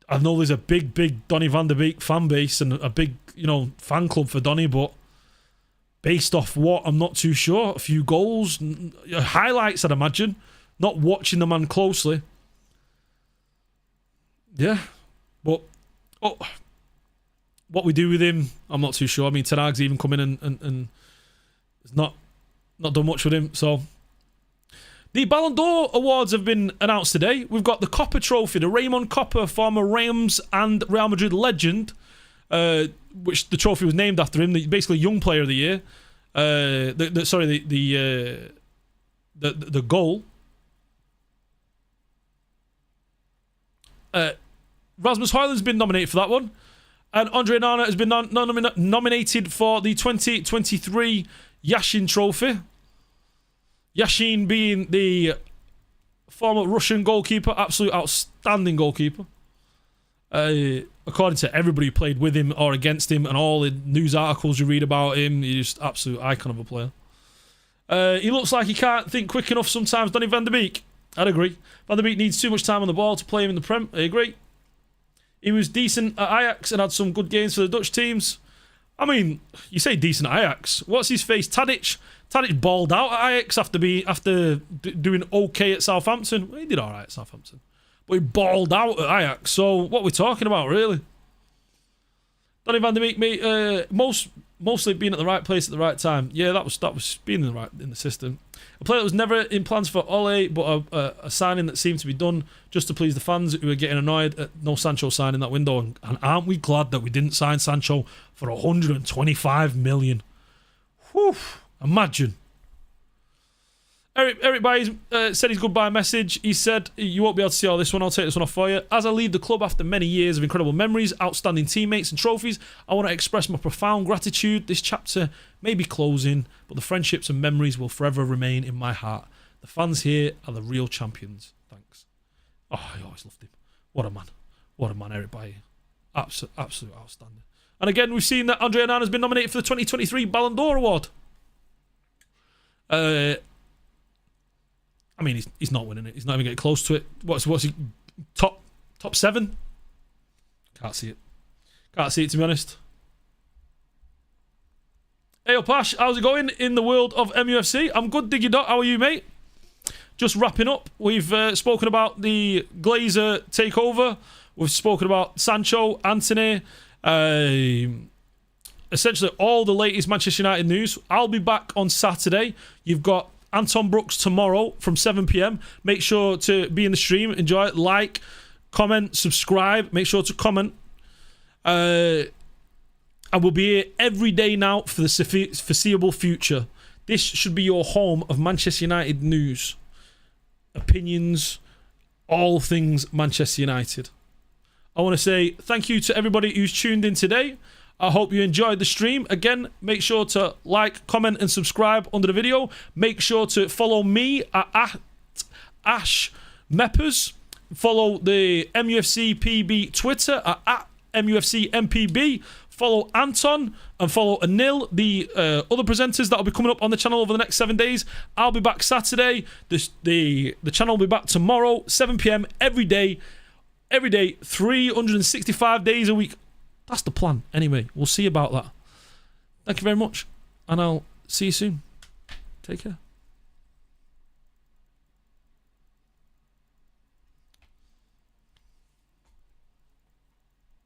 I know there's a big Donny van der Beek fan base and a big, fan club for Donny, but based off what, I'm not too sure. A few goals, highlights, I'd imagine. Not watching the man closely. Yeah. But what we do with him, I'm not too sure. I mean, Ten Hag's even come in and has not done much with him, so... The Ballon d'Or awards have been announced today. We've got the Copper Trophy, the Raymond Copper, former Rams and Real Madrid legend, which the trophy was named after him. Basically, Young Player of the Year. The goal. Rasmus Højlund's been nominated for that one, and Andre Nana has been nominated for the 2023 Yashin Trophy. Yashin being the former Russian goalkeeper, absolute outstanding goalkeeper. According to everybody who played with him or against him and all the news articles you read about him, he's just absolute icon of a player. He looks like he can't think quick enough sometimes, Donny van der Beek. I'd agree. Van der Beek needs too much time on the ball to play him in the Prem. I agree. He was decent at Ajax and had some good games for the Dutch teams. I mean, you say decent at Ajax. What's his face? Tadic balled out at Ajax after doing okay at Southampton. Well, he did all right at Southampton, but he balled out at Ajax. So what are we talking about, really? Donny van der Beek, mate, mostly being at the right place at the right time. Yeah, that was being in the system. A player that was never in plans for Ole, but a signing that seemed to be done just to please the fans who were getting annoyed at no Sancho signing that window. And aren't we glad that we didn't sign Sancho for 125 million? Whew, imagine. Eric Bailly said his goodbye message. He said, you won't be able to see all this one. I'll take this one off for you. As I leave the club after many years of incredible memories, outstanding teammates and trophies, I want to express my profound gratitude. This chapter may be closing, but the friendships and memories will forever remain in my heart. The fans here are the real champions. Thanks. Oh, I always loved him. What a man. What a man, Eric Bailly. Absolute outstanding. And again, we've seen that Andre Onana has been nominated for the 2023 Ballon d'Or Award. I mean, he's not winning it. He's not even getting close to it. What's he? Top 7? Can't see it. Can't see it, to be honest. Hey, Pash, how's it going in the world of MUFC? I'm good, Diggy Dot. How are you, mate? Just wrapping up. We've spoken about the Glazer takeover. We've spoken about Sancho, Antony, essentially all the latest Manchester United news. I'll be back on Saturday. You've got Anton Brooks tomorrow from 7 p.m. Make sure to be in the stream, enjoy it, like, comment, subscribe. Make sure to comment. I will be here every day now for the foreseeable future. This should be your home of Manchester United news, opinions, all things Manchester United. I want to say thank you to everybody who's tuned in today. I hope you enjoyed the stream. Again, make sure to like, comment, and subscribe under the video. Make sure to follow me at @AshMeppers. Follow the mufcPB Twitter at mufcMPB. Follow Anton and follow Anil, the other presenters that will be coming up on the channel over the next 7 days. I'll be back Saturday. The channel will be back tomorrow, 7 p.m. every day, 365 days a week. That's the plan. Anyway, we'll see about that. Thank you very much, and I'll see you soon. Take care.